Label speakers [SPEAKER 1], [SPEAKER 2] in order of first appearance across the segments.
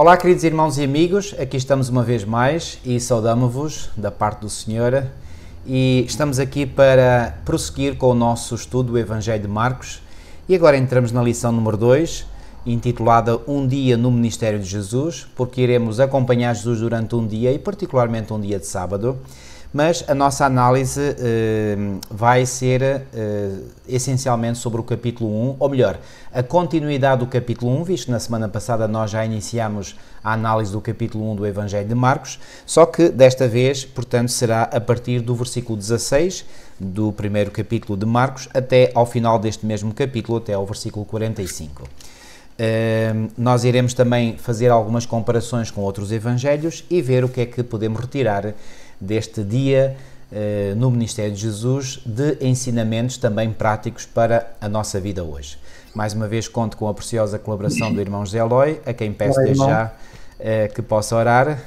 [SPEAKER 1] Olá, queridos irmãos e amigos, aqui estamos uma vez mais e saudamo-vos da parte do Senhor e estamos aqui para prosseguir com o nosso estudo do Evangelho de Marcos e agora entramos na lição número 2, intitulada Um Dia no Ministério de Jesus, porque iremos acompanhar Jesus durante um dia e particularmente um dia de sábado, mas a nossa análise vai ser essencialmente sobre o capítulo 1, ou melhor, a continuidade do capítulo 1, visto que na semana passada nós já iniciamos a análise do capítulo 1 do Evangelho de Marcos, só que desta vez, portanto, será a partir do versículo 16 do primeiro capítulo de Marcos até ao final deste mesmo capítulo, até ao versículo 45. Nós iremos também fazer algumas comparações com outros evangelhos e ver o que é que podemos retirar deste dia no Ministério de Jesus de ensinamentos também práticos para a nossa vida hoje. Mais uma vez conto com a preciosa colaboração do irmão José Eloy, a quem peço desde já que possa orar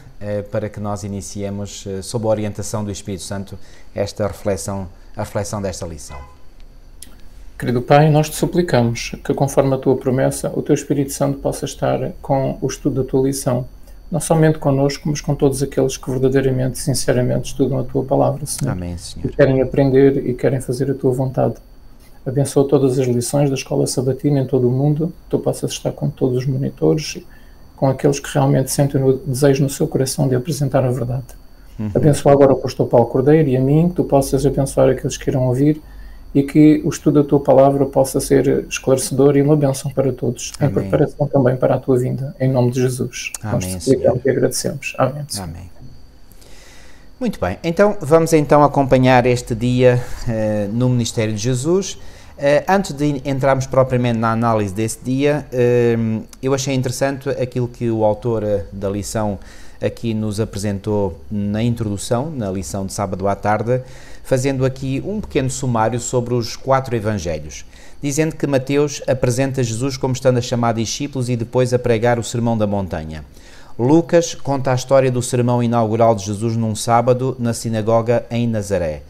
[SPEAKER 1] para que nós iniciemos, sob a orientação do Espírito Santo, esta reflexão, a reflexão desta lição.
[SPEAKER 2] Querido Pai, nós te suplicamos que, conforme a tua promessa, o teu Espírito Santo possa estar com o estudo da tua lição, não somente connosco, mas com todos aqueles que verdadeiramente, sinceramente estudam a tua palavra, Senhor.
[SPEAKER 1] Amém, Senhor.
[SPEAKER 2] E querem aprender e querem fazer a tua vontade. Abençoa todas as lições da Escola Sabatina em todo o mundo, que tu possas estar com todos os monitores, com aqueles que realmente sentem o desejo no seu coração de apresentar a verdade. Abençoa agora o pastor Paulo Cordeiro e a mim, que tu possas abençoar aqueles que irão ouvir, e que o estudo da tua palavra possa ser esclarecedor e uma bênção para todos, em preparação também para a tua vinda, em nome de Jesus.
[SPEAKER 1] Amém,
[SPEAKER 2] nós te suplicamos e agradecemos. Amém.
[SPEAKER 1] Amém. Muito bem, então vamos acompanhar este dia no Ministério de Jesus. Antes de entrarmos propriamente na análise desse dia, eu achei interessante aquilo que o autor da lição aqui nos apresentou na introdução, na lição de sábado à tarde, fazendo aqui um pequeno sumário sobre os 4 evangelhos, dizendo que Mateus apresenta Jesus como estando a chamar discípulos e depois a pregar o Sermão da Montanha. Lucas conta a história do sermão inaugural de Jesus num sábado na sinagoga em Nazaré.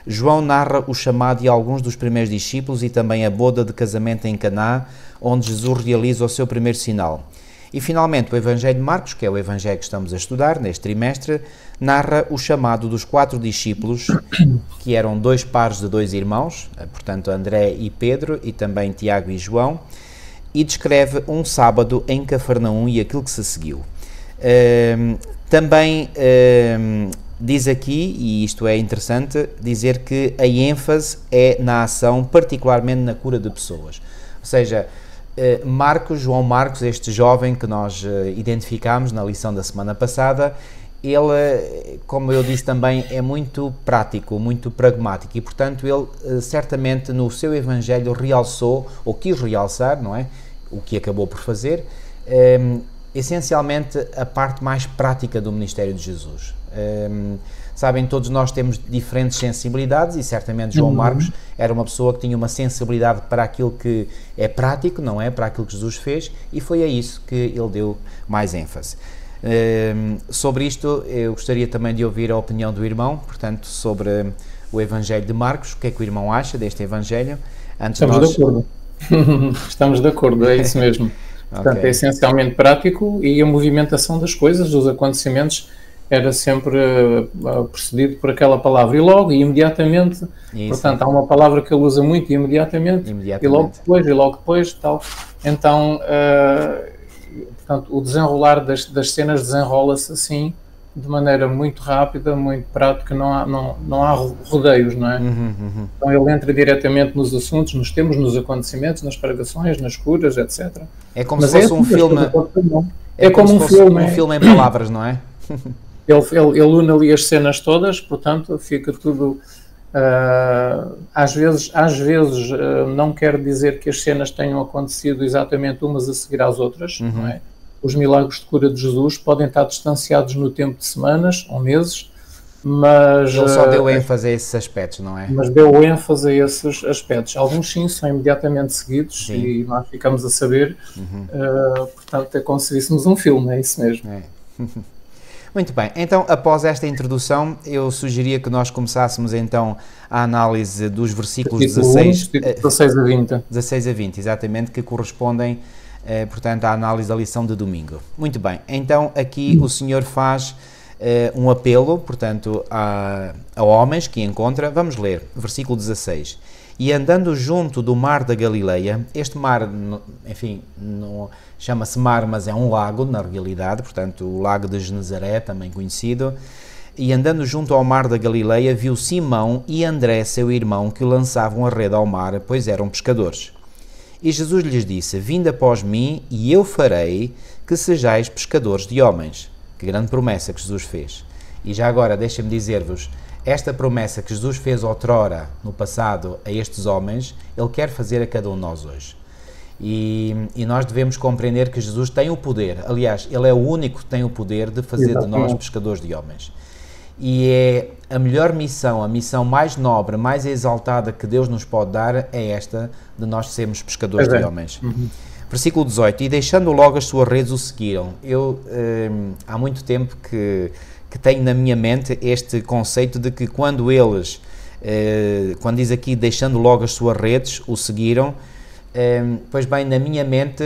[SPEAKER 1] João narra o chamado de alguns dos primeiros discípulos e também a boda de casamento em Caná, onde Jesus realiza o seu primeiro sinal. E finalmente o Evangelho de Marcos, que é o Evangelho que estamos a estudar neste trimestre, narra o chamado dos 4 discípulos, que eram 2 pares de 2 irmãos, portanto André e Pedro, e também Tiago e João, e descreve um sábado em Cafarnaum e aquilo que se seguiu. Também diz aqui, e isto é interessante, dizer que a ênfase é na ação, particularmente na cura de pessoas. Ou seja, João Marcos, este jovem que nós identificámos na lição da semana passada, ele, como eu disse também, é muito prático, muito pragmático e, portanto, ele certamente no seu Evangelho realçou, ou quis realçar, não é? O que acabou por fazer, essencialmente a parte mais prática do ministério de Jesus. Sabem, todos nós temos diferentes sensibilidades e certamente João Marcos era uma pessoa que tinha uma sensibilidade para aquilo que é prático, não é? Para aquilo que Jesus fez, e foi a isso que ele deu mais ênfase. Sobre isto eu gostaria também de ouvir a opinião do irmão, portanto, sobre o Evangelho de Marcos. O que é que o irmão acha deste Evangelho?
[SPEAKER 2] Estamos de acordo. Estamos de acordo, é isso mesmo. Portanto, é essencialmente prático e a movimentação das coisas, dos acontecimentos, era sempre precedido por aquela palavra e logo e imediatamente. Isso. Portanto, há uma palavra que ele usa muito, imediatamente. E logo depois, tal. Então, portanto, o desenrolar das cenas desenrola-se assim, de maneira muito rápida, muito prática, não há rodeios, não é? Então ele entra diretamente nos assuntos, nos temas, nos acontecimentos, nas pregações, nas curas, etc.
[SPEAKER 1] É como se fosse um filme.
[SPEAKER 2] É como um filme.
[SPEAKER 1] Um filme em palavras, não é?
[SPEAKER 2] Ele une ali as cenas todas, portanto, fica tudo... às vezes não quer dizer que as cenas tenham acontecido exatamente umas a seguir às outras, não é? Os milagres de cura de Jesus podem estar distanciados no tempo de semanas ou meses, mas...
[SPEAKER 1] Ele só deu ênfase a esses aspectos, não é?
[SPEAKER 2] Mas deu ênfase a esses aspectos. Alguns sim são imediatamente seguidos, sim. E nós ficamos a saber, portanto é como se víssemos um filme, é isso mesmo.
[SPEAKER 1] É. Muito bem, então após esta introdução eu sugeria que nós começássemos então a análise dos versículos 16
[SPEAKER 2] a 20.
[SPEAKER 1] 16 a 20, exatamente, que correspondem portanto, a análise da lição de domingo. Muito bem, então aqui o Senhor faz um apelo, portanto, a homens que encontra. Vamos ler, versículo 16. E andando junto do mar da Galileia, este mar, enfim, chama-se mar, mas é um lago, na realidade, portanto, o lago de Genezaré, também conhecido. E andando junto ao mar da Galileia, viu Simão e André, seu irmão, que lançavam a rede ao mar, pois eram pescadores. E Jesus lhes disse: vinde após mim, e eu farei que sejais pescadores de homens. Que grande promessa que Jesus fez. E já agora, deixem-me dizer-vos, esta promessa que Jesus fez outrora, no passado, a estes homens, Ele quer fazer a cada um de nós hoje. E nós devemos compreender que Jesus tem o poder, aliás, Ele é o único que tem o poder de fazer de nós pescadores de homens. E é a melhor missão, a missão mais nobre, mais exaltada que Deus nos pode dar, é esta, de nós sermos pescadores de homens. Versículo 18, e deixando logo as suas redes o seguiram. Eu, há muito tempo que tenho na minha mente este conceito de que quando eles, quando diz aqui, deixando logo as suas redes, o seguiram, pois bem, na minha mente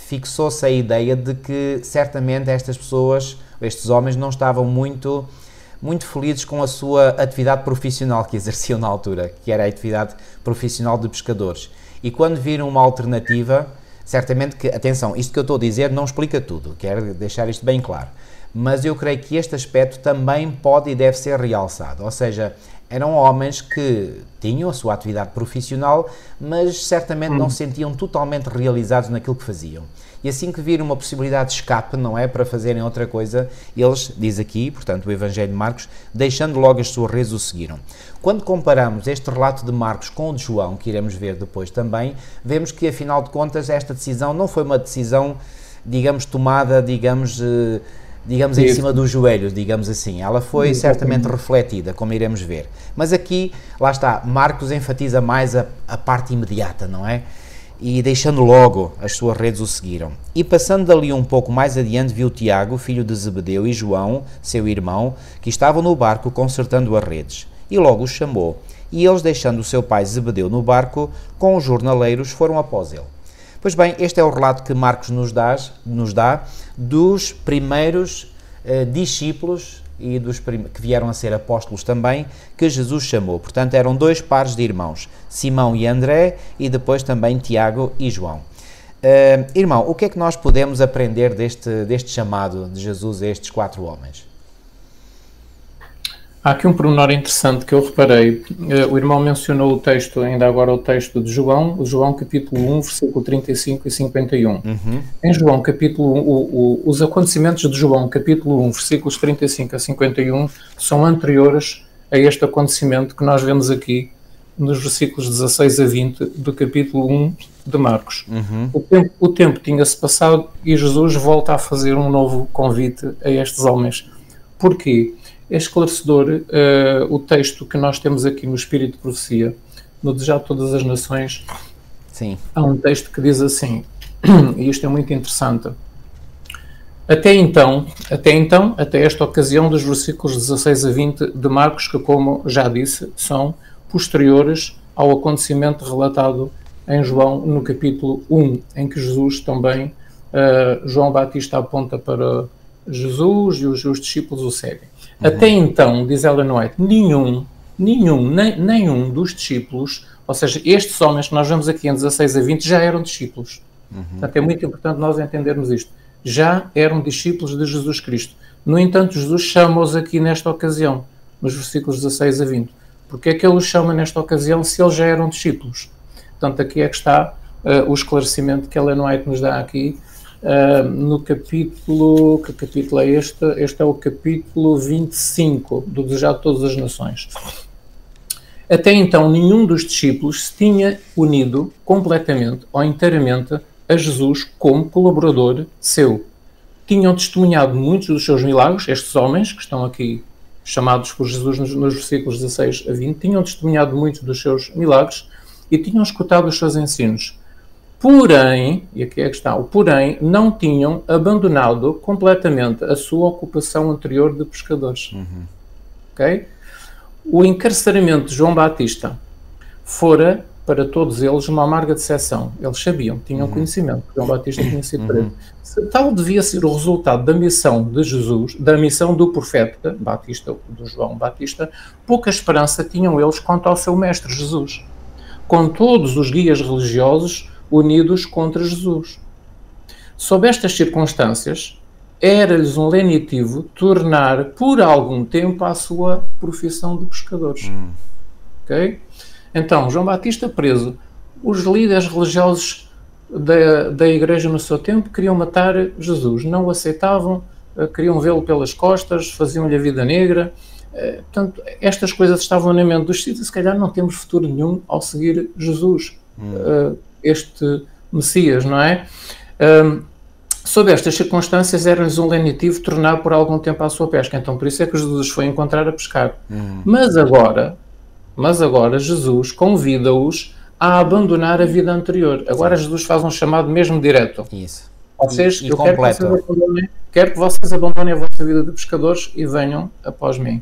[SPEAKER 1] fixou-se a ideia de que certamente estas pessoas, estes homens, não estavam muito felizes com a sua atividade profissional que exerciam na altura, que era a atividade profissional de pescadores. E quando viram uma alternativa, certamente que, atenção, isto que eu estou a dizer não explica tudo, quero deixar isto bem claro, mas eu creio que este aspecto também pode e deve ser realçado, ou seja, eram homens que tinham a sua atividade profissional, mas certamente não se sentiam totalmente realizados naquilo que faziam. E assim que viram uma possibilidade de escape, não é, para fazerem outra coisa, eles, diz aqui, portanto, o Evangelho de Marcos, deixando logo as suas redes, o seguiram. Quando comparamos este relato de Marcos com o de João, que iremos ver depois também, vemos que, afinal de contas, esta decisão não foi uma decisão, digamos, tomada, digamos, em cima dos joelhos, digamos assim. Ela foi certamente refletida, como iremos ver. Mas aqui, lá está, Marcos enfatiza mais a parte imediata, não é? E deixando logo as suas redes o seguiram. E passando dali um pouco mais adiante, viu Tiago, filho de Zebedeu, e João, seu irmão, que estavam no barco consertando as redes. E logo os chamou. E eles, deixando o seu pai Zebedeu no barco, com os jornaleiros, foram após ele. Pois bem, este é o relato que Marcos nos dá dos primeiros discípulos e que vieram a ser apóstolos também, que Jesus chamou. Portanto, eram dois pares de irmãos, Simão e André, e depois também Tiago e João. Irmão, o que é que nós podemos aprender deste chamado de Jesus a estes 4 homens?
[SPEAKER 2] Há aqui um pormenor interessante que eu reparei. O irmão mencionou o texto, ainda agora o texto de João capítulo 1, versículo 35 e 51. Em João capítulo 1, os acontecimentos de João capítulo 1, versículos 35 a 51, são anteriores a este acontecimento que nós vemos aqui nos versículos 16 a 20 do capítulo 1 de Marcos. O tempo tinha-se passado e Jesus volta a fazer um novo convite a estes homens. Porquê? É esclarecedor o texto que nós temos aqui no Espírito de Profecia, no Desejar de Todas as Nações.
[SPEAKER 1] Sim.
[SPEAKER 2] Há um texto que diz assim, e isto é muito interessante. Até esta ocasião, dos versículos 16 a 20 de Marcos, que, como já disse, são posteriores ao acontecimento relatado em João, no capítulo 1, em que Jesus também, João Batista aponta para Jesus e os discípulos o seguem. Até então, diz Ellen White, nenhum dos discípulos, ou seja, estes homens que nós vemos aqui em 16 a 20, já eram discípulos. Portanto, é muito importante nós entendermos isto. Já eram discípulos de Jesus Cristo. No entanto, Jesus chama-os aqui nesta ocasião, nos versículos 16 a 20. Porque é que ele os chama nesta ocasião se eles já eram discípulos? Portanto, aqui é que está o esclarecimento que Ellen White nos dá aqui, no capítulo, que capítulo é este? Este é o capítulo 25 do Desejar de Todas as Nações. Até então, nenhum dos discípulos se tinha unido completamente ou inteiramente a Jesus como colaborador seu. Tinham testemunhado muitos dos seus milagres, estes homens, que estão aqui chamados por Jesus nos versículos 16 a 20, tinham testemunhado muitos dos seus milagres e tinham escutado os seus ensinos. Porém, e aqui é que está, não tinham abandonado completamente a sua ocupação anterior de pescadores. Okay? O encarceramento de João Batista fora para todos eles uma amarga decepção. Eles sabiam, tinham conhecimento, João Batista tinha sido preso. Se tal devia ser o resultado da missão de Jesus, da missão do profeta Batista, do João Batista, pouca esperança tinham eles quanto ao seu mestre Jesus, com todos os guias religiosos unidos contra Jesus. Sob estas circunstâncias, era-lhes um lenitivo tornar por algum tempo a sua profissão de pescadores. Ok? Então, João Batista preso, os líderes religiosos da igreja no seu tempo queriam matar Jesus, não o aceitavam, queriam vê-lo pelas costas, faziam-lhe a vida negra. Portanto, estas coisas estavam na mente dos sítios, se calhar não temos futuro nenhum ao seguir Jesus, este Messias, não é? Sob estas circunstâncias, era-lhes um lenitivo tornar por algum tempo a sua pesca. Então, por isso é que Jesus foi encontrar a pescar. Mas agora Jesus convida-os a abandonar a vida anterior. Agora Jesus faz um chamado mesmo direto.
[SPEAKER 1] Isso.
[SPEAKER 2] Vocês, eu quero que vocês abandonem a vossa vida de pescadores e venham após mim.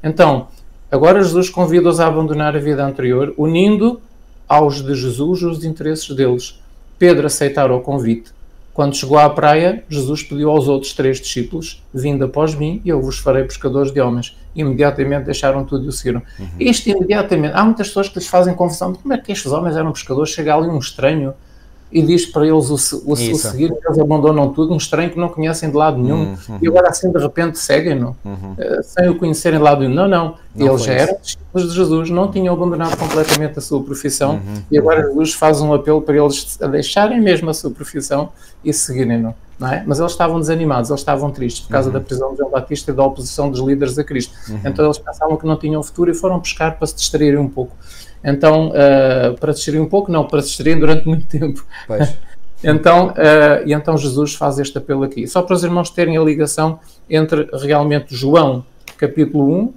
[SPEAKER 2] Então, agora Jesus convida-os a abandonar a vida anterior, unindo aos de Jesus os interesses deles. Pedro aceitaram o convite. Quando chegou à praia, Jesus pediu aos outros 3 discípulos: vindo após mim, e eu vos farei pescadores de homens. Imediatamente deixaram tudo e o seguiram. Isto imediatamente, há muitas pessoas que lhes fazem confusão: como é que estes homens eram pescadores? Chega ali um estranho e diz para eles o seguir, eles abandonam tudo, um estranho que não conhecem de lado nenhum, e agora assim de repente seguem-no, sem o conhecerem de lado nenhum. Não, eles já eram discípulos de Jesus, não tinham abandonado completamente a sua profissão, e agora Jesus faz um apelo para eles deixarem mesmo a sua profissão e seguirem-no, não é? Mas eles estavam desanimados, eles estavam tristes por causa da prisão de João Batista e da oposição dos líderes a Cristo. Então eles pensavam que não tinham futuro e foram pescar para se distraírem um pouco. Então, para distrair um pouco, não, para se distrair durante muito tempo. Então Jesus faz este apelo aqui. Só para os irmãos terem a ligação entre realmente João, capítulo 1,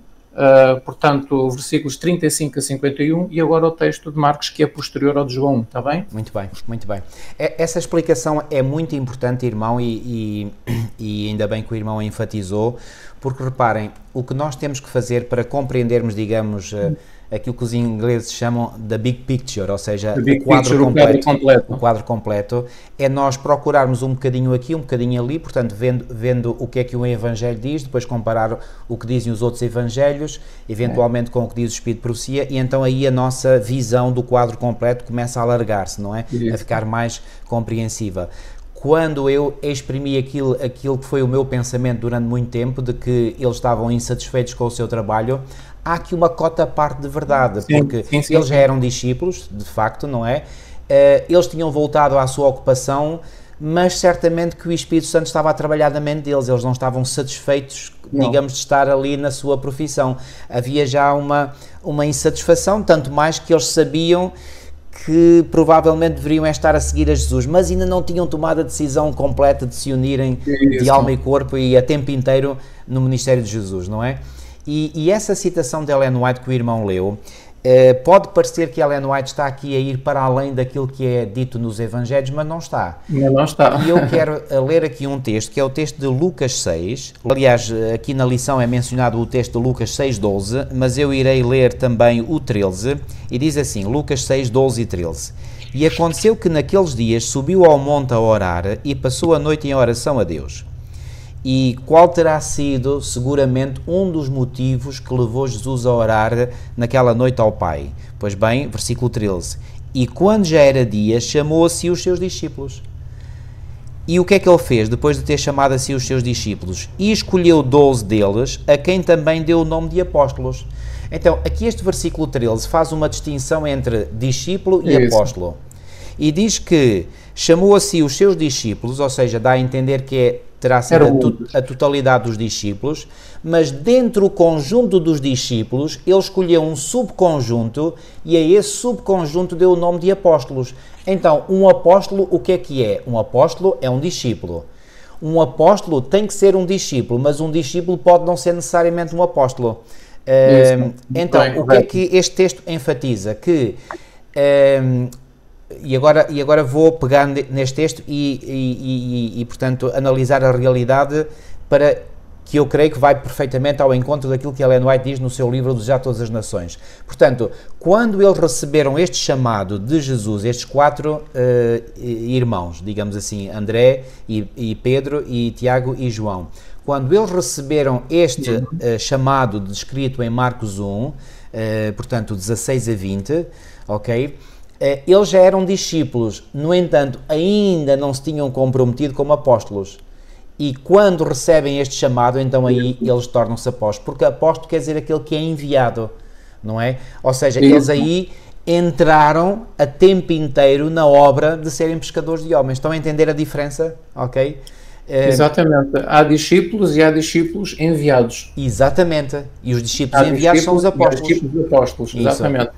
[SPEAKER 2] portanto, versículos 35 a 51, e agora o texto de Marcos, que é posterior ao de João 1, está bem?
[SPEAKER 1] Muito bem, muito bem. Essa explicação é muito importante, irmão, e ainda bem que o irmão a enfatizou, porque reparem, o que nós temos que fazer para compreendermos, digamos, aquilo que os ingleses chamam the big picture, ou seja, o quadro completo, é nós procurarmos um bocadinho aqui, um bocadinho ali, portanto, vendo o que é que um evangelho diz, depois comparar o que dizem os outros evangelhos, eventualmente com o que diz o Espírito de Profecia, e então aí a nossa visão do quadro completo começa a alargar-se, não é? A ficar mais compreensiva. Quando eu exprimi aquilo que foi o meu pensamento durante muito tempo, de que eles estavam insatisfeitos com o seu trabalho, há aqui uma cota à parte de verdade, porque eles já eram discípulos, de facto, não é? Eles tinham voltado à sua ocupação, mas certamente que o Espírito Santo estava a trabalhar na mente deles, eles não estavam satisfeitos, digamos, de estar ali na sua profissão. Havia já uma insatisfação, tanto mais que eles sabiam que provavelmente deveriam estar a seguir a Jesus, mas ainda não tinham tomado a decisão completa de se unirem de alma e corpo e a tempo inteiro no ministério de Jesus, não é? E essa citação de Ellen White que o irmão leu, pode parecer que Ellen White está aqui a ir para além daquilo que é dito nos Evangelhos, mas não está.
[SPEAKER 2] Não está.
[SPEAKER 1] E eu quero ler aqui um texto, que é o texto de Lucas 6. Aliás, aqui na lição é mencionado o texto de Lucas 6:12, mas eu irei ler também o 13, e diz assim, Lucas 6:12 e 13. E aconteceu que naqueles dias subiu ao monte a orar e passou a noite em oração a Deus. E qual terá sido, seguramente, um dos motivos que levou Jesus a orar naquela noite ao Pai? Pois bem, versículo 13. E quando já era dia, chamou a si os seus discípulos. E o que é que ele fez depois de ter chamado a si os seus discípulos? E escolheu 12 deles, a quem também deu o nome de apóstolos. Então, aqui este versículo 13 faz uma distinção entre discípulo e apóstolo. E diz que chamou a si os seus discípulos, ou seja, dá a entender que terá sido a totalidade dos discípulos, mas dentro do conjunto dos discípulos, ele escolheu um subconjunto e a esse subconjunto deu o nome de apóstolos. Então, um apóstolo, o que é? Um apóstolo é um discípulo. Um apóstolo tem que ser um discípulo, mas um discípulo pode não ser necessariamente um apóstolo. Então, o que é que este texto enfatiza? Que... E agora vou pegar neste texto e portanto, analisar a realidade para que eu creio que vai perfeitamente ao encontro daquilo que Ellen White diz no seu livro Desejar Todas as Nações. Portanto, quando eles receberam este chamado de Jesus, estes 4 irmãos, digamos assim, André e Pedro e Tiago e João, quando eles receberam este chamado descrito em Marcos 1, portanto 16 a 20, ok? Eles já eram discípulos, no entanto, ainda não se tinham comprometido como apóstolos. E quando recebem este chamado, então aí eles tornam-se apóstolos, porque apóstolo quer dizer aquele que é enviado, não é? Ou seja, eles aí entraram a tempo inteiro na obra de serem pescadores de homens. Estão a entender a diferença? Ok?
[SPEAKER 2] Exatamente. Há discípulos e há discípulos enviados.
[SPEAKER 1] Exatamente. E os discípulos enviados são os apóstolos.
[SPEAKER 2] Há discípulos apóstolos, exatamente.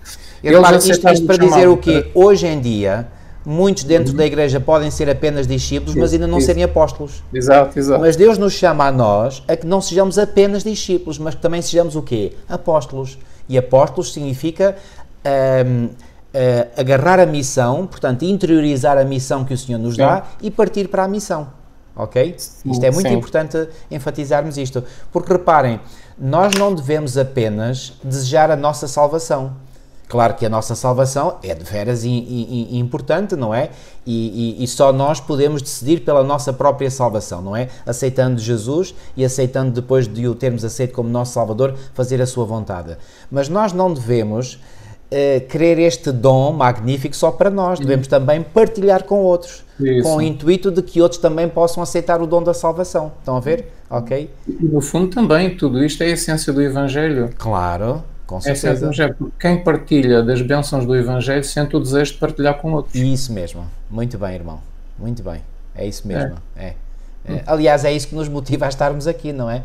[SPEAKER 1] Isto para dizer o quê? Hoje em dia, muitos dentro da igreja podem ser apenas discípulos, mas ainda não serem apóstolos.
[SPEAKER 2] Exato.
[SPEAKER 1] Mas Deus nos chama a nós a que não sejamos apenas discípulos, mas que também sejamos o quê? Apóstolos. E apóstolos significa agarrar a missão, portanto, interiorizar a missão que o Senhor nos dá e partir para a missão. Ok? Isto é muito importante enfatizarmos isto. Porque reparem, nós não devemos apenas desejar a nossa salvação. Claro que a nossa salvação é de veras importante, não é? E só nós podemos decidir pela nossa própria salvação, não é? Aceitando Jesus e aceitando, depois de o termos aceito como nosso Salvador, fazer a sua vontade. Mas nós não devemos querer este dom magnífico só para nós, devemos também partilhar com outros, com o intuito de que outros também possam aceitar o dom da salvação. Estão a ver? Ok?
[SPEAKER 2] E no fundo também, tudo isto é a essência do Evangelho.
[SPEAKER 1] Claro. Com certeza.
[SPEAKER 2] Quem partilha das bênçãos do Evangelho sente o desejo de partilhar com outros.
[SPEAKER 1] Isso mesmo. Muito bem, irmão. Muito bem. É isso mesmo. Aliás, é isso que nos motiva a estarmos aqui, não é?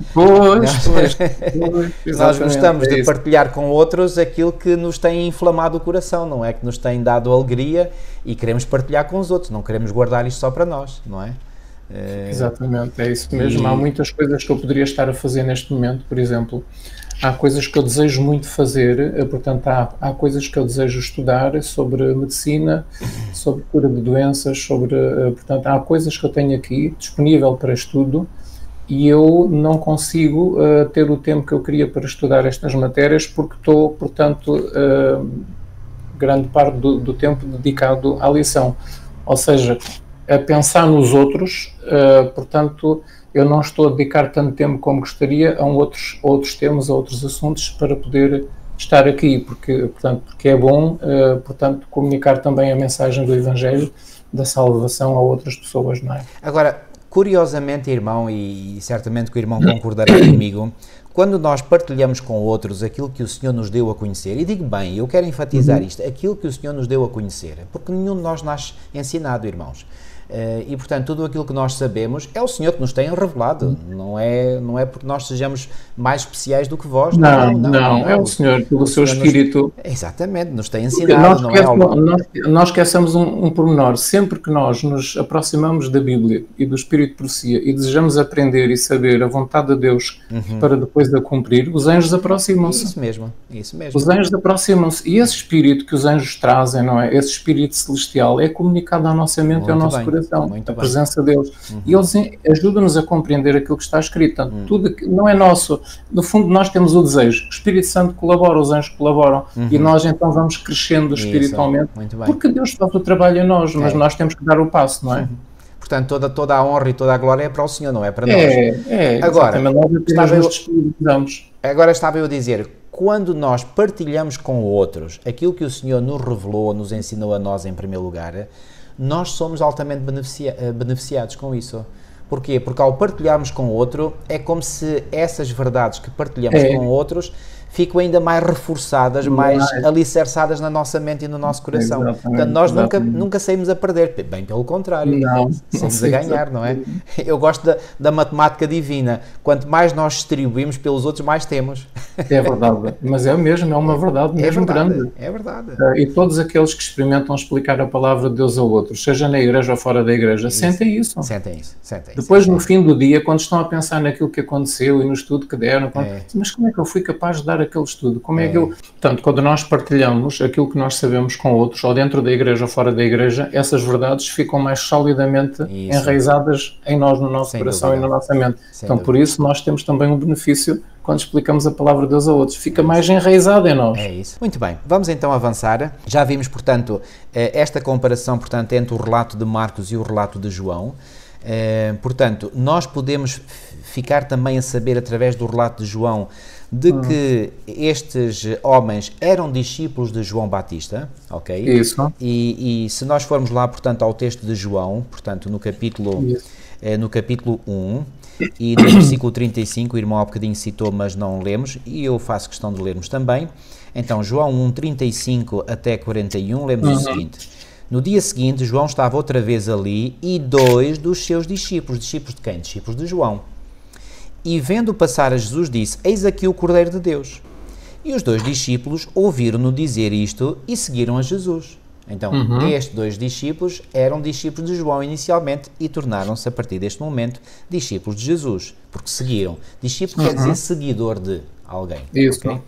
[SPEAKER 1] Nós gostamos de partilhar com outros aquilo que nos tem inflamado o coração, não é? Que nos tem dado alegria e queremos partilhar com os outros. Não queremos guardar isto só para nós, não é?
[SPEAKER 2] Exatamente, é isso mesmo. Há muitas coisas que eu poderia estar a fazer neste momento, por exemplo. Há coisas que eu desejo muito fazer, portanto, há coisas que eu desejo estudar sobre medicina, sobre cura de doenças, portanto, há coisas que eu tenho aqui disponível para estudo e eu não consigo ter o tempo que eu queria para estudar estas matérias porque estou, portanto, grande parte do tempo dedicado à lição. Ou seja, a pensar nos outros, portanto, eu não estou a dedicar tanto tempo como gostaria a outros temas, a outros assuntos para poder estar aqui, porque é bom, portanto, comunicar também a mensagem do Evangelho, da salvação a outras pessoas, não é?
[SPEAKER 1] Agora, curiosamente, irmão, e certamente que o irmão concordará comigo, quando nós partilhamos com outros aquilo que o Senhor nos deu a conhecer, e digo bem, eu quero enfatizar isto, aquilo que o Senhor nos deu a conhecer, porque nenhum de nós nasce ensinado, irmãos. E portanto tudo aquilo que nós sabemos é o Senhor que nos tem revelado, não é porque nós sejamos mais especiais do que vós,
[SPEAKER 2] não é o Senhor pelo seu Espírito.
[SPEAKER 1] Exatamente, nos tem ensinado,
[SPEAKER 2] nós esquecemos um pormenor, sempre que nós nos aproximamos da Bíblia e do Espírito de Profecia e desejamos aprender e saber a vontade de Deus para depois a cumprir, os anjos aproximam-se.
[SPEAKER 1] Isso mesmo.
[SPEAKER 2] Os anjos aproximam-se e esse Espírito que os anjos trazem, não é? Esse Espírito celestial é comunicado à nossa mente e ao nosso coração. A presença deles. E eles ajudam-nos a compreender aquilo que está escrito. Portanto, tudo que não é nosso. No fundo, nós temos o desejo. O Espírito Santo colabora, os anjos colaboram. E nós, então, vamos crescendo espiritualmente. Porque Deus faz o trabalho em nós, mas nós temos que dar o passo, não é?
[SPEAKER 1] Portanto, toda a honra e toda a glória é para o Senhor, não é para nós. Agora estava eu a dizer, quando nós partilhamos com outros aquilo que o Senhor nos revelou, nos ensinou a nós em primeiro lugar, nós somos altamente beneficiados com isso. Porquê? Porque ao partilharmos com o outro, é como se essas verdades que partilhamos com outros ficam ainda mais reforçadas, mais alicerçadas na nossa mente e no nosso coração. Portanto, nós nunca saímos a perder, bem pelo contrário, saímos a ganhar, não é? Eu gosto da matemática divina, quanto mais nós distribuímos pelos outros, mais temos.
[SPEAKER 2] É verdade, mas é mesmo, é uma verdade mesmo grande.
[SPEAKER 1] É verdade.
[SPEAKER 2] E todos aqueles que experimentam explicar a palavra de Deus a outros, seja na igreja ou fora da igreja, sentem isso.
[SPEAKER 1] Sentem isso.
[SPEAKER 2] Depois, no fim do dia, quando estão a pensar naquilo que aconteceu e no estudo que deram, mas como é que eu fui capaz de dar aquele estudo? Como é que eu... Portanto, quando nós partilhamos aquilo que nós sabemos com outros, ou dentro da igreja ou fora da igreja, essas verdades ficam mais solidamente enraizadas em nós, no nosso coração e na nossa mente. Então, por isso, nós temos também um benefício quando explicamos a palavra de Deus a outros. Fica mais enraizado em nós.
[SPEAKER 1] É isso. Muito bem. Vamos então avançar. Já vimos, portanto, esta comparação, portanto, entre o relato de Marcos e o relato de João. Portanto, nós podemos ficar também a saber, através do relato de João, de que estes homens eram discípulos de João Batista, ok?
[SPEAKER 2] Isso.
[SPEAKER 1] E se nós formos lá, portanto, ao texto de João, portanto, no capítulo 1, e no versículo 35, o irmão há bocadinho citou, mas não lemos, e eu faço questão de lermos também. Então, João 1, 35 até 41, lemos o seguinte: no dia seguinte, João estava outra vez ali e 2 dos seus discípulos. Discípulos de quem? Discípulos de João. E vendo passar a Jesus, disse: eis aqui o Cordeiro de Deus. E os 2 discípulos ouviram-no dizer isto e seguiram a Jesus. Então, estes 2 discípulos eram discípulos de João inicialmente e tornaram-se, a partir deste momento, discípulos de Jesus, porque seguiram. Discípulo quer dizer seguidor de alguém.
[SPEAKER 2] Isso.
[SPEAKER 1] Okay?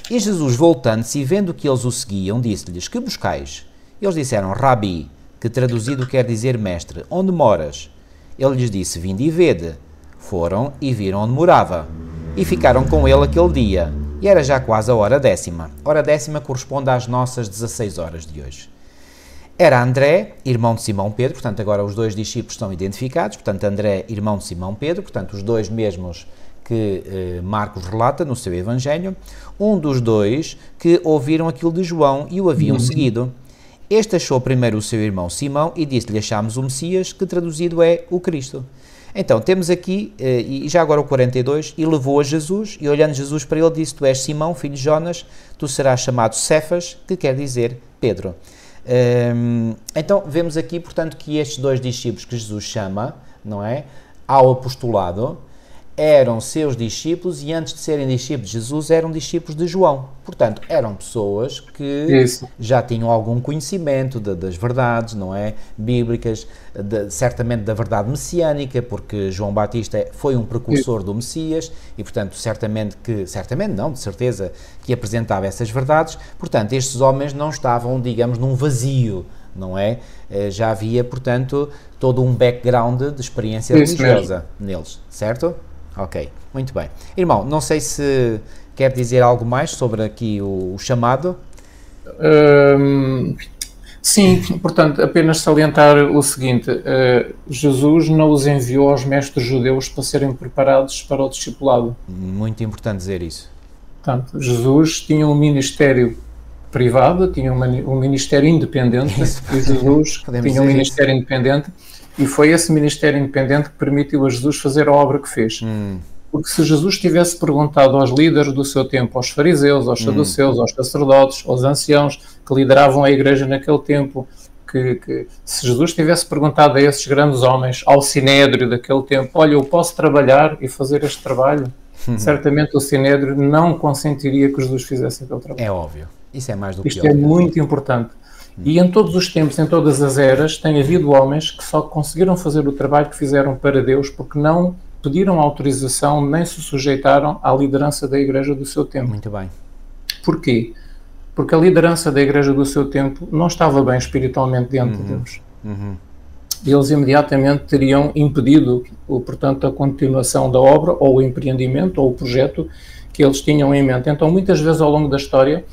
[SPEAKER 1] E Jesus, voltando-se e vendo que eles o seguiam, disse-lhes: que buscais? Eles disseram: Rabi, que traduzido quer dizer mestre, onde moras? Ele lhes disse: vinde e vede. Foram e viram onde morava. E ficaram com ele aquele dia. E era já quase a hora 10ª. Hora 10ª corresponde às nossas 16 horas de hoje. Era André, irmão de Simão Pedro, portanto agora os 2 discípulos estão identificados, portanto André, irmão de Simão Pedro, portanto os 2 mesmos que Marcos relata no seu Evangelho, um dos 2 que ouviram aquilo de João e o haviam seguido. Este achou primeiro o seu irmão Simão e disse-lhe: achámos o Messias, que traduzido é o Cristo. Então, temos aqui, e já agora o 42, e levou a Jesus, e olhando Jesus para ele, disse: tu és Simão, filho de Jonas, tu serás chamado Cefas, que quer dizer Pedro. Então, vemos aqui, portanto, que estes 2 discípulos que Jesus chama, não é, ao apostolado, eram seus discípulos e antes de serem discípulos de Jesus eram discípulos de João. Portanto, eram pessoas que já tinham algum conhecimento das verdades, não é, bíblicas, certamente da verdade messiânica, porque João Batista foi um precursor do Messias e, portanto, de certeza que apresentava essas verdades. Portanto, estes homens não estavam, digamos, num vazio, não é? Já havia, portanto, todo um background de experiência religiosa neles, certo? Ok, muito bem. Irmão, não sei se quer dizer algo mais sobre aqui o chamado.
[SPEAKER 2] Sim, portanto, apenas salientar o seguinte: Jesus não os enviou aos mestres judeus para serem preparados para o discipulado.
[SPEAKER 1] Muito importante dizer isso.
[SPEAKER 2] Portanto, Jesus tinha um ministério privado, tinha um ministério independente, e Jesus tinha um ministério independente. E foi esse ministério independente que permitiu a Jesus fazer a obra que fez. Porque se Jesus tivesse perguntado aos líderes do seu tempo, aos fariseus, aos saduceus, aos sacerdotes, aos anciãos que lideravam a igreja naquele tempo, se Jesus tivesse perguntado a esses grandes homens, ao sinédrio daquele tempo: olha, eu posso trabalhar e fazer este trabalho? Certamente o sinédrio não consentiria que Jesus fizesse aquele trabalho.
[SPEAKER 1] É óbvio. Isso é mais do que
[SPEAKER 2] Isto é muito importante. E em todos os tempos, em todas as eras, tem havido homens que só conseguiram fazer o trabalho que fizeram para Deus porque não pediram autorização nem se sujeitaram à liderança da igreja do seu tempo.
[SPEAKER 1] Muito bem.
[SPEAKER 2] Porquê? Porque a liderança da igreja do seu tempo não estava bem espiritualmente diante de Deus. E eles imediatamente teriam impedido, portanto, a continuação da obra, ou o empreendimento, ou o projeto que eles tinham em mente. Então, muitas vezes ao longo da história,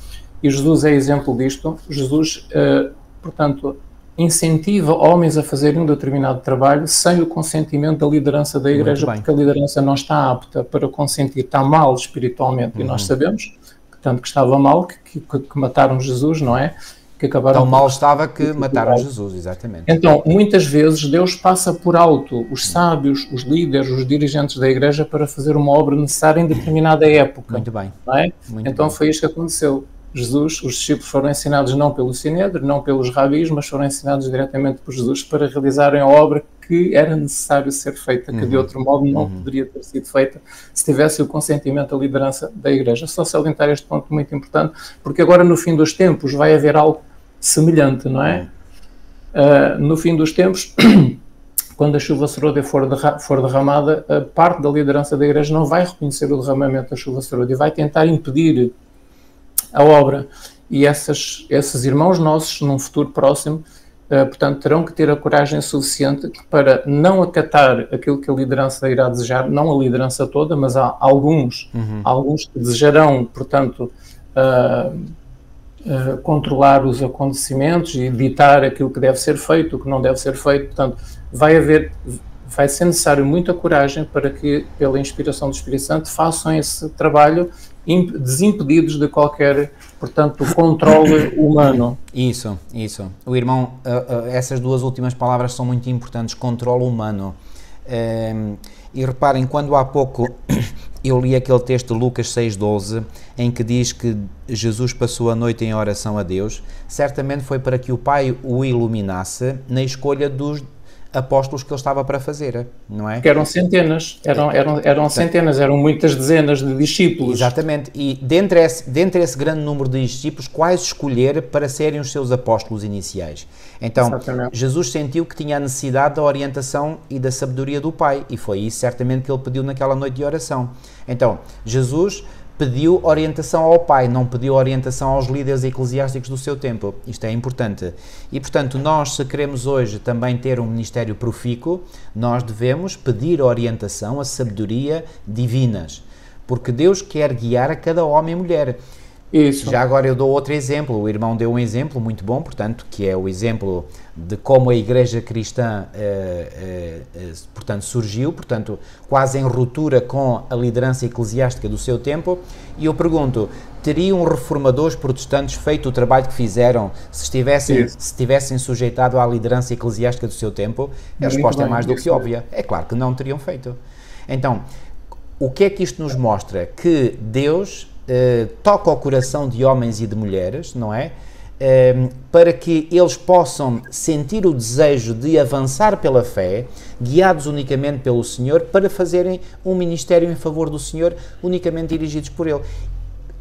[SPEAKER 2] e Jesus é exemplo disto, Jesus, portanto, incentiva homens a fazerem um determinado trabalho sem o consentimento da liderança da igreja, porque a liderança não está apta para consentir, está mal espiritualmente, e nós sabemos que tanto que estava mal que mataram Jesus, não é? Que acabaram
[SPEAKER 1] tão mal estava que mataram Jesus, exatamente.
[SPEAKER 2] Então, muitas vezes Deus passa por alto os sábios, os líderes, os dirigentes da igreja para fazer uma obra necessária em determinada época.
[SPEAKER 1] Muito bem.
[SPEAKER 2] Não é? Então foi isto que aconteceu. Jesus, os discípulos foram ensinados não pelo sinédrio, não pelos rabis, mas foram ensinados diretamente por Jesus para realizarem a obra que era necessário ser feita, que de outro modo não poderia ter sido feita se tivesse o consentimento da liderança da igreja. Só salientar este ponto muito importante, porque agora no fim dos tempos vai haver algo semelhante, não é? No fim dos tempos quando a chuva serôdia for derramada, a parte da liderança da igreja não vai reconhecer o derramamento da chuva serôdia, vai tentar impedir a obra. E esses irmãos nossos, num futuro próximo, portanto, terão que ter a coragem suficiente para não acatar aquilo que a liderança irá desejar, não a liderança toda, mas há alguns que desejarão, portanto, controlar os acontecimentos e ditar aquilo que deve ser feito, o que não deve ser feito. Portanto, vai ser necessário muita coragem para que, pela inspiração do Espírito Santo, façam esse trabalho desimpedidos de qualquer, portanto, controle humano.
[SPEAKER 1] Isso. O irmão, essas duas últimas palavras são muito importantes, controle humano. E reparem, quando há pouco eu li aquele texto de Lucas 6,12, em que diz que Jesus passou a noite em oração a Deus, certamente foi para que o Pai o iluminasse na escolha dos apóstolos que ele estava para fazer, não é?
[SPEAKER 2] Que eram centenas, eram centenas, eram muitas dezenas de discípulos.
[SPEAKER 1] Exatamente, e dentre esse grande número de discípulos, quais escolher para serem os seus apóstolos iniciais? Então, exatamente. Jesus sentiu que tinha a necessidade da orientação e da sabedoria do Pai, e foi isso certamente que ele pediu naquela noite de oração. Então, Jesus pediu orientação ao Pai, não pediu orientação aos líderes eclesiásticos do seu tempo. Isto é importante. E, portanto, nós, se queremos hoje também ter um ministério profícuo, nós devemos pedir orientação, a sabedoria divinas, porque Deus quer guiar a cada homem e mulher. Isso. Já agora eu dou outro exemplo, o irmão deu um exemplo muito bom, portanto, que é o exemplo de como a igreja cristã portanto, surgiu, portanto, quase em ruptura com a liderança eclesiástica do seu tempo, e eu pergunto, teriam reformadores protestantes feito o trabalho que fizeram se tivessem sujeitado à liderança eclesiástica do seu tempo? A resposta é mais do que óbvia, é claro que não teriam feito. Então, o que é que isto nos mostra? Que Deus toca o coração de homens e de mulheres, não é? Para que eles possam sentir o desejo de avançar pela fé, guiados unicamente pelo Senhor, para fazerem um ministério em favor do Senhor, unicamente dirigidos por Ele.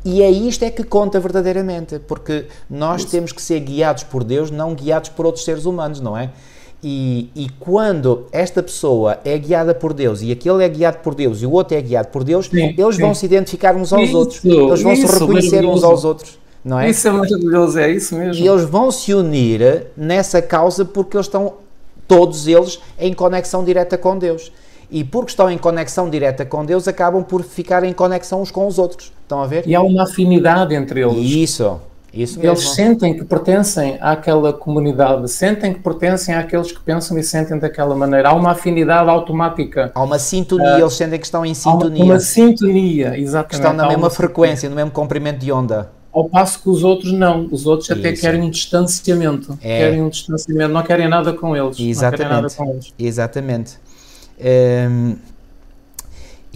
[SPEAKER 1] E é isto que conta verdadeiramente, porque nós temos que ser guiados por Deus, não guiados por outros seres humanos, não é? E quando esta pessoa é guiada por Deus e aquele é guiado por Deus e o outro é guiado por Deus, eles vão se identificar uns aos outros, eles vão se reconhecer uns aos outros, não é?
[SPEAKER 2] Isso é maravilhoso, é isso mesmo.
[SPEAKER 1] E eles vão se unir nessa causa porque eles estão, todos eles, em conexão direta com Deus. E porque estão em conexão direta com Deus, acabam por ficar em conexão uns com os outros. Estão a ver?
[SPEAKER 2] E há uma afinidade entre eles.
[SPEAKER 1] Isso mesmo.
[SPEAKER 2] Eles sentem que pertencem àquela comunidade, sentem que pertencem àqueles que pensam e sentem daquela maneira. Há uma afinidade automática.
[SPEAKER 1] Há uma sintonia, eles sentem que estão em sintonia.
[SPEAKER 2] Há uma sintonia, exatamente.
[SPEAKER 1] Que estão na mesma frequência, no mesmo comprimento de onda.
[SPEAKER 2] Ao passo que os outros não. Os outros até querem um distanciamento. Querem um distanciamento, não querem nada com eles.
[SPEAKER 1] Exatamente.
[SPEAKER 2] Não querem nada com eles.
[SPEAKER 1] Exatamente.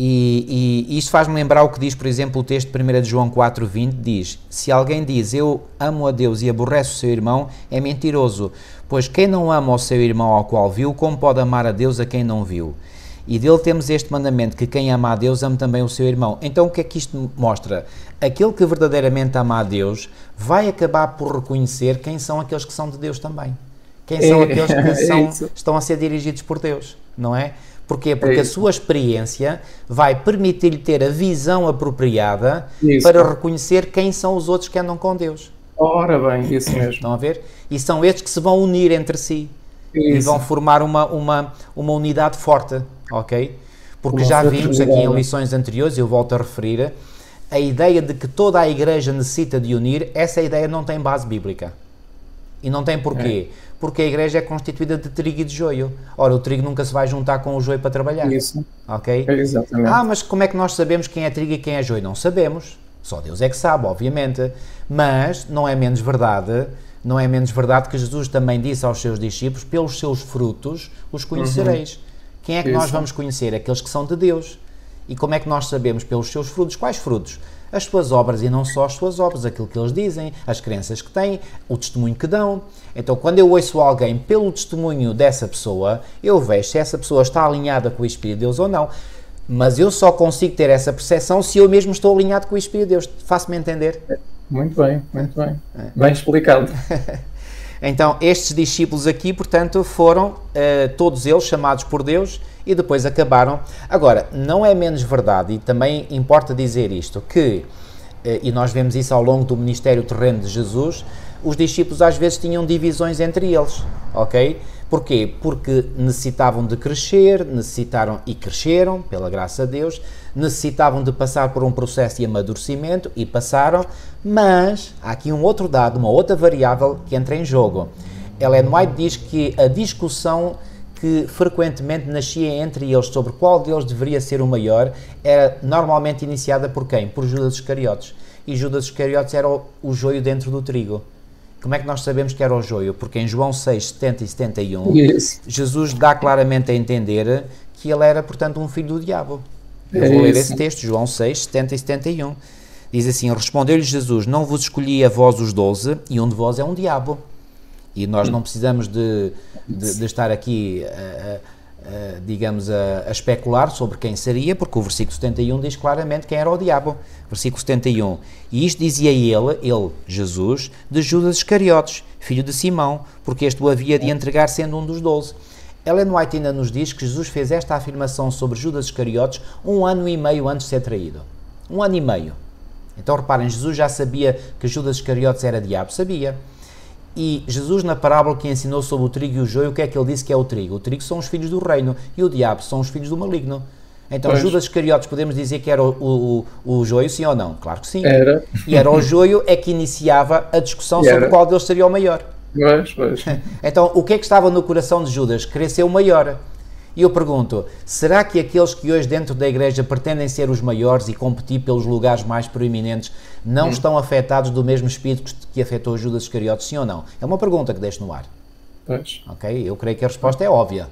[SPEAKER 1] E isto faz-me lembrar o que diz, por exemplo, o texto de 1 de João 4,20, diz: se alguém diz eu amo a Deus e aborrece o seu irmão, é mentiroso, pois quem não ama o seu irmão ao qual viu, como pode amar a Deus a quem não viu? E dele temos este mandamento, que quem ama a Deus, ame também o seu irmão. Então o que é que isto mostra? Aquele que verdadeiramente ama a Deus, vai acabar por reconhecer quem são aqueles que são de Deus também. Quem são aqueles que estão a ser dirigidos por Deus, não é? Porquê? Porque a sua experiência vai permitir-lhe ter a visão apropriada para reconhecer quem são os outros que andam com Deus.
[SPEAKER 2] Ora bem, isso mesmo.
[SPEAKER 1] Estão a ver? E são estes que se vão unir entre si e vão formar uma unidade forte, ok? Porque já vimos aqui em lições anteriores, eu volto a referir, a ideia de que toda a igreja necessita de unir, essa ideia não tem base bíblica. E não tem porquê. Porque a igreja é constituída de trigo e de joio. Ora, o trigo nunca se vai juntar com o joio para trabalhar.
[SPEAKER 2] Isso.
[SPEAKER 1] Ok?
[SPEAKER 2] Exatamente.
[SPEAKER 1] Mas como é que nós sabemos quem é trigo e quem é joio? Não sabemos. Só Deus é que sabe, obviamente. Mas não é menos verdade que Jesus também disse aos seus discípulos: pelos seus frutos os conhecereis. Quem é que nós vamos conhecer? Aqueles que são de Deus. E como é que nós sabemos? Pelos seus frutos. Quais frutos? As suas obras, e não só as suas obras, aquilo que eles dizem, as crenças que têm, o testemunho que dão. Então, quando eu ouço alguém pelo testemunho dessa pessoa, eu vejo se essa pessoa está alinhada com o Espírito de Deus ou não. Mas eu só consigo ter essa percepção se eu mesmo estou alinhado com o Espírito de Deus. Faço-me entender?
[SPEAKER 2] Muito bem, muito bem. Bem explicado.
[SPEAKER 1] Então, estes discípulos aqui, portanto, foram todos eles chamados por Deus e depois acabaram. Agora, não é menos verdade, e também importa dizer isto, que, e nós vemos isso ao longo do ministério terreno de Jesus, os discípulos às vezes tinham divisões entre eles, ok? Porquê? Porque necessitavam de crescer, necessitaram e cresceram, pela graça de Deus, necessitavam de passar por um processo de amadurecimento e passaram, mas há aqui um outro dado, uma outra variável que entra em jogo. Ellen White diz que a discussão que frequentemente nascia entre eles sobre qual deles deveria ser o maior era normalmente iniciada por quem? Por Judas Iscariotes. E Judas Iscariotes era o joio dentro do trigo. Como é que nós sabemos que era o joio? Porque em João 6, 70 e 71, Jesus dá claramente a entender que ele era, portanto, um filho do diabo. Eu vou ler esse texto, João 6, 70 e 71. Diz assim, respondeu-lhe Jesus, não vos escolhi a vós os 12, e um de vós é um diabo. E nós não precisamos de estar aqui, digamos, a especular sobre quem seria, porque o versículo 71 diz claramente quem era o diabo. Versículo 71. E isto dizia ele, Jesus, de Judas Iscariotes, filho de Simão, porque este o havia de entregar sendo um dos 12. Ellen White ainda nos diz que Jesus fez esta afirmação sobre Judas Iscariotes 1 ano e meio antes de ser traído. 1 ano e meio. Então reparem, Jesus já sabia que Judas Iscariotes era diabo, sabia. E Jesus, na parábola que ensinou sobre o trigo e o joio, o que é que ele disse que é o trigo? O trigo são os filhos do reino e o diabo são os filhos do maligno. Então, pois. Judas Iscariotes, podemos dizer que era o joio, sim ou não? Claro que sim.
[SPEAKER 2] Era.
[SPEAKER 1] E era o joio é que iniciava a discussão sobre qual deles seria o maior.
[SPEAKER 2] Pois.
[SPEAKER 1] Então, o que é que estava no coração de Judas? Querer ser o maior. E eu pergunto, será que aqueles que hoje dentro da igreja pretendem ser os maiores e competir pelos lugares mais proeminentes não estão afetados do mesmo espírito que afetou Judas Iscariotes, sim ou não? É uma pergunta que deixo no ar.
[SPEAKER 2] Pois.
[SPEAKER 1] Ok? Eu creio que a resposta é óbvia.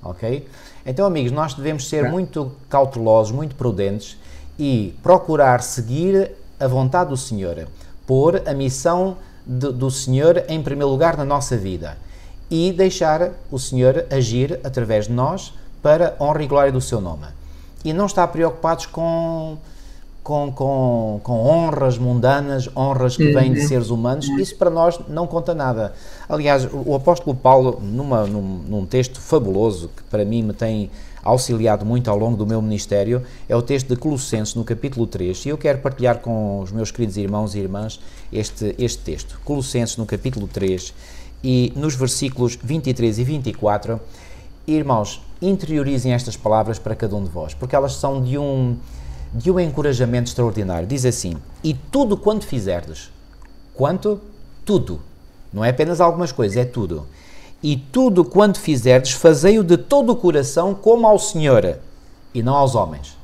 [SPEAKER 1] Ok? Então, amigos, nós devemos ser muito cautelosos, muito prudentes e procurar seguir a vontade do Senhor, pôr a missão do Senhor em primeiro lugar na nossa vida e deixar o Senhor agir através de nós para a honra e glória do seu nome. E não estar preocupados com honras mundanas, honras que vêm de seres humanos, isso para nós não conta nada. Aliás, o apóstolo Paulo, num texto fabuloso, que para mim me tem auxiliado muito ao longo do meu ministério, é o texto de Colossenses, no capítulo 3, e eu quero partilhar com os meus queridos irmãos e irmãs este texto. Colossenses, no capítulo 3, e nos versículos 23 e 24, irmãos, interiorizem estas palavras para cada um de vós, porque elas são de um encorajamento extraordinário. Diz assim, e tudo quanto fizerdes, quanto? Tudo, não é apenas algumas coisas, é tudo. E tudo quanto fizerdes, fazei-o de todo o coração como ao Senhor, e não aos homens.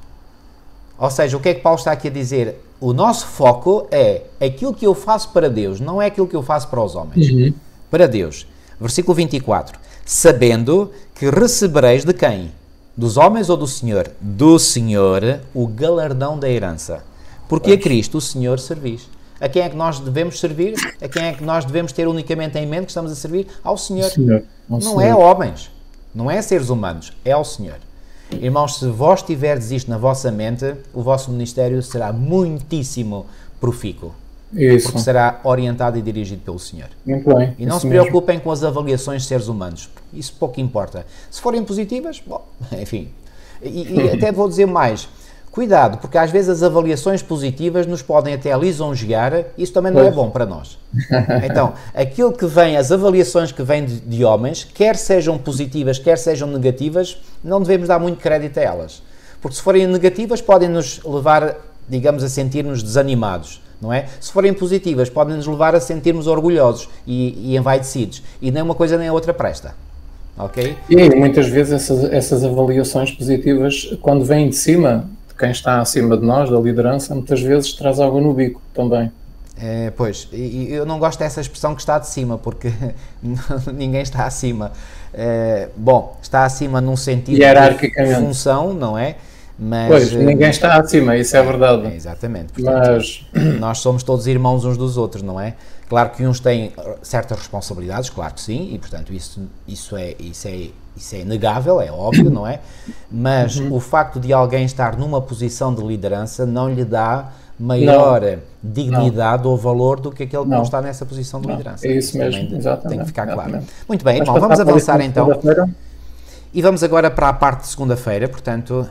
[SPEAKER 1] Ou seja, o que é que Paulo está aqui a dizer? O nosso foco é aquilo que eu faço para Deus, não é aquilo que eu faço para os homens. Para Deus. Versículo 24. Sabendo que recebereis de quem? Dos homens ou do Senhor? Do Senhor o galardão da herança. Porque a Cristo, o Senhor, servis. A quem é que nós devemos servir? A quem é que nós devemos ter unicamente em mente que estamos a servir? Ao Senhor. Não é a homens. Não é a seres humanos. É ao Senhor. Irmãos, se vós tiverdes isto na vossa mente, o vosso ministério será muitíssimo profícuo.
[SPEAKER 2] Isso.
[SPEAKER 1] Porque será orientado e dirigido pelo Senhor.
[SPEAKER 2] Muito bem.
[SPEAKER 1] E não se preocupem com as avaliações de seres humanos. Isso pouco importa. Se forem positivas, bom, enfim. E até vou dizer mais. Cuidado, porque às vezes as avaliações positivas nos podem até lisonjear. Isso também não é bom para nós. Então, aquilo que vem, as avaliações que vêm de homens, quer sejam positivas, quer sejam negativas, não devemos dar muito crédito a elas. Porque se forem negativas, podem nos levar, digamos, a sentir-nos desanimados. Não é? Se forem positivas, podem nos levar a sentirmos orgulhosos e envaidecidos. E nem uma coisa nem a outra presta. Ok?
[SPEAKER 2] E muitas vezes essas avaliações positivas, quando vêm de cima, de quem está acima de nós, da liderança, muitas vezes traz água no bico também.
[SPEAKER 1] Pois, e eu não gosto dessa expressão que está de cima, porque ninguém está acima. Bom, está acima num sentido de função, não é? Mas,
[SPEAKER 2] pois, ninguém está acima, isso é verdade.
[SPEAKER 1] Exatamente. Portanto, nós somos todos irmãos uns dos outros, não é? Claro que uns têm certas responsabilidades, claro que sim, e portanto isso é inegável, é óbvio, não é? Mas o facto de alguém estar numa posição de liderança não lhe dá maior dignidade ou valor do que aquele que não está nessa posição de liderança.
[SPEAKER 2] É isso mesmo, exatamente.
[SPEAKER 1] Tem que ficar claro. Muito bem, irmão, vamos avançar então. E vamos agora para a parte de segunda-feira, portanto,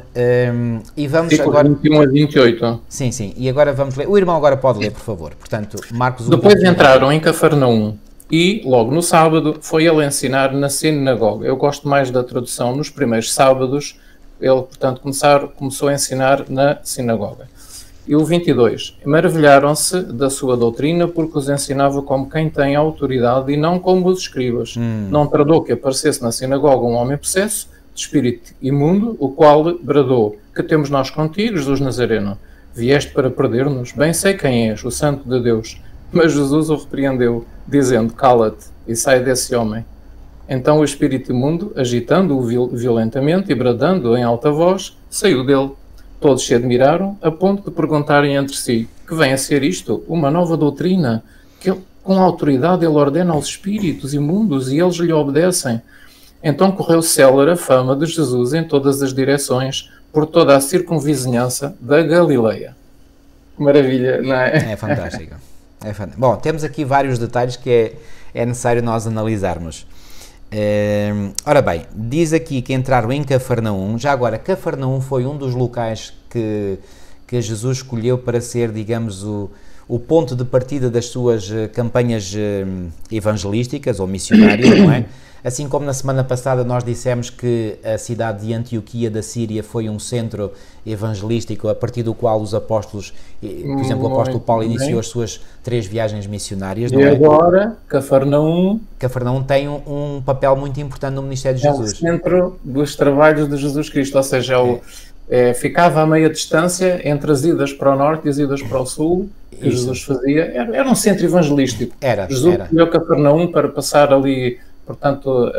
[SPEAKER 1] e vamos agora...
[SPEAKER 2] 21 a 28.
[SPEAKER 1] Sim, sim, e agora vamos ler. O irmão agora pode ler, por favor. Portanto, Marcos 1.
[SPEAKER 2] Depois entraram em Cafarnaum e, logo no sábado, foi ele ensinar na sinagoga. Eu gosto mais da tradução nos primeiros sábados. Ele, portanto, começou a ensinar na sinagoga. E o 22. Maravilharam-se da sua doutrina, porque os ensinava como quem tem autoridade e não como os escribas. Não tardou que aparecesse na sinagoga um homem possesso, de espírito imundo, o qual bradou: que temos nós contigo, Jesus Nazareno? Vieste para perder-nos? Bem sei quem és, o Santo de Deus. Mas Jesus o repreendeu, dizendo: cala-te e sai desse homem. Então o espírito imundo, agitando-o violentamente e bradando em alta voz, saiu dele. Todos se admiraram, a ponto de perguntarem entre si: que vem a ser isto? Uma nova doutrina? Que com autoridade ele ordena aos espíritos imundos e eles lhe obedecem. Então correu célere a fama de Jesus em todas as direções, por toda a circunvizinhança da Galileia. Maravilha, não é?
[SPEAKER 1] É fantástico. Bom, temos aqui vários detalhes que é necessário nós analisarmos. Ora bem, diz aqui que entraram em Cafarnaum. Já agora, Cafarnaum foi um dos locais que Jesus escolheu para ser, digamos, o ponto de partida das suas campanhas evangelísticas ou missionárias, não é? Assim como na semana passada nós dissemos que a cidade de Antioquia da Síria foi um centro evangelístico a partir do qual os apóstolos, por exemplo, o apóstolo Paulo iniciou as suas 3 viagens missionárias.
[SPEAKER 2] E agora, Cafarnaum
[SPEAKER 1] tem um papel muito importante no ministério de Jesus.
[SPEAKER 2] É o centro dos trabalhos de Jesus Cristo, ou seja, ficava a meia distância entre as idas para o norte e as idas para o sul, que Jesus fazia. Era um centro evangelístico. Jesus escolheu Cafarnaum para passar ali. Portanto,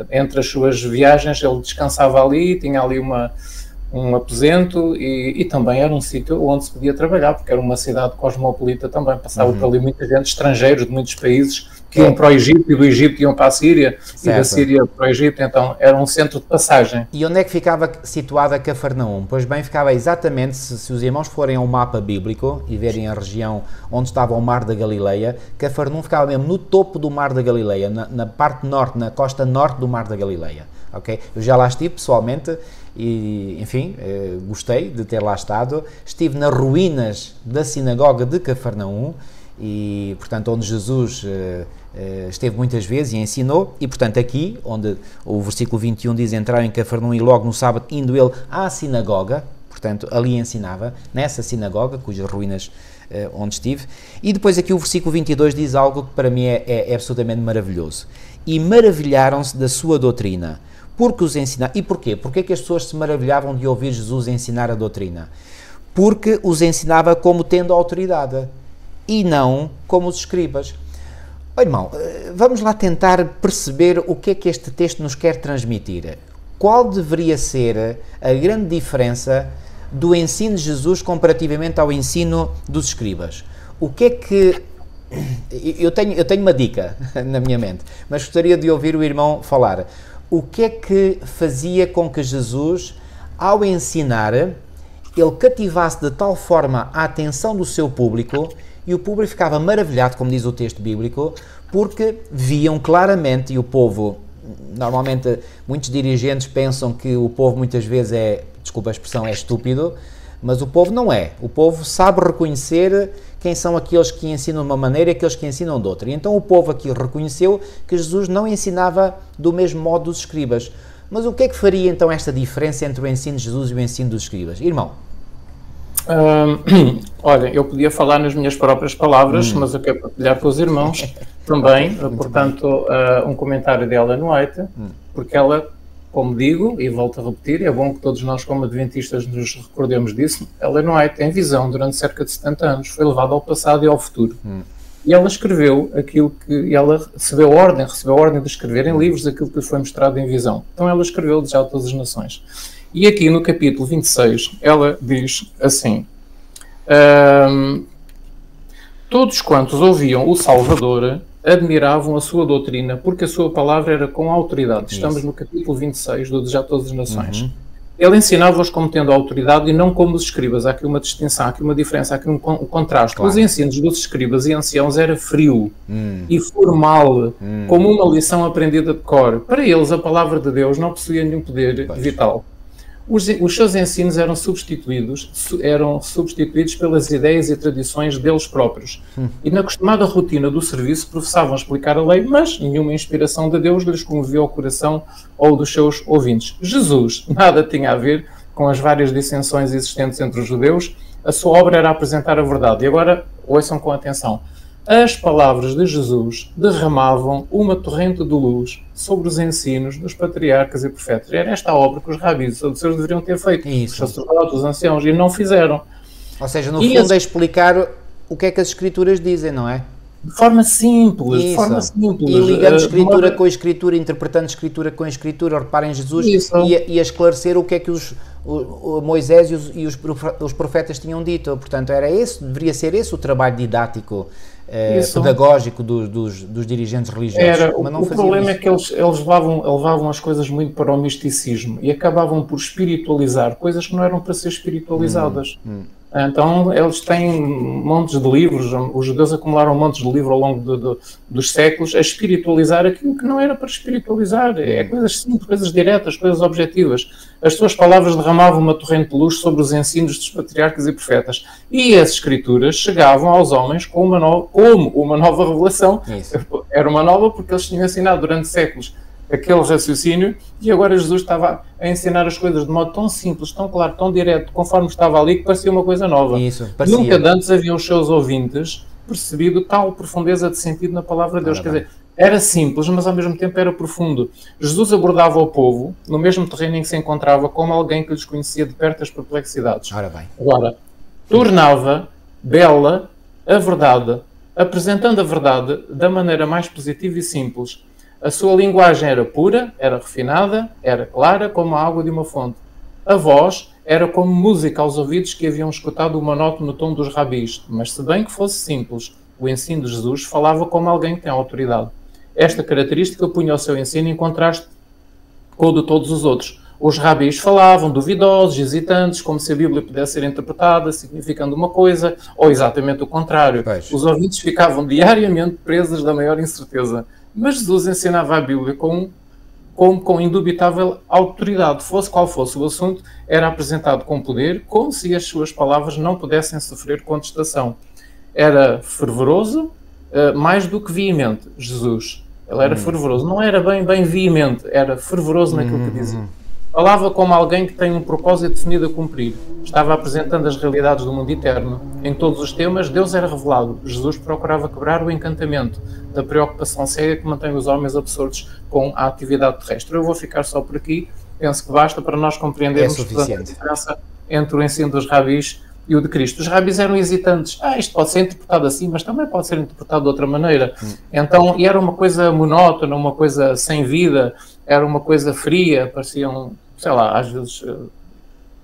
[SPEAKER 2] entre as suas viagens, ele descansava ali, tinha ali um aposento e também era um sítio onde se podia trabalhar, porque era uma cidade cosmopolita também. Passava por ali muita gente, estrangeiros de muitos países, que iam para o Egito e do Egito iam para a Síria, certo. E da Síria para o Egito, então era um centro de passagem.
[SPEAKER 1] E onde é que ficava situada Cafarnaum? Pois bem, ficava exatamente, se os irmãos forem ao mapa bíblico e verem a região onde estava o Mar da Galileia, Cafarnaum ficava mesmo no topo do Mar da Galileia, na parte norte, na costa norte do Mar da Galileia. Okay? Eu já lá estive pessoalmente e, enfim, gostei de ter lá estado. Estive nas ruínas da sinagoga de Cafarnaum e, portanto, onde Jesus esteve muitas vezes e ensinou, e portanto aqui, onde o versículo 21 diz: entraram em Cafarnaum e logo no sábado indo ele à sinagoga, portanto ali ensinava, nessa sinagoga, cujas ruínas onde estive. E depois aqui o versículo 22 diz algo que para mim é absolutamente maravilhoso: e maravilharam-se da sua doutrina, porque os ensinava. E porquê? Porquê que as pessoas se maravilhavam de ouvir Jesus ensinar a doutrina? Porque os ensinava como tendo autoridade e não como os escribas. Olha, irmão, vamos lá tentar perceber o que é que este texto nos quer transmitir. Qual deveria ser a grande diferença do ensino de Jesus comparativamente ao ensino dos escribas? O que é que... Eu tenho uma dica na minha mente, mas gostaria de ouvir o irmão falar. O que é que fazia com que Jesus, ao ensinar, ele cativasse de tal forma a atenção do seu público, e o público ficava maravilhado, como diz o texto bíblico, porque viam claramente, e o povo, normalmente muitos dirigentes pensam que o povo muitas vezes desculpa a expressão, é estúpido, mas o povo não é. O povo sabe reconhecer quem são aqueles que ensinam de uma maneira e aqueles que ensinam de outra. E então o povo aqui reconheceu que Jesus não ensinava do mesmo modo dos escribas. Mas o que é que faria então esta diferença entre o ensino de Jesus e o ensino dos escribas? Irmão?
[SPEAKER 2] Olha, eu podia falar nas minhas próprias palavras, mas eu quero partilhar com os irmãos também, portanto, um comentário de Ellen White, porque ela, como digo, e volto a repetir, é bom que todos nós como adventistas nos recordemos disso, Ellen White tem visão durante cerca de 70 anos, foi levada ao passado e ao futuro. E ela escreveu aquilo que... ela recebeu a ordem de escrever em livros aquilo que lhe foi mostrado em visão. Então ela escreveu Desejar a todas as nações. E aqui no capítulo 26, ela diz assim: todos quantos ouviam o Salvador admiravam a sua doutrina, porque a sua palavra era com autoridade. Estamos no capítulo 26 do Desejar a todas as nações. Ele ensinava-os como tendo autoridade e não como os escribas. Há aqui uma distinção, há aqui uma diferença, há aqui um contraste.
[SPEAKER 1] Claro.
[SPEAKER 2] Os ensinos dos escribas e anciãos era frio e formal, como uma lição aprendida de cor. Para eles, a palavra de Deus não possuía nenhum poder vital. Os seus ensinos eram substituídos pelas ideias e tradições deles próprios. E na acostumada rotina do serviço professavam explicar a lei, mas nenhuma inspiração de Deus lhes comovia o coração ou dos seus ouvintes. Jesus nada tinha a ver com as várias dissensões existentes entre os judeus. A sua obra era apresentar a verdade. E agora, ouçam com atenção. As palavras de Jesus derramavam uma torrente de luz sobre os ensinos dos patriarcas e profetas. Era esta a obra que os rabis e os saduceus deveriam ter feito.
[SPEAKER 1] Isso.
[SPEAKER 2] Os sacerdotes, os anciãos, e não fizeram.
[SPEAKER 1] Ou seja, no fundo é explicar o que é que as Escrituras dizem, não é?
[SPEAKER 2] De forma simples, de forma simples.
[SPEAKER 1] E ligando Escritura com a Escritura, interpretando Escritura com a Escritura, reparem Jesus, e a esclarecer o que é que o Moisés e os profetas tinham dito. Portanto, deveria ser esse o trabalho didático, pedagógico dos dirigentes religiosos.
[SPEAKER 2] Mas não o problema é que eles levavam as coisas muito para o misticismo e acabavam por espiritualizar coisas que não eram para ser espiritualizadas. Então, eles têm montes de livros, os judeus acumularam montes de livros ao longo dos séculos a espiritualizar aquilo que não era para espiritualizar. É coisas simples, coisas diretas, coisas objetivas. As suas palavras derramavam uma torrente de luz sobre os ensinos dos patriarcas e profetas. E as escrituras chegavam aos homens como uma nova revelação. Isso. Era uma nova porque eles tinham ensinado durante séculos aquele raciocínio, e agora Jesus estava a ensinar as coisas de modo tão simples, tão claro, tão direto, conforme estava ali, que parecia uma coisa nova.
[SPEAKER 1] Isso, parecia.
[SPEAKER 2] Nunca antes haviam os seus ouvintes percebido tal profundeza de sentido na palavra de Deus. Quer dizer, era simples, mas ao mesmo tempo era profundo. Jesus abordava o povo no mesmo terreno em que se encontrava, como alguém que lhes conhecia de perto as perplexidades. Agora, tornava bela a verdade, apresentando a verdade da maneira mais positiva e simples. A sua linguagem era pura, era refinada, era clara como a água de uma fonte. A voz era como música aos ouvidos que haviam escutado o monótono tom dos rabis. Mas se bem que fosse simples, o ensino de Jesus falava como alguém que tem autoridade. Esta característica punha o seu ensino em contraste com o de todos os outros. Os rabis falavam duvidosos, hesitantes, como se a Bíblia pudesse ser interpretada, significando uma coisa, ou exatamente o contrário. Os ouvintes ficavam diariamente presos da maior incerteza. Mas Jesus ensinava a Bíblia com indubitável autoridade. Fosse qual fosse o assunto, era apresentado com poder, como se as suas palavras não pudessem sofrer contestação. Era fervoroso, mais do que veemente, Jesus. Ele era fervoroso. Não era bem veemente, era fervoroso naquilo que dizia. Falava como alguém que tem um propósito definido a cumprir. Estava apresentando as realidades do mundo eterno. Em todos os temas, Deus era revelado. Jesus procurava quebrar o encantamento da preocupação cega que mantém os homens absortos com a atividade terrestre. Eu vou ficar só por aqui. Penso que basta para nós compreendermos a diferença entre o ensino dos rabis e o de Cristo. Os rabis eram hesitantes. Isto pode ser interpretado assim, mas também pode ser interpretado de outra maneira. Então, e era uma coisa monótona, uma coisa sem vida, era uma coisa fria, pareciam, sei lá, às vezes...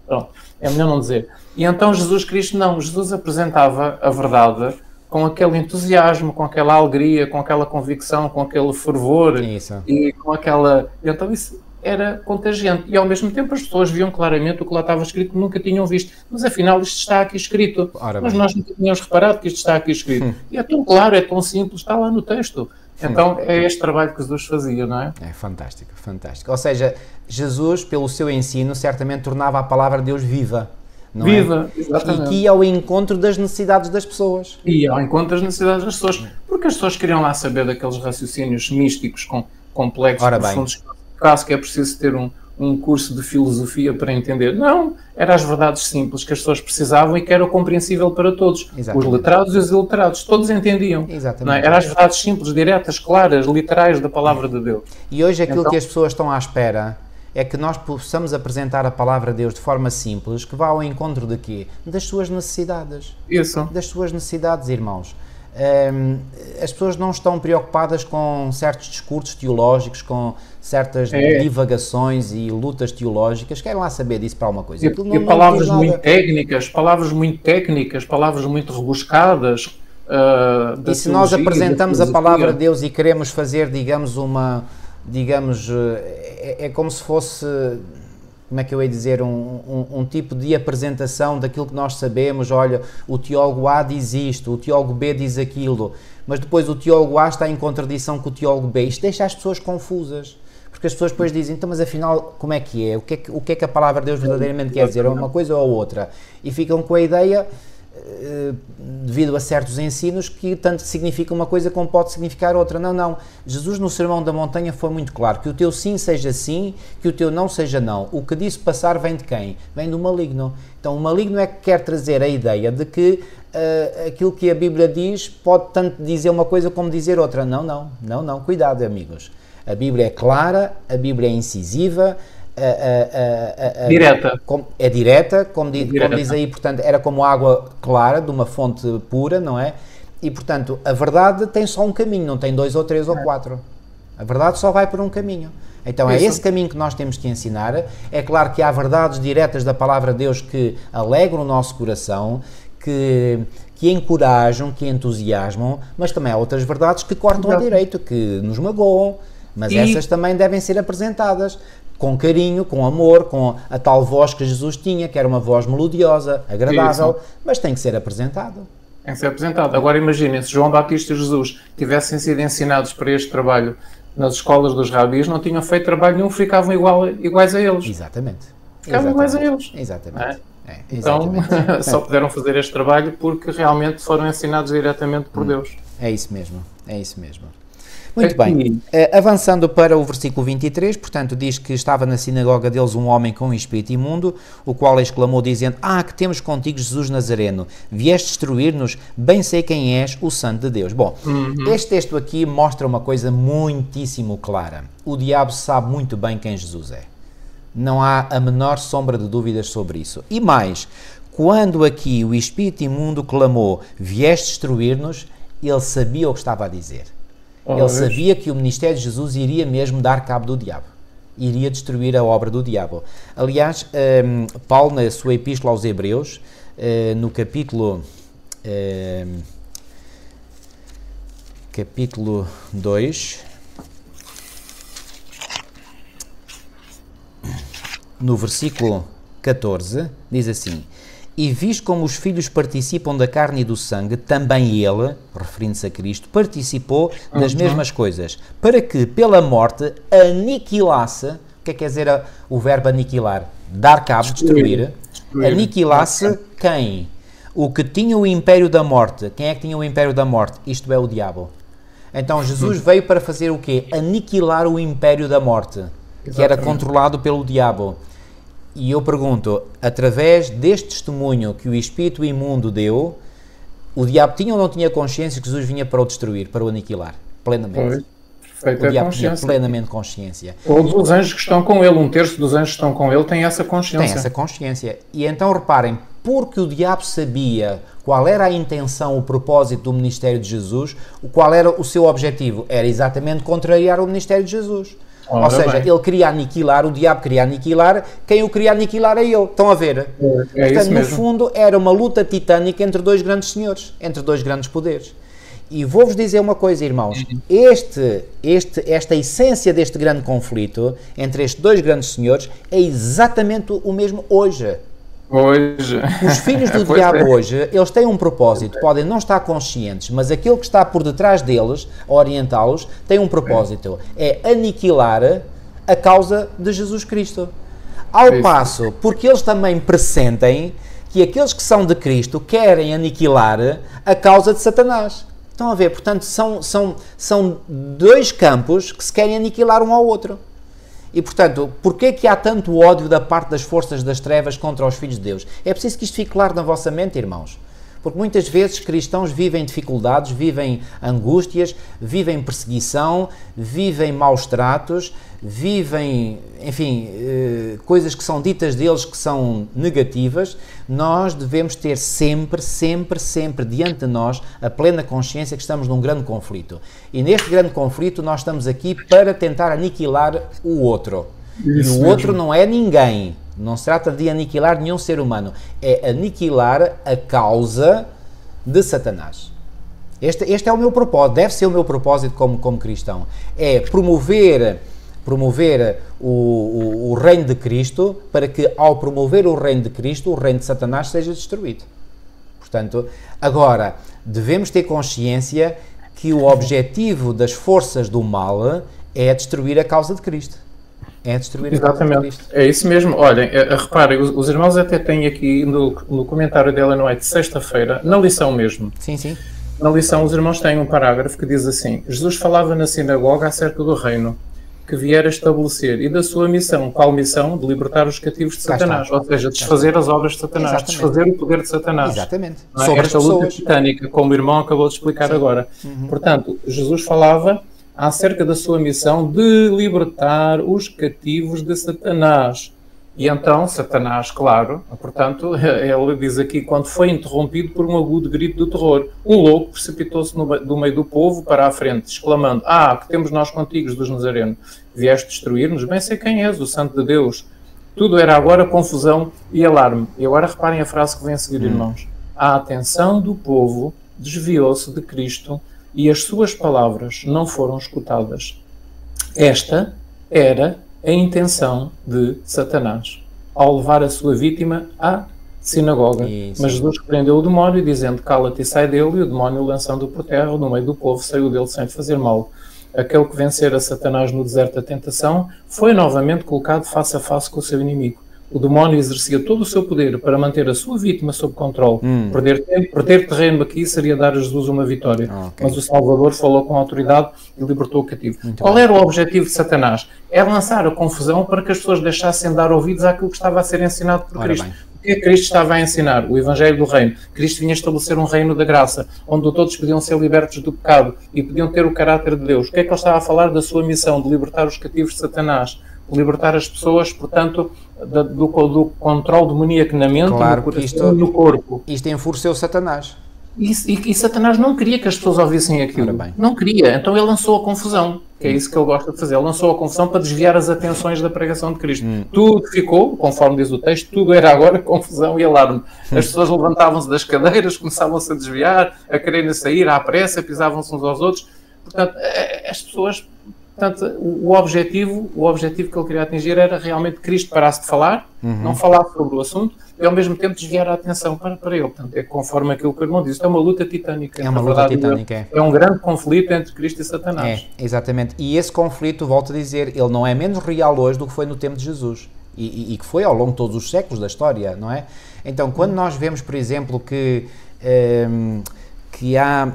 [SPEAKER 2] Pronto, é melhor não dizer. E então Jesus Cristo não. Jesus apresentava a verdade com aquele entusiasmo, com aquela alegria, com aquela convicção, com aquele fervor.
[SPEAKER 1] Isso.
[SPEAKER 2] E com aquela... Então isso era contagiante. E ao mesmo tempo as pessoas viam claramente o que lá estava escrito que nunca tinham visto. Mas afinal isto está aqui escrito. Mas nós nunca tínhamos reparado que isto está aqui escrito. E é tão claro, é tão simples, está lá no texto. Então é este trabalho que Jesus fazia, não é?
[SPEAKER 1] É fantástico, fantástico. Ou seja, Jesus, pelo seu ensino, certamente tornava a palavra de Deus viva. Não
[SPEAKER 2] viva,
[SPEAKER 1] é?
[SPEAKER 2] exatamente.
[SPEAKER 1] E que ia ao encontro das necessidades das pessoas.
[SPEAKER 2] Ia ao encontro das necessidades das pessoas. Porque as pessoas queriam lá saber daqueles raciocínios místicos, complexos, profundos. Caso que é preciso ter um curso de filosofia para entender. Não, eram as verdades simples que as pessoas precisavam e que era compreensível para todos. Exatamente. Os letrados e os iliterados, todos entendiam.
[SPEAKER 1] Exatamente.
[SPEAKER 2] Não é? Eram as verdades simples, diretas, claras, literais da palavra de Deus.
[SPEAKER 1] E hoje aquilo que as pessoas estão à espera é que nós possamos apresentar a palavra de Deus de forma simples, que vá ao encontro de quê? Das suas necessidades.
[SPEAKER 2] Isso.
[SPEAKER 1] Das suas necessidades, irmãos. As pessoas não estão preocupadas com certos discursos teológicos, com certas divagações e lutas teológicas, querem lá saber disso para alguma coisa.
[SPEAKER 2] E palavras muito técnicas, palavras muito rebuscadas.
[SPEAKER 1] E se nós apresentamos a palavra de Deus e queremos fazer, digamos, é como se fosse como é que eu ia dizer, um tipo de apresentação daquilo que nós sabemos. Olha, o teólogo A diz isto, o teólogo B diz aquilo, mas depois o teólogo A está em contradição com o teólogo B. Isto deixa as pessoas confusas, porque as pessoas depois dizem, então, mas afinal, como é que é? O que é que a palavra de Deus verdadeiramente quer dizer? É uma coisa ou outra? E ficam com a ideia, devido a certos ensinos, que tanto significa uma coisa como pode significar outra. Não, não. Jesus no Sermão da Montanha foi muito claro, que o teu sim seja sim, que o teu não seja não. O que disso passar vem de quem? Vem do maligno. Então o maligno é que quer trazer a ideia de que aquilo que a Bíblia diz pode tanto dizer uma coisa como dizer outra. Não, não, não, não. Cuidado, amigos. A Bíblia é clara, a Bíblia é incisiva,
[SPEAKER 2] direta.
[SPEAKER 1] É direta, como diz aí, portanto, era como água clara, de uma fonte pura, não é? E, portanto, a verdade tem só um caminho, não tem 2 ou 3 ou 4. A verdade só vai por um caminho. Então é esse caminho que nós temos que ensinar. É claro que há verdades diretas da Palavra de Deus que alegram o nosso coração, que encorajam, que entusiasmam, mas também há outras verdades que cortam a direito, que nos magoam, mas essas também devem ser apresentadas com carinho, com amor, com a tal voz que Jesus tinha, que era uma voz melodiosa, agradável, mas tem que ser apresentado.
[SPEAKER 2] Tem que ser apresentado. Agora imaginem, se João Batista e Jesus tivessem sido ensinados para este trabalho nas escolas dos rabis, não tinham feito trabalho nenhum, ficavam iguais a eles.
[SPEAKER 1] Exatamente.
[SPEAKER 2] Ficavam iguais a eles.
[SPEAKER 1] Exatamente.
[SPEAKER 2] Então, só puderam fazer este trabalho porque realmente foram ensinados diretamente por Deus.
[SPEAKER 1] É isso mesmo, é isso mesmo. Muito bem, avançando para o versículo 23, portanto, diz que estava na sinagoga deles um homem com um espírito imundo, o qual exclamou dizendo, que temos contigo Jesus Nazareno, vieste destruir-nos, bem sei quem és, o Santo de Deus. Bom, este texto aqui mostra uma coisa muitíssimo clara. O diabo sabe muito bem quem Jesus é. Não há a menor sombra de dúvidas sobre isso. E mais, quando aqui o espírito imundo clamou, vieste destruir-nos, ele sabia o que estava a dizer. Ele sabia que o ministério de Jesus iria mesmo dar cabo do diabo. Iria destruir a obra do diabo. Aliás, Paulo, na sua epístola aos Hebreus, no capítulo 2, no versículo 14, diz assim, e visto como os filhos participam da carne e do sangue, também ele, referindo-se a Cristo, participou das mesmas coisas, para que pela morte aniquilasse, o que é que quer dizer o verbo aniquilar? Dar cabo, destruir. Aniquilasse quem? O que tinha o império da morte. Quem é que tinha o império da morte? Isto é o diabo. Então Jesus veio para fazer o quê? Aniquilar o império da morte, que era controlado pelo diabo. E eu pergunto, através deste testemunho que o espírito imundo deu, o diabo tinha ou não tinha consciência que Jesus vinha para o destruir, para o aniquilar? Plenamente. O diabo tinha plenamente consciência.
[SPEAKER 2] Todos os anjos que estão com ele, 1/3 dos anjos que estão com ele, têm essa consciência.
[SPEAKER 1] Tem essa consciência. E então reparem, porque o diabo sabia qual era a intenção, o propósito do ministério de Jesus, qual era o seu objetivo? Era exatamente contrariar o ministério de Jesus. Ou seja, ele queria aniquilar, o diabo queria aniquilar, quem o queria aniquilar é ele. Estão a ver? Portanto, no fundo, era uma luta titânica entre dois grandes senhores, entre dois grandes poderes. E vou-vos dizer uma coisa, irmãos, esta essência deste grande conflito entre estes dois grandes senhores é exatamente o mesmo hoje. Os filhos do diabo hoje, eles têm um propósito, podem não estar conscientes, mas aquele que está por detrás deles, a orientá-los, tem um propósito, é aniquilar a causa de Jesus Cristo. Ao passo, porque eles também pressentem que aqueles que são de Cristo querem aniquilar a causa de Satanás. Estão a ver? Portanto, são dois campos que se querem aniquilar um ao outro. E, portanto, porquê que há tanto ódio da parte das forças das trevas contra os filhos de Deus? É preciso que isto fique claro na vossa mente, irmãos. Porque muitas vezes cristãos vivem dificuldades, vivem angústias, vivem perseguição, vivem maus tratos, vivem, enfim, coisas que são ditas deles que são negativas. Nós devemos ter sempre diante de nós a plena consciência que estamos num grande conflito. E neste grande conflito nós estamos aqui para tentar aniquilar o outro. Isso e o outro não é ninguém. Não se trata de aniquilar nenhum ser humano. É aniquilar a causa de Satanás. Este é o meu propósito, deve ser o meu propósito como cristão. É promover promover o reino de Cristo, para que, ao promover o reino de Cristo, o reino de Satanás seja destruído. Portanto, agora, devemos ter consciência que o objetivo das forças do mal é destruir a causa de Cristo. É destruir a causa de Cristo.
[SPEAKER 2] É isso mesmo. Olhem, reparem, os irmãos até têm aqui no comentário de Ellen White de sexta-feira, na lição mesmo.
[SPEAKER 1] Sim, sim.
[SPEAKER 2] Na lição, os irmãos têm um parágrafo que diz assim: Jesus falava na sinagoga acerca do reino que viera estabelecer e da sua missão. Qual missão? De libertar os cativos de Satanás. Ou seja, desfazer as obras de Satanás. Exatamente. Desfazer o poder de Satanás.
[SPEAKER 1] Exatamente.
[SPEAKER 2] Não é? Sobre esta luta titânica, como o irmão acabou de explicar agora. Portanto, Jesus falava acerca da sua missão de libertar os cativos de Satanás. E então, Satanás, claro, portanto, ele diz aqui, quando foi interrompido por um agudo grito do terror, um louco precipitou-se do meio do povo para a frente, exclamando: que temos nós contigo, Jesus Nazareno? Vieste destruir-nos? Bem sei quem és, o Santo de Deus. Tudo era agora confusão e alarme. E agora reparem a frase que vem a seguir, irmãos. A atenção do povo desviou-se de Cristo e as suas palavras não foram escutadas. Esta era a intenção de Satanás, ao levar a sua vítima à sinagoga. Isso. Mas Jesus repreendeu o demónio, dizendo: cala-te e sai dele, e o demónio, lançando-o por terra, no meio do povo, saiu dele sem fazer mal. Aquele que vencera Satanás no deserto da tentação foi novamente colocado face a face com o seu inimigo. O demónio exercia todo o seu poder para manter a sua vítima sob controle. Perder terreno aqui seria dar a Jesus uma vitória. Mas o Salvador falou com autoridade e libertou o cativo. Qual era o objetivo de Satanás? É lançar a confusão para que as pessoas deixassem dar ouvidos àquilo que estava a ser ensinado por Cristo. O que Cristo estava a ensinar? O Evangelho do Reino. Cristo vinha estabelecer um reino da graça, onde todos podiam ser libertos do pecado e podiam ter o caráter de Deus. O que é que ele estava a falar? Da sua missão de libertar os cativos de Satanás. Libertar as pessoas, portanto, do controle demoníaco na mente,
[SPEAKER 1] claro,
[SPEAKER 2] no coração e no corpo.
[SPEAKER 1] Isto enfureceu Satanás.
[SPEAKER 2] E Satanás não queria que as pessoas ouvissem aquilo. Não queria. Então ele lançou a confusão, que é isso que ele gosta de fazer. Ele lançou a confusão para desviar as atenções da pregação de Cristo. Tudo ficou, conforme diz o texto, tudo era agora confusão e alarme. As pessoas levantavam-se das cadeiras, começavam-se a desviar, a quererem sair à pressa, pisavam-se uns aos outros. Portanto, as pessoas... Portanto, o objetivo que ele queria atingir era realmente que Cristo parasse de falar, não falasse sobre o assunto, e ao mesmo tempo desviar a atenção para ele. Portanto, é conforme aquilo que o irmão disse, é uma luta titânica.
[SPEAKER 1] É uma luta titânica.
[SPEAKER 2] É um grande conflito entre Cristo e Satanás.
[SPEAKER 1] É, exatamente. E esse conflito, volto a dizer, ele não é menos real hoje do que foi no tempo de Jesus. E que foi ao longo de todos os séculos da história, não é? Então, quando nós vemos, por exemplo, que há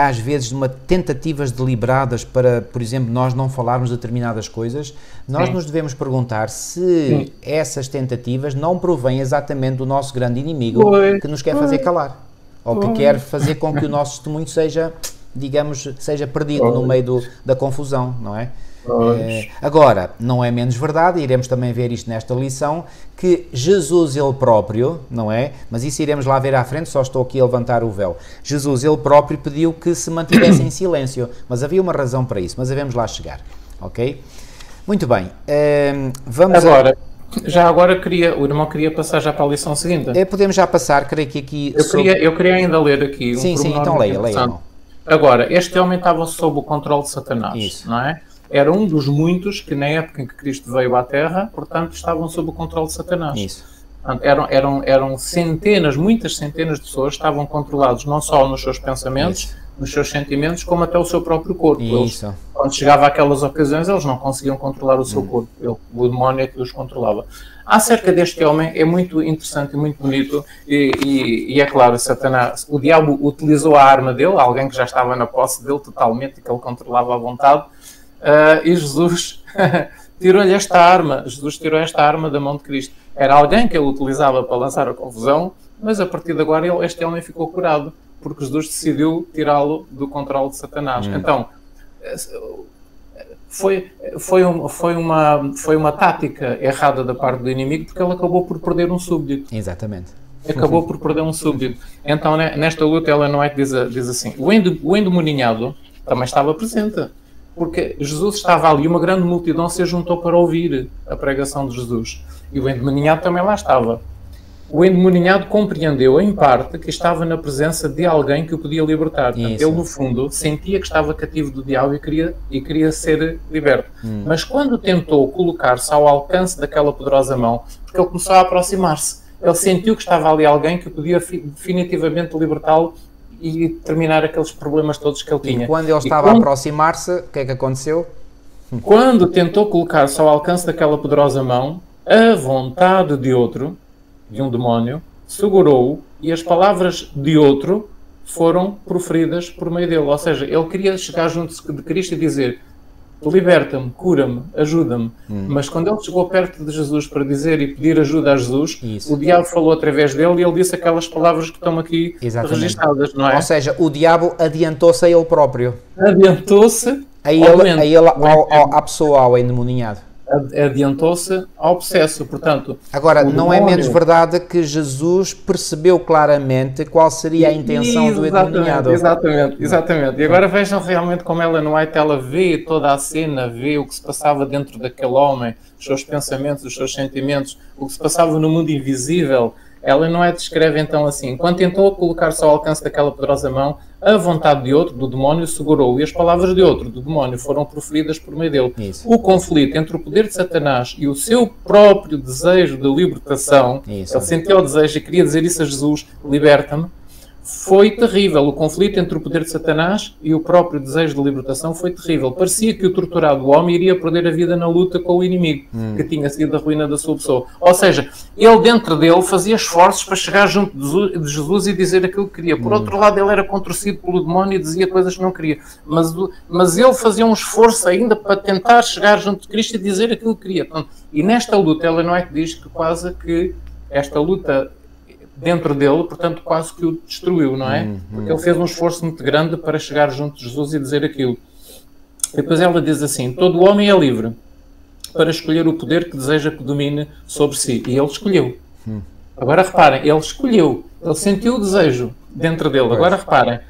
[SPEAKER 1] às vezes tentativas deliberadas para, por exemplo, nós não falarmos determinadas coisas, nós nos devemos perguntar se essas tentativas não provêm exatamente do nosso grande inimigo que nos quer fazer calar, ou que quer fazer com que o nosso testemunho seja, digamos, seja perdido no meio da confusão, não é? Agora, não é menos verdade, iremos também ver isto nesta lição, que Jesus ele próprio, não é? Mas isso iremos lá ver à frente, só estou aqui a levantar o véu. Jesus ele próprio pediu que se mantivesse em silêncio, mas havia uma razão para isso, mas devemos lá chegar, ok? Muito bem, vamos
[SPEAKER 2] agora. Já agora o irmão queria passar já para a lição seguinte.
[SPEAKER 1] Podemos já passar, creio que aqui...
[SPEAKER 2] Eu queria ainda ler aqui um
[SPEAKER 1] Sim, então leia, irmão.
[SPEAKER 2] Agora, este homem estava sob o controle de Satanás, não é? Era um dos muitos que, na época em que Cristo veio à Terra, portanto, estavam sob o controle de Satanás.
[SPEAKER 1] Isso.
[SPEAKER 2] Portanto, eram centenas, muitas centenas de pessoas que estavam controlados não só nos seus pensamentos, nos seus sentimentos, como até o seu próprio corpo. Eles, quando chegava àquelas ocasiões, eles não conseguiam controlar o seu corpo. O demónio é que os controlava. Acerca deste homem, é muito interessante e muito bonito, e é claro, Satanás, o diabo utilizou a arma dele, alguém que já estava na posse dele totalmente e que ele controlava à vontade. E Jesus tirou-lhe esta arma. Jesus tirou esta arma da mão de Cristo. Era alguém que ele utilizava para lançar a confusão, mas a partir de agora este homem ficou curado, porque Jesus decidiu tirá-lo do controle de Satanás. Então, foi uma tática errada da parte do inimigo, porque ele acabou por perder um súbdito.
[SPEAKER 1] Exatamente.
[SPEAKER 2] Acabou por perder um súbdito. Então, nesta luta, Ellen White diz assim: o endemoninhado também estava presente, porque Jesus estava ali, uma grande multidão se juntou para ouvir a pregação de Jesus. E o endemoninhado também lá estava. o endemoniado compreendeu, em parte, que estava na presença de alguém que o podia libertar. Portanto, ele, no fundo, sentia que estava cativo do diabo e queria ser liberto. Mas quando tentou colocar-se ao alcance daquela poderosa mão, porque ele começou a aproximar-se, ele sentiu que estava ali alguém que podia definitivamente libertá-lo e terminar aqueles problemas todos que ele tinha.
[SPEAKER 1] E quando ele estava a aproximar-se, o que é que aconteceu?
[SPEAKER 2] Quando tentou colocar-se ao alcance daquela poderosa mão, a vontade de outro, de um demónio, segurou-o e as palavras de outro foram proferidas por meio dele. Ou seja, ele queria chegar junto de Cristo e dizer: liberta-me, cura-me, ajuda-me. Mas quando ele chegou perto de Jesus para dizer e pedir ajuda a Jesus, o diabo falou através dele e ele disse aquelas palavras que estão aqui registradas, não é?
[SPEAKER 1] Ou seja, o diabo adiantou-se a ele próprio.
[SPEAKER 2] Adiantou-se
[SPEAKER 1] à pessoa, ao endemoniado.
[SPEAKER 2] Adiantou-se ao possesso, portanto...
[SPEAKER 1] Agora, não é menos verdade que Jesus percebeu claramente qual seria a intenção do endemoniado.
[SPEAKER 2] Exatamente. E agora vejam realmente como Ellen White, ela vê toda a cena, vê o que se passava dentro daquele homem, os seus pensamentos, os seus sentimentos, o que se passava no mundo invisível. Ellen White escreve então assim: quando tentou colocar-se ao alcance daquela poderosa mão, a vontade de outro, do demónio, segurou, e as palavras de outro, do demónio, foram proferidas por meio dele. O conflito entre o poder de Satanás e o seu próprio desejo de libertação, ele sentiu o desejo e queria dizer isso a Jesus: liberta-me, foi terrível. O conflito entre o poder de Satanás e o próprio desejo de libertação foi terrível. Parecia que o torturado homem iria perder a vida na luta com o inimigo, que tinha sido a ruína da sua pessoa. Ou seja, ele dentro dele fazia esforços para chegar junto de Jesus e dizer aquilo que queria. Por outro lado, ele era contorcido pelo demónio e dizia coisas que não queria. Mas ele fazia um esforço ainda para tentar chegar junto de Cristo e dizer aquilo que queria. Portanto, e nesta luta, ela não é que diz que quase que esta luta dentro dele, portanto, quase que o destruiu, não é? Porque ele fez um esforço muito grande para chegar junto de Jesus e dizer aquilo. E depois ela diz assim: todo homem é livre para escolher o poder que deseja que domine sobre si. E ele escolheu. Agora reparem, ele escolheu. Ele sentiu o desejo dentro dele. Agora reparem,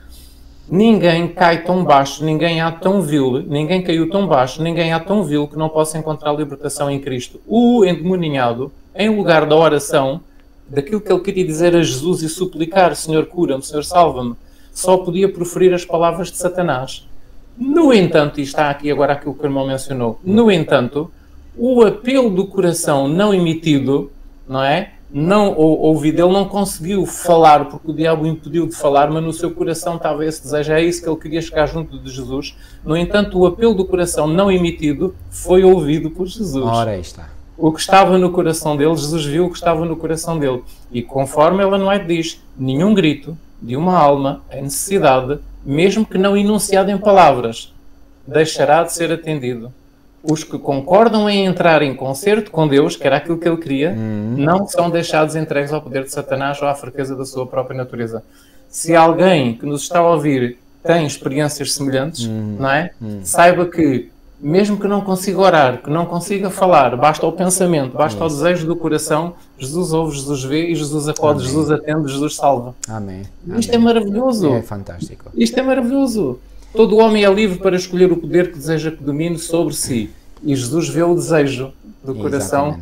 [SPEAKER 2] ninguém cai tão baixo, ninguém há tão vil, ninguém caiu tão baixo, ninguém há tão vil que não possa encontrar libertação em Cristo. O endemoniado, em lugar da oração, daquilo que ele queria dizer a Jesus e suplicar: Senhor, cura-me, Senhor, salva-me, só podia proferir as palavras de Satanás. No entanto, e está aqui agora aquilo que o irmão mencionou, no entanto, o apelo do coração não emitido, não é? Não ouvido, ele não conseguiu falar porque o diabo o impediu de falar, mas no seu coração estava esse desejo, é isso que ele queria chegar junto de Jesus. No entanto, o apelo do coração não emitido foi ouvido por Jesus.
[SPEAKER 1] Ora, aí está.
[SPEAKER 2] O que estava no coração dele, Jesus viu o que estava no coração dele. E conforme Ellen White diz, nenhum grito de uma alma em necessidade, mesmo que não enunciado em palavras, deixará de ser atendido. Os que concordam em entrar em concerto com Deus, que era aquilo que ele queria, não são deixados entregues ao poder de Satanás ou à fraqueza da sua própria natureza. Se alguém que nos está a ouvir tem experiências semelhantes, não é? Saiba que mesmo que não consiga orar, que não consiga falar, basta o pensamento, basta o desejo do coração, Jesus ouve, Jesus vê e Jesus acode, Jesus atende, Jesus salva.
[SPEAKER 1] Amém.
[SPEAKER 2] Isto é maravilhoso.
[SPEAKER 1] É fantástico.
[SPEAKER 2] Isto é maravilhoso. Todo homem é livre para escolher o poder que deseja que domine sobre si. E Jesus vê o desejo do coração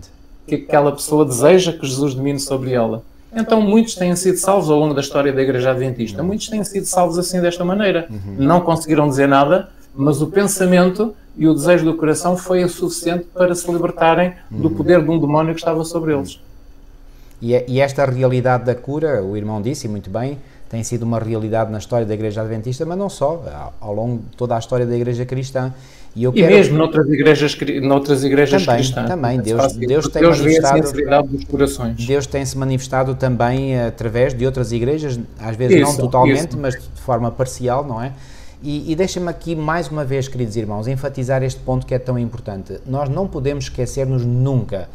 [SPEAKER 2] que aquela pessoa deseja que Jesus domine sobre ela. Então muitos têm sido salvos ao longo da história da Igreja Adventista. Muitos têm sido salvos assim, desta maneira. Não conseguiram dizer nada, mas o pensamento e o desejo do coração foi o suficiente para se libertarem do poder de um demónio que estava sobre eles.
[SPEAKER 1] E esta realidade da cura, o irmão disse, e muito bem, tem sido uma realidade na história da Igreja Adventista, mas não só, ao longo de toda a história da Igreja Cristã. E
[SPEAKER 2] mesmo noutras igrejas cristãs.
[SPEAKER 1] Também, Deus tem manifestado,
[SPEAKER 2] dos corações.
[SPEAKER 1] Deus tem-se manifestado também através de outras igrejas, às vezes não totalmente, mas de forma parcial, não é? E deixa-me aqui, mais uma vez, queridos irmãos, enfatizar este ponto que é tão importante. Nós não podemos esquecer-nos nunca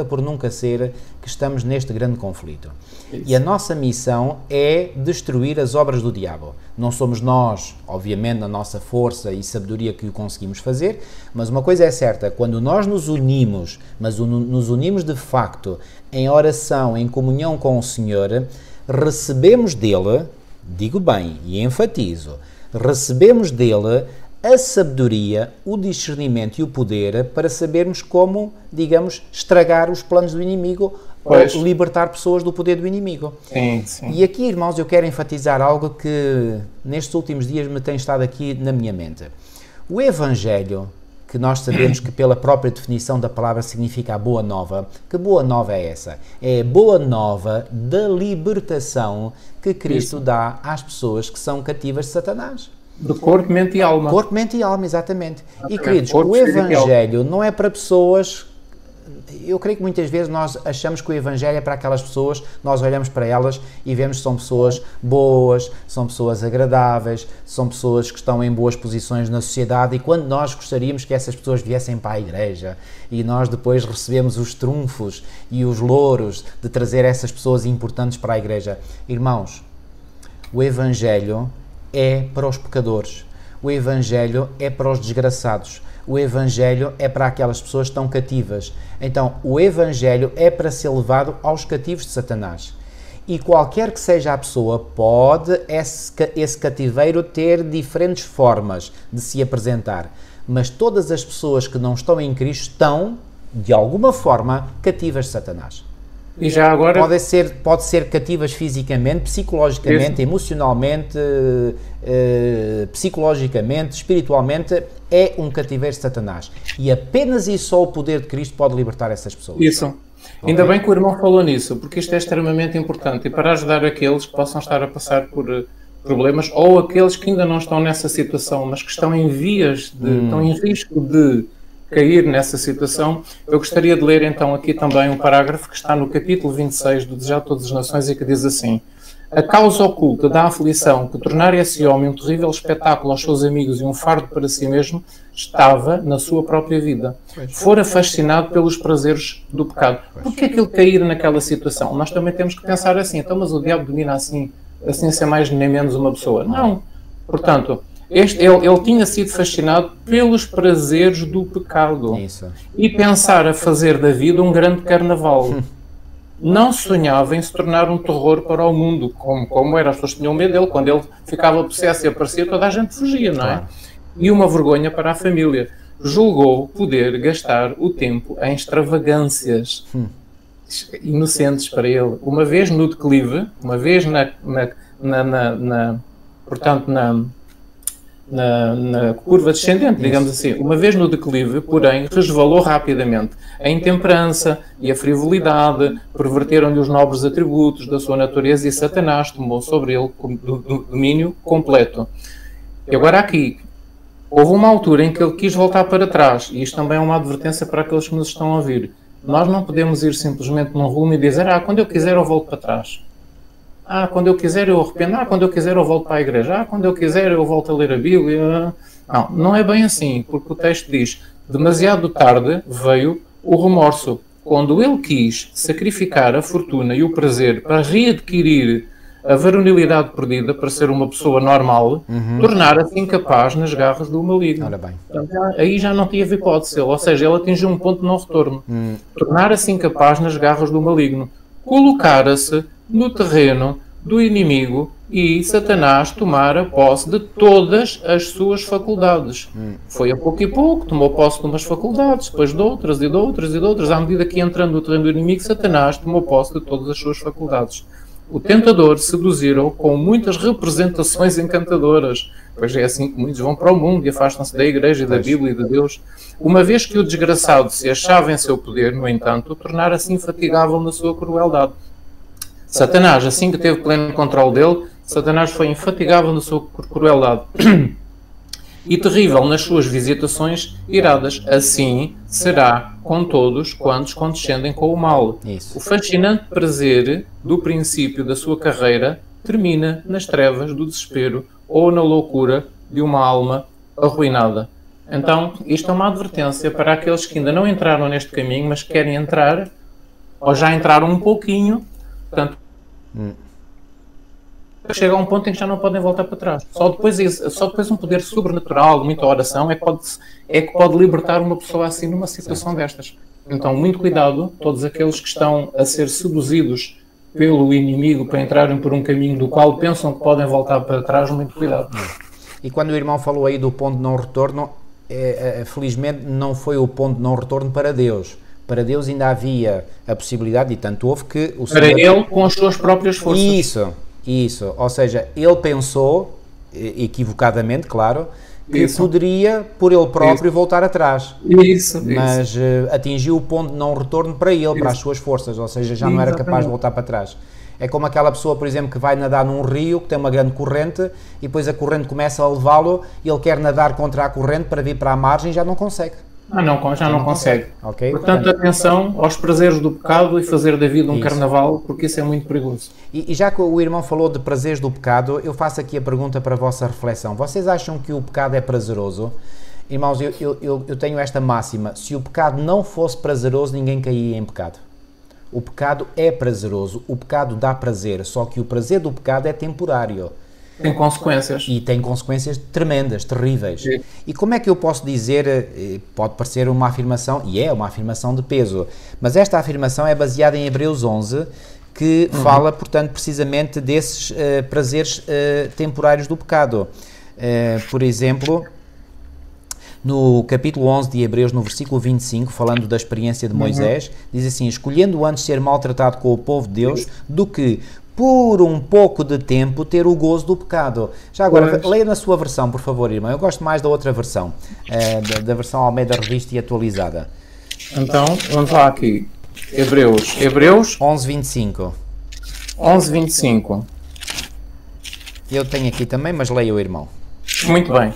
[SPEAKER 1] por nunca ser, que estamos neste grande conflito. Isso. E a nossa missão é destruir as obras do diabo. Não somos nós, obviamente, na nossa força e sabedoria que o conseguimos fazer, mas uma coisa é certa, quando nós nos unimos, mas nos unimos de facto em oração, em comunhão com o Senhor, recebemos dele, digo bem e enfatizo, recebemos dele a sabedoria, o discernimento e o poder para sabermos como, digamos, estragar os planos do inimigo libertar pessoas do poder do inimigo.
[SPEAKER 2] Sim, sim.
[SPEAKER 1] E aqui, irmãos, eu quero enfatizar algo que nestes últimos dias me tem estado aqui na minha mente. O Evangelho, que nós sabemos que pela própria definição da palavra significa a boa nova, que boa nova é essa? É a boa nova da libertação que Cristo dá às pessoas que são cativas de Satanás.
[SPEAKER 2] De corpo, mente e alma.
[SPEAKER 1] Corpo, mente e alma, exatamente. E queridos, o Evangelho não é para pessoas... Eu creio que muitas vezes nós achamos que o Evangelho é para aquelas pessoas, nós olhamos para elas e vemos que são pessoas boas, são pessoas agradáveis, são pessoas que estão em boas posições na sociedade, e quando nós gostaríamos que essas pessoas viessem para a igreja e nós depois recebemos os trunfos e os louros de trazer essas pessoas importantes para a igreja. Irmãos, o Evangelho é para os pecadores, o Evangelho é para os desgraçados, o Evangelho é para aquelas pessoas que estão cativas. Então, o Evangelho é para ser levado aos cativos de Satanás. E qualquer que seja a pessoa, pode esse cativeiro ter diferentes formas de se apresentar. Mas todas as pessoas que não estão em Cristo estão, de alguma forma, cativas de Satanás.
[SPEAKER 2] E já agora...
[SPEAKER 1] Pode ser cativas fisicamente, psicologicamente, emocionalmente, psicologicamente, espiritualmente, é um cativeiro de Satanás. E apenas e só o poder de Cristo pode libertar essas pessoas.
[SPEAKER 2] Isso. Okay? Ainda bem que o irmão falou nisso, porque isto é extremamente importante. E para ajudar aqueles que possam estar a passar por problemas, ou aqueles que ainda não estão nessa situação, mas que estão em vias de... estão em risco de cair nessa situação, eu gostaria de ler então aqui também um parágrafo que está no capítulo 26 do Desejar de Todas as Nações e que diz assim: a causa oculta da aflição que tornara esse homem um terrível espetáculo aos seus amigos e um fardo para si mesmo estava na sua própria vida. Fora fascinado pelos prazeres do pecado. Por que aquilo cair naquela situação? Nós também temos que pensar assim, então, mas o diabo domina assim ser mais nem menos uma pessoa? Não. Portanto, ele tinha sido fascinado pelos prazeres do pecado.
[SPEAKER 1] Isso.
[SPEAKER 2] E pensar a fazer da vida um grande carnaval. Não sonhava em se tornar um terror para o mundo, como era. As pessoas tinham medo dele. Quando ele ficava possesso e aparecia, toda a gente fugia, não é? Claro. E uma vergonha para a família. Julgou poder gastar o tempo em extravagâncias inocentes para ele. Uma vez no declive, uma vez na curva descendente, digamos assim. Uma vez no declive, porém, resvalou rapidamente. A intemperança e a frivolidade perverteram-lhe os nobres atributos da sua natureza e Satanás tomou sobre ele o domínio completo. E agora aqui, houve uma altura em que ele quis voltar para trás, e isto também é uma advertência para aqueles que nos estão a ouvir. Nós não podemos ir simplesmente num rumo e dizer, quando eu quiser eu volto para trás. Quando eu quiser eu arrependo. Quando eu quiser eu volto para a igreja. Quando eu quiser eu volto a ler a Bíblia. Não é bem assim, porque o texto diz, demasiado tarde veio o remorso. Quando ele quis sacrificar a fortuna e o prazer para readquirir a varonilidade perdida, para ser uma pessoa normal, tornar-se incapaz nas garras do maligno.
[SPEAKER 1] Ora bem.
[SPEAKER 2] Aí já não tinha hipótese, ou seja, ele atingiu um ponto de não retorno. Tornar-se incapaz nas garras do maligno. Colocar-se no terreno do inimigo e Satanás tomara posse de todas as suas faculdades. Foi a pouco e pouco, tomou posse de umas faculdades, depois de outras e de outras e de outras. À medida que entrando no terreno do inimigo, Satanás tomou posse de todas as suas faculdades. O tentador seduziram com muitas representações encantadoras, pois é assim que muitos vão para o mundo e afastam-se da igreja, da Bíblia e de Deus. Uma vez que o desgraçado se achava em seu poder, no entanto, tornara-se infatigável na sua crueldade. Satanás, assim que teve pleno controle dele, Satanás foi infatigável na sua crueldade e terrível nas suas visitações iradas. Assim será com todos quantos condescendem com o mal.
[SPEAKER 1] Isso.
[SPEAKER 2] O fascinante prazer do princípio da sua carreira termina nas trevas do desespero ou na loucura de uma alma arruinada. Então, isto é uma advertência para aqueles que ainda não entraram neste caminho, mas querem entrar, ou já entraram um pouquinho. Portanto, chega a um ponto em que já não podem voltar para trás. Só depois um poder sobrenatural, muita oração, é que pode libertar uma pessoa assim numa situação destas. Então, muito cuidado, todos aqueles que estão a ser seduzidos pelo inimigo para entrarem por um caminho do qual pensam que podem voltar para trás, muito cuidado.
[SPEAKER 1] E quando o irmão falou aí do ponto de não retorno, felizmente não foi o ponto de não retorno para Deus. Para Deus ainda havia a possibilidade, e tanto houve que o
[SPEAKER 2] Senhor... Para ele com as suas próprias forças.
[SPEAKER 1] Isso. Ou seja, ele pensou, equivocadamente, claro, que poderia, por ele próprio, voltar atrás. Mas atingiu o ponto de não retorno para ele, para as suas forças, ou seja, já não era capaz de voltar para trás. É como aquela pessoa, por exemplo, que vai nadar num rio, que tem uma grande corrente, e depois a corrente começa a levá-lo, e ele quer nadar contra a corrente para vir para a margem e já não consegue.
[SPEAKER 2] Já não consegue.
[SPEAKER 1] Okay?
[SPEAKER 2] Portanto, atenção aos prazeres do pecado e fazer da vida um carnaval, porque isso é muito perigoso.
[SPEAKER 1] E já que o irmão falou de prazeres do pecado, eu faço aqui a pergunta para a vossa reflexão. Vocês acham que o pecado é prazeroso? Irmãos, eu tenho esta máxima. Se o pecado não fosse prazeroso, ninguém caía em pecado. O pecado é prazeroso, o pecado dá prazer, só que o prazer do pecado é temporário.
[SPEAKER 2] Tem consequências.
[SPEAKER 1] E tem consequências tremendas, terríveis. Sim. E como é que eu posso dizer, pode parecer uma afirmação, e é uma afirmação de peso, mas esta afirmação é baseada em Hebreus 11, que fala, portanto, precisamente desses prazeres temporários do pecado. Por exemplo, no capítulo 11 de Hebreus, no versículo 25, falando da experiência de Moisés, diz assim: escolhendo antes ser maltratado com o povo de Deus, do que por um pouco de tempo ter o gozo do pecado. Já agora, leia na sua versão, por favor, irmão. Eu gosto mais da outra versão, da versão Almeida Revista e atualizada.
[SPEAKER 2] Então, vamos lá aqui. Hebreus
[SPEAKER 1] 11:25.
[SPEAKER 2] 11:25.
[SPEAKER 1] Eu tenho aqui também, mas leia o irmão.
[SPEAKER 2] Muito bem.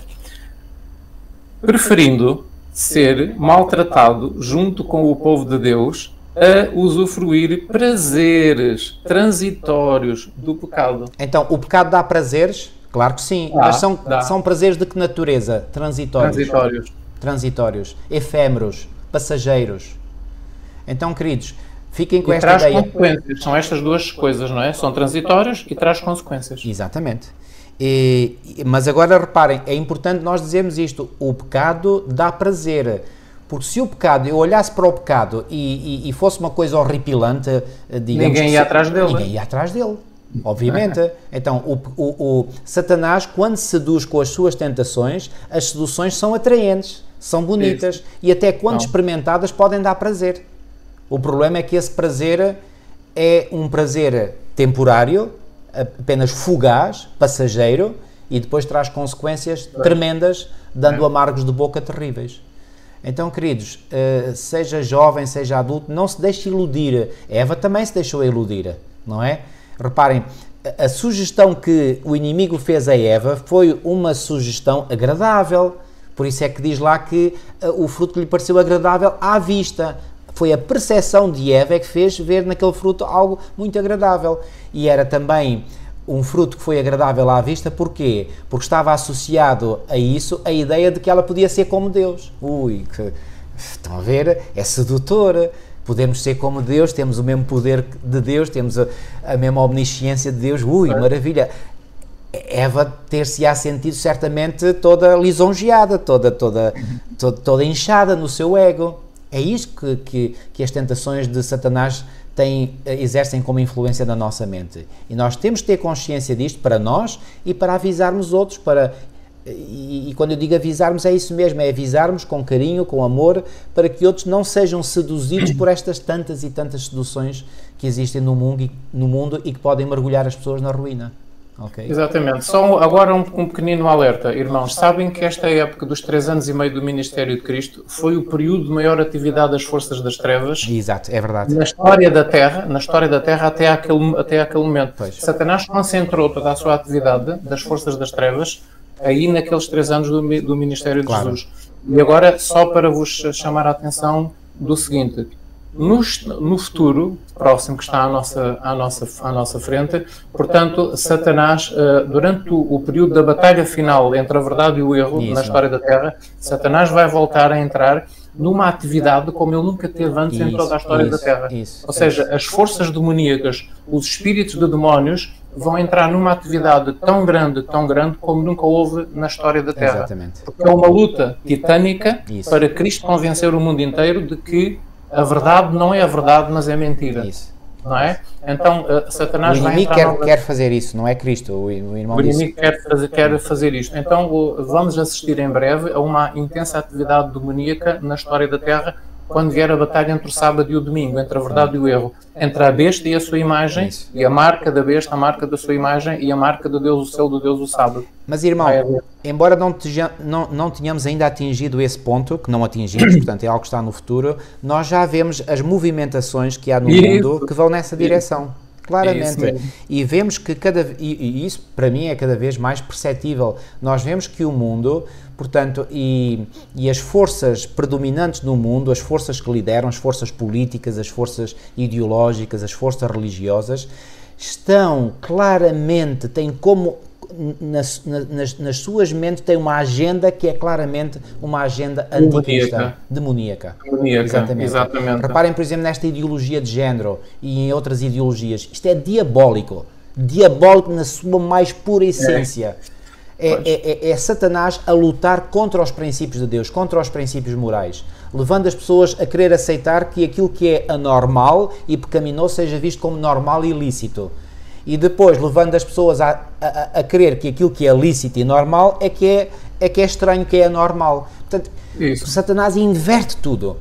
[SPEAKER 2] Preferindo ser maltratado junto com o povo de Deus a usufruir prazeres transitórios do pecado.
[SPEAKER 1] Então, o pecado dá prazeres? Claro que sim, mas são prazeres de que natureza? Transitórios, efêmeros, passageiros. Então, queridos, fiquem com esta ideia.
[SPEAKER 2] Traz consequências, são estas duas coisas, não é? São transitórios e traz consequências.
[SPEAKER 1] Exatamente. Mas agora reparem, é importante nós dizermos isto: o pecado dá prazer. Porque se o pecado, eu olhasse para o pecado e fosse uma coisa horripilante, digamos,
[SPEAKER 2] ninguém ia atrás dele.
[SPEAKER 1] Ninguém ia atrás dele, obviamente. Então, o Satanás, quando seduz com as suas tentações, as seduções são atraentes, são bonitas e até quando experimentadas podem dar prazer. O problema é que esse prazer é um prazer temporário, apenas fugaz, passageiro, e depois traz consequências tremendas, dando amargos de boca terríveis. Então, queridos, seja jovem, seja adulto, não se deixe iludir. Eva também se deixou iludir, não é? Reparem, a sugestão que o inimigo fez a Eva foi uma sugestão agradável. Por isso é que diz lá que o fruto que lhe pareceu agradável à vista. Foi a percepção de Eva que fez ver naquele fruto algo muito agradável. E era também um fruto que foi agradável à vista, porquê? Porque estava associado a isso a ideia de que ela podia ser como Deus. Estão a ver? É sedutora. Podemos ser como Deus, temos o mesmo poder de Deus, temos a mesma omnisciência de Deus. Maravilha! Eva ter-se-á sentido certamente toda lisonjeada, toda inchada no seu ego. É isto que as tentações de Satanás exercem como influência na nossa mente. E nós temos que ter consciência disto para nós e para avisarmos outros. E quando eu digo avisarmos, é isso mesmo, é avisarmos com carinho, com amor, para que outros não sejam seduzidos por estas tantas e tantas seduções que existem no mundo e que podem mergulhar as pessoas na ruína. Okay.
[SPEAKER 2] Exatamente. Só agora um pequenino alerta, irmãos. Sabem que esta época dos 3 anos e meio do Ministério de Cristo foi o período de maior atividade das forças das trevas.
[SPEAKER 1] Exato, é verdade.
[SPEAKER 2] Na história da Terra até aquele momento. Pois. Satanás concentrou toda a sua atividade das forças das trevas aí naqueles 3 anos do Ministério de Jesus. E agora, só para vos chamar a atenção do seguinte: no futuro próximo que está à nossa frente, portanto, Satanás, durante o período da batalha final entre a verdade e o erro na história da Terra, Satanás vai voltar a entrar numa atividade como ele nunca teve antes em toda a história da Terra. Ou seja, as forças demoníacas, os espíritos de demónios, vão entrar numa atividade tão grande como nunca houve na história da Terra.
[SPEAKER 1] Exatamente.
[SPEAKER 2] Porque é uma luta titânica para Cristo convencer o mundo inteiro de que a verdade não é a verdade, mas é mentira. Não é? Então, Satanás vai entrar...
[SPEAKER 1] O inimigo quer fazer isso, não é Cristo. O
[SPEAKER 2] inimigo quer fazer isto. Então, vamos assistir em breve a uma intensa atividade demoníaca na história da Terra, quando vier a batalha entre o sábado e o domingo, entre a verdade e o erro, entre a besta e a sua imagem, e a marca da besta, a marca da sua imagem, e a marca do Deus, o céu do Deus, o sábado.
[SPEAKER 1] Mas, irmão, embora não tenhamos ainda atingido esse ponto, que não atingimos, portanto é algo que está no futuro, nós já vemos as movimentações que há no mundo que vão nessa direção. Claramente. E vemos que e isso para mim é cada vez mais perceptível. Nós vemos que o mundo, portanto, e as forças predominantes no mundo, as forças que lideram, as forças políticas, as forças ideológicas, as forças religiosas, estão claramente, têm como nas suas mentes tem uma agenda que é claramente uma agenda anticristã, demoníaca. Exatamente. Reparem, por exemplo, nesta ideologia de género e em outras ideologias. Isto é diabólico na sua mais pura essência. É Satanás a lutar contra os princípios de Deus, contra os princípios morais, levando as pessoas a querer aceitar que aquilo que é anormal e pecaminoso seja visto como normal e lícito. E depois levando as pessoas a crer que aquilo que é lícito e normal é que é estranho, que é anormal. Portanto, Satanás inverte tudo.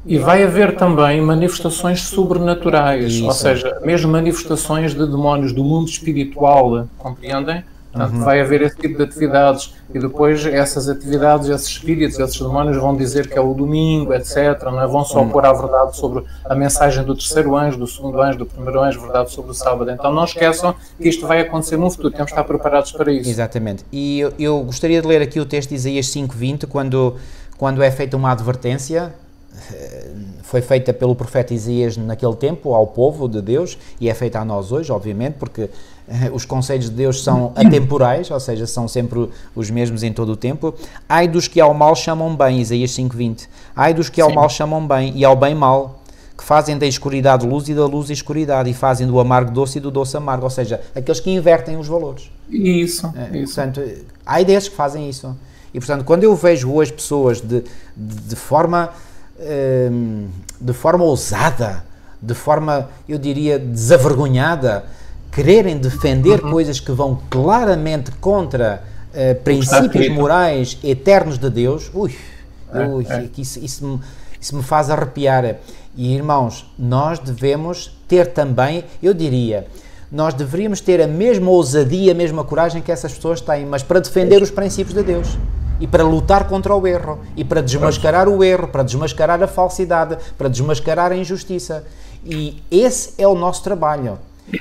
[SPEAKER 2] E vai haver também manifestações sobrenaturais, ou seja, mesmo manifestações de demónios do mundo espiritual, compreendem? Portanto, vai haver esse tipo de atividades e depois essas atividades, esses espíritos, esses demónios vão dizer que é o domingo, etc. Não é? Vão só pôr a verdade sobre a mensagem do terceiro anjo, do segundo anjo, do primeiro anjo, verdade sobre o sábado. Então não esqueçam que isto vai acontecer no futuro, temos que estar preparados para isso.
[SPEAKER 1] Exatamente. E eu gostaria de ler aqui o texto de Isaías 5:20, quando é feita uma advertência, foi feita pelo profeta Isaías naquele tempo ao povo de Deus e é feita a nós hoje, obviamente, porque os conselhos de Deus são atemporais, ou seja, são sempre os mesmos em todo o tempo. Ai dos que ao mal chamam bem, Isaías 5:20. Ai dos que ao mal chamam bem e ao bem mal, que fazem da escuridade luz e da luz escuridade, e fazem do amargo doce e do doce amargo, ou seja, aqueles que invertem os valores.
[SPEAKER 2] Isso.
[SPEAKER 1] Portanto, há desses que fazem isso. E, portanto, quando eu vejo hoje pessoas de forma ousada, de forma, eu diria, desavergonhada, quererem defender coisas que vão claramente contra princípios morais eternos de Deus, isso me faz arrepiar. E, irmãos, nós devemos ter também, eu diria, nós deveríamos ter a mesma ousadia, a mesma coragem que essas pessoas têm, mas para defender os princípios de Deus. E para lutar contra o erro, e para desmascarar o erro, para desmascarar a falsidade, para desmascarar a injustiça. E esse é o nosso trabalho.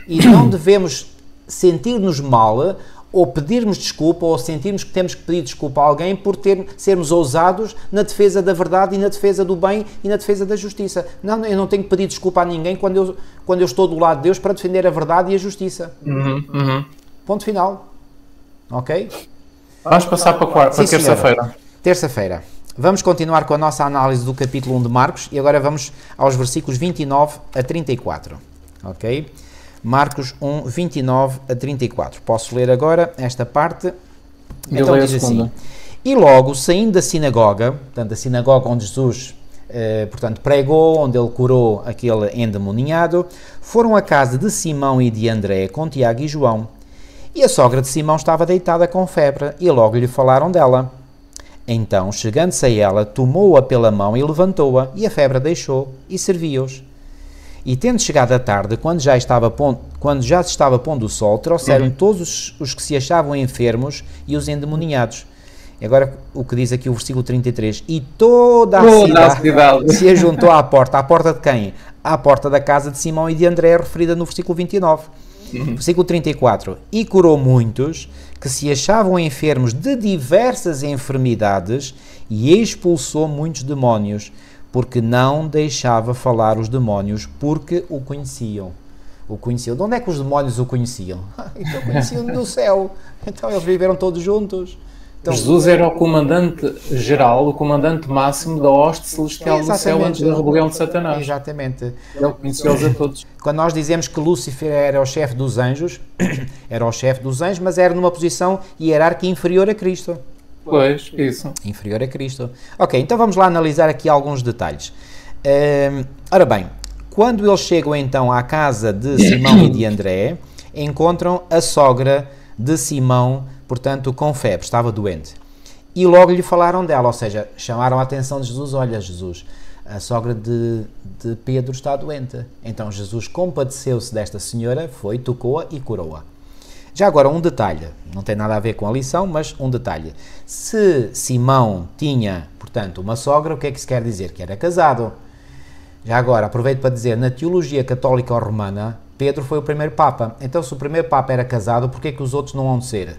[SPEAKER 1] E não devemos sentir-nos mal, ou pedirmos desculpa, ou sentirmos que temos que pedir desculpa a alguém por sermos ousados na defesa da verdade e na defesa do bem e na defesa da justiça. Não, eu não tenho que pedir desculpa a ninguém quando eu estou do lado de Deus para defender a verdade e a justiça. Ponto final. Ok?
[SPEAKER 2] Vamos passar para terça-feira.
[SPEAKER 1] Terça-feira. Vamos continuar com a nossa análise do capítulo 1 de Marcos e agora vamos aos versículos 29 a 34. Ok? Marcos 1, 29 a 34. Posso ler agora esta parte? Então diz assim: E logo, saindo da sinagoga, portanto, a sinagoga onde Jesus pregou, onde ele curou aquele endemoniado, foram à casa de Simão e de André com Tiago e João. E a sogra de Simão estava deitada com febre, e logo lhe falaram dela. Então, chegando-se a ela, tomou-a pela mão e levantou-a, e a febre deixou, e serviu-os. E tendo chegado a tarde, quando já se estava pondo o sol, trouxeram todos os que se achavam enfermos e os endemoniados. E agora o que diz aqui o versículo 33. E toda a cidade se ajuntou à porta de quem? À porta da casa de Simão e de André, referida no versículo 29. Versículo 34. E curou muitos que se achavam enfermos de diversas enfermidades e expulsou muitos demónios, porque não deixava falar os demónios, porque o conheciam. De onde é que os demónios o conheciam? Então conheciam do céu. Então eles viveram todos juntos. Então,
[SPEAKER 2] Jesus era o comandante geral, o comandante máximo da hoste celestial do céu antes da rebelião de Satanás.
[SPEAKER 1] Exatamente.
[SPEAKER 2] Ele conheceu-os a todos.
[SPEAKER 1] Quando nós dizemos que Lúcifer era o chefe dos anjos, mas era numa posição hierárquica inferior a Cristo.
[SPEAKER 2] Pois, isso.
[SPEAKER 1] Inferior a Cristo. Ok, então vamos lá analisar aqui alguns detalhes. Ora bem, quando eles chegam então à casa de Simão e de André, encontram a sogra de Simão, portanto, com febre, estava doente. E logo lhe falaram dela, ou seja, chamaram a atenção de Jesus. Olha, Jesus, a sogra de Pedro está doente. Então Jesus compadeceu-se desta senhora, foi, tocou-a e curou-a. Já agora um detalhe, não tem nada a ver com a lição, mas um detalhe. Se Simão tinha, portanto, uma sogra, o que é que isso quer dizer? Que era casado. Já agora, aproveito para dizer, na teologia católica ou romana, Pedro foi o primeiro Papa. Então, se o primeiro Papa era casado, por que é que os outros não vão ser?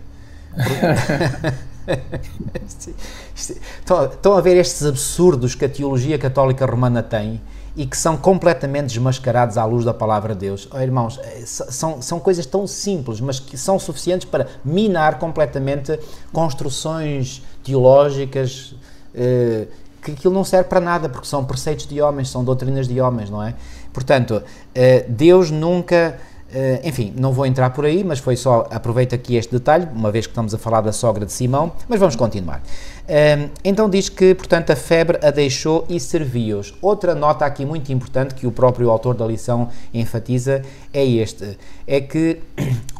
[SPEAKER 1] Estão a ver estes absurdos que a teologia católica romana tem e que são completamente desmascarados à luz da palavra de Deus. Oh, irmãos, são coisas tão simples, mas que são suficientes para minar completamente construções teológicas, que aquilo não serve para nada, porque são preceitos de homens, são doutrinas de homens, não é? Portanto, Deus nunca... enfim, não vou entrar por aí, mas foi só, aproveito aqui este detalhe, uma vez que estamos a falar da sogra de Simão, mas vamos continuar. Então diz que, portanto, a febre a deixou e serviu-os. Outra nota aqui muito importante que o próprio autor da lição enfatiza é que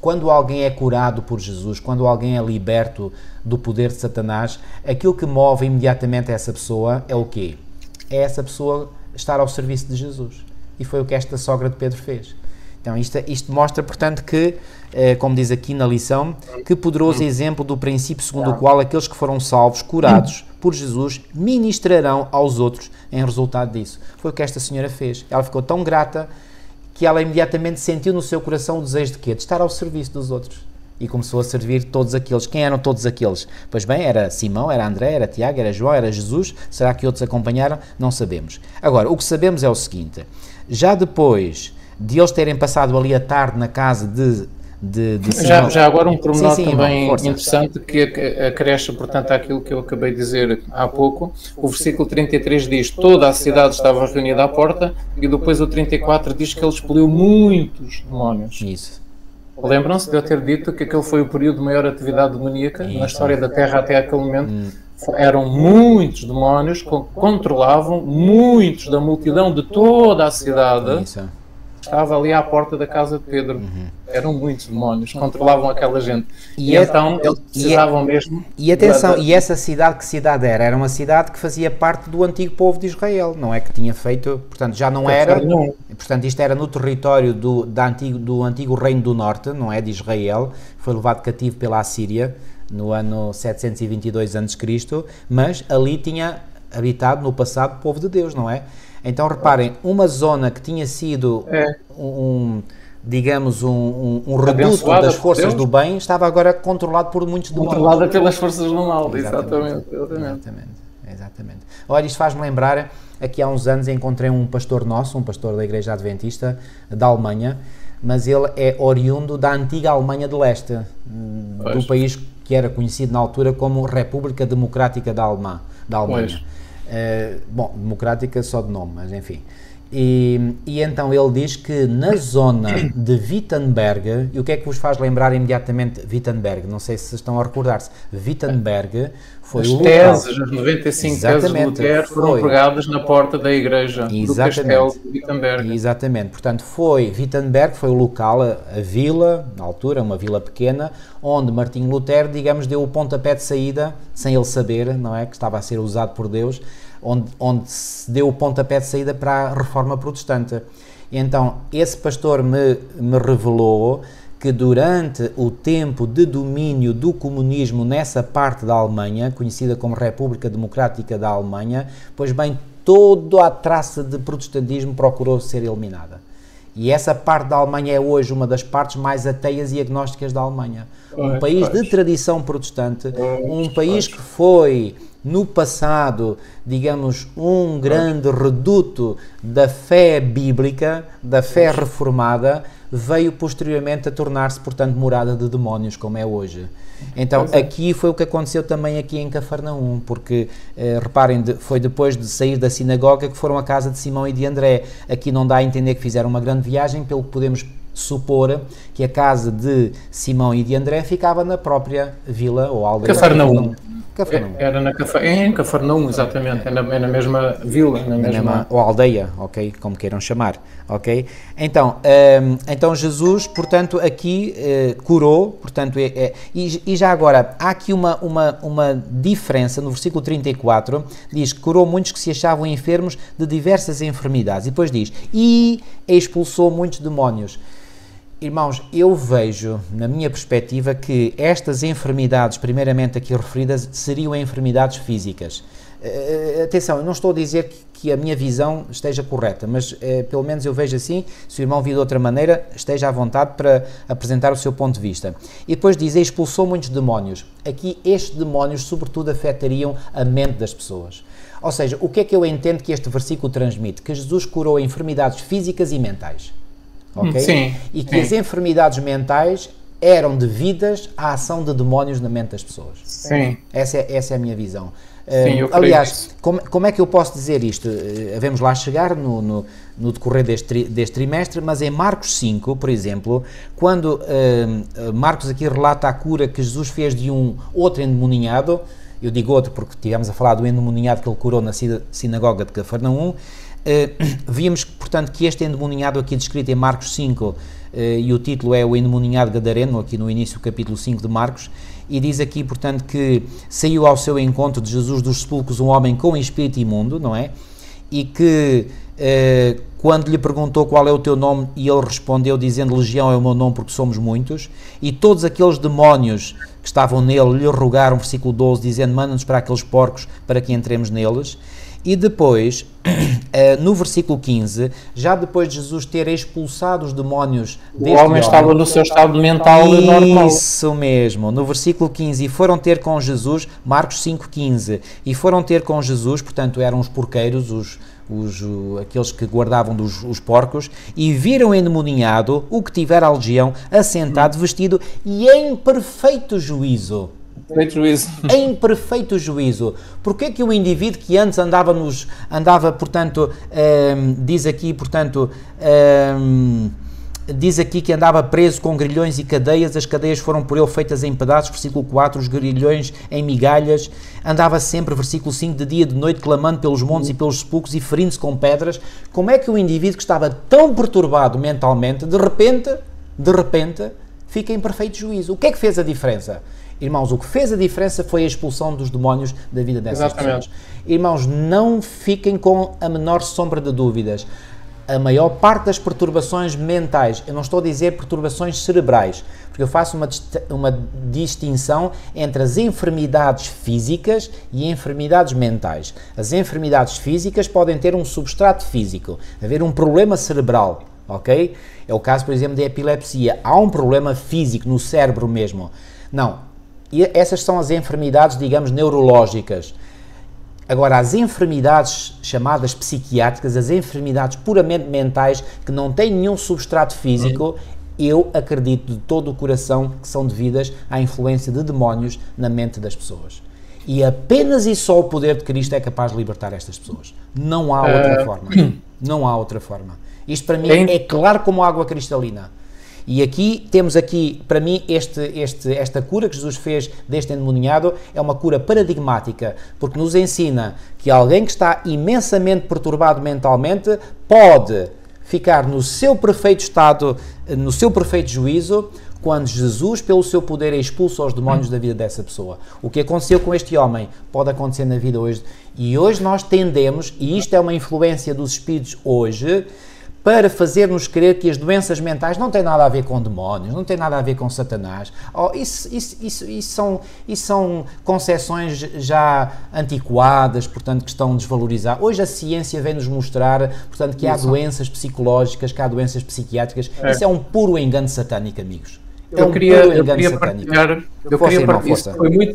[SPEAKER 1] quando alguém é curado por Jesus, quando alguém é liberto do poder de Satanás, aquilo que move imediatamente essa pessoa é o quê? É essa pessoa estar ao serviço de Jesus. E foi o que esta sogra de Pedro fez. Então, isto mostra, portanto, que, como diz aqui na lição, que poderoso exemplo do princípio segundo o qual aqueles que foram salvos, curados por Jesus, ministrarão aos outros em resultado disso. Foi o que esta senhora fez. Ela ficou tão grata que ela imediatamente sentiu no seu coração o desejo de quê? De estar ao serviço dos outros. E começou a servir todos aqueles. Quem eram todos aqueles? Pois bem, era Simão, era André, era Tiago, era João, era Jesus. Será que outros acompanharam? Não sabemos. Agora, o que sabemos é o seguinte. Já depois de eles terem passado ali a tarde na casa de Simão...
[SPEAKER 2] Já agora um pormenor também interessante que acresce, portanto, àquilo que eu acabei de dizer há pouco. O versículo 33 diz: toda a cidade estava reunida à porta, e depois o 34 diz que ele expeliu muitos demónios.
[SPEAKER 1] Isso.
[SPEAKER 2] Lembram-se de eu ter dito que aquele foi o período de maior atividade demoníaca na história da Terra até aquele momento? Eram muitos demónios que controlavam muitos da multidão de toda a cidade.
[SPEAKER 1] Isso.
[SPEAKER 2] Estava ali à porta da casa de Pedro. Eram muitos demónios, controlavam aquela gente. E então eles precisavam mesmo...
[SPEAKER 1] E atenção, e essa cidade, que cidade era? Era uma cidade que fazia parte do antigo povo de Israel, não é que tinha feito... Portanto, já não era... Portanto, isto era no território do antigo Reino do Norte, não é? De Israel. Foi levado cativo pela Assíria no ano 722 a.C., mas ali tinha habitado no passado o povo de Deus, não é? Então, reparem, uma zona que tinha sido digamos, um reduto das forças do bem, estava agora controlado por muitos demónios.
[SPEAKER 2] Controlada pelas forças do mal, exatamente.
[SPEAKER 1] Olha, isto faz-me lembrar, aqui há uns anos encontrei um pastor nosso, um pastor da Igreja Adventista da Alemanha, mas ele é oriundo da antiga Alemanha de Leste, do país que era conhecido na altura como República Democrática da Alemanha. Bom, democrática só de nome, mas enfim. E então ele diz que na zona de Wittenberg, e o que é que vos faz lembrar imediatamente Wittenberg? Não sei se estão a recordar-se. Wittenberg foi o local...
[SPEAKER 2] As 95 teses de Lutero foram pregadas na porta da igreja do castelo de Wittenberg.
[SPEAKER 1] Exatamente. Portanto, Wittenberg foi o local, a vila, na altura, uma vila pequena, onde Martinho Lutero, digamos, deu o pontapé de saída, sem ele saber, não é, que estava a ser usado por Deus, onde se deu o pontapé de saída para a Reforma Protestante. E então, esse pastor me revelou que durante o tempo de domínio do comunismo nessa parte da Alemanha, conhecida como República Democrática da Alemanha, pois bem, toda a traça de protestantismo procurou ser eliminada. E essa parte da Alemanha é hoje uma das partes mais ateias e agnósticas da Alemanha. Um país de tradição protestante, um país que foi, no passado, digamos, um grande reduto da fé bíblica, da fé reformada, veio posteriormente a tornar-se, portanto, morada de demónios, como é hoje. Então, aqui foi o que aconteceu também aqui em Cafarnaum, porque, reparem, foi depois de sair da sinagoga que foram à casa de Simão e de André. Aqui não dá a entender que fizeram uma grande viagem, pelo que podemos supor que a casa de Simão e de André ficava na própria vila ou aldeia.
[SPEAKER 2] Cafarnaum. Era em Cafarnaum, exatamente, é na mesma vila, na mesma...
[SPEAKER 1] ou aldeia, ok, como queiram chamar, ok? Então Jesus, portanto, aqui curou, portanto, e já agora, há aqui uma diferença, no versículo 34, diz que curou muitos que se achavam enfermos de diversas enfermidades, e depois diz, e expulsou muitos demónios. Irmãos, eu vejo, na minha perspectiva, que estas enfermidades, primeiramente aqui referidas, seriam enfermidades físicas. Atenção, eu não estou a dizer que a minha visão esteja correta, mas pelo menos eu vejo assim. Se o irmão vir de outra maneira, esteja à vontade para apresentar o seu ponto de vista. E depois diz, expulsou muitos demónios. Aqui estes demónios sobretudo afetariam a mente das pessoas. Ou seja, o que é que eu entendo que este versículo transmite? Que Jesus curou enfermidades físicas e mentais. Okay?
[SPEAKER 2] Sim,
[SPEAKER 1] e que as enfermidades mentais eram devidas à ação de demónios na mente das pessoas.
[SPEAKER 2] Sim.
[SPEAKER 1] Essa é a minha visão.
[SPEAKER 2] Sim,
[SPEAKER 1] aliás, como é que eu posso dizer isto? Vamos lá chegar no decorrer deste trimestre, mas em Marcos 5, por exemplo, quando Marcos aqui relata a cura que Jesus fez de um outro endemoniado, eu digo outro porque estivemos a falar do endemoniado que ele curou na sinagoga de Cafarnaum. Vimos, portanto, que este endemoniado aqui descrito em Marcos 5, e o título é o endemoniado gadareno, aqui no início do capítulo 5 de Marcos, e diz aqui, portanto, que saiu ao seu encontro de Jesus dos sepulcros um homem com espírito imundo, não é? E que quando lhe perguntou qual é o teu nome, e ele respondeu dizendo, Legião é o meu nome porque somos muitos, e todos aqueles demónios que estavam nele lhe rogaram, versículo 12, dizendo, manda-nos para aqueles porcos para que entremos neles. E depois, no versículo 15, já depois de Jesus ter expulsado os demónios deste homem,
[SPEAKER 2] estava no seu estado mental normal.
[SPEAKER 1] Isso mesmo, no versículo 15, e foram ter com Jesus, Marcos 5,15, e foram ter com Jesus, portanto eram os porqueiros, aqueles que guardavam os porcos, e viram o endemoniado, o que tivera a legião, assentado, vestido e em perfeito juízo. Em perfeito juízo. Porquê que o indivíduo que antes andava, portanto, diz aqui que andava preso com grilhões e cadeias, as cadeias foram por ele feitas em pedaços, versículo 4, os grilhões em migalhas, andava sempre, versículo 5, de dia e de noite, clamando pelos montes e pelos sepulcros e ferindo-se com pedras. Como é que o indivíduo que estava tão perturbado mentalmente, de repente, fica em perfeito juízo? O que é que fez a diferença? Irmãos, o que fez a diferença foi a expulsão dos demónios da vida dessas pessoas. Irmãos, não fiquem com a menor sombra de dúvidas. A maior parte das perturbações mentais, eu não estou a dizer perturbações cerebrais, porque eu faço uma distinção entre as enfermidades físicas e enfermidades mentais. As enfermidades físicas podem ter um substrato físico, haver um problema cerebral, ok? É o caso, por exemplo, da epilepsia. Há um problema físico no cérebro mesmo. Não. E essas são as enfermidades, digamos, neurológicas. Agora, as enfermidades chamadas psiquiátricas, as enfermidades puramente mentais, que não têm nenhum substrato físico, eu acredito de todo o coração que são devidas à influência de demónios na mente das pessoas. E apenas e só o poder de Cristo é capaz de libertar estas pessoas. Não há outra forma. Não há outra forma. Isto para mim é claro como água cristalina. E aqui temos para mim, esta cura que Jesus fez deste endemoniado é uma cura paradigmática, porque nos ensina que alguém que está imensamente perturbado mentalmente pode ficar no seu perfeito estado, no seu perfeito juízo, quando Jesus, pelo seu poder, expulsa os demónios da vida dessa pessoa. O que aconteceu com este homem pode acontecer na vida hoje. E hoje nós tendemos, e isto é uma influência dos espíritos hoje, para fazer-nos crer que as doenças mentais não têm nada a ver com demónios, não têm nada a ver com Satanás. Isso são concepções já antiquadas, portanto, que estão desvalorizadas. Hoje a ciência vem-nos mostrar, portanto, que há doenças psicológicas, que há doenças psiquiátricas. Isso é um puro engano satânico, amigos.
[SPEAKER 2] Eu queria partilhar,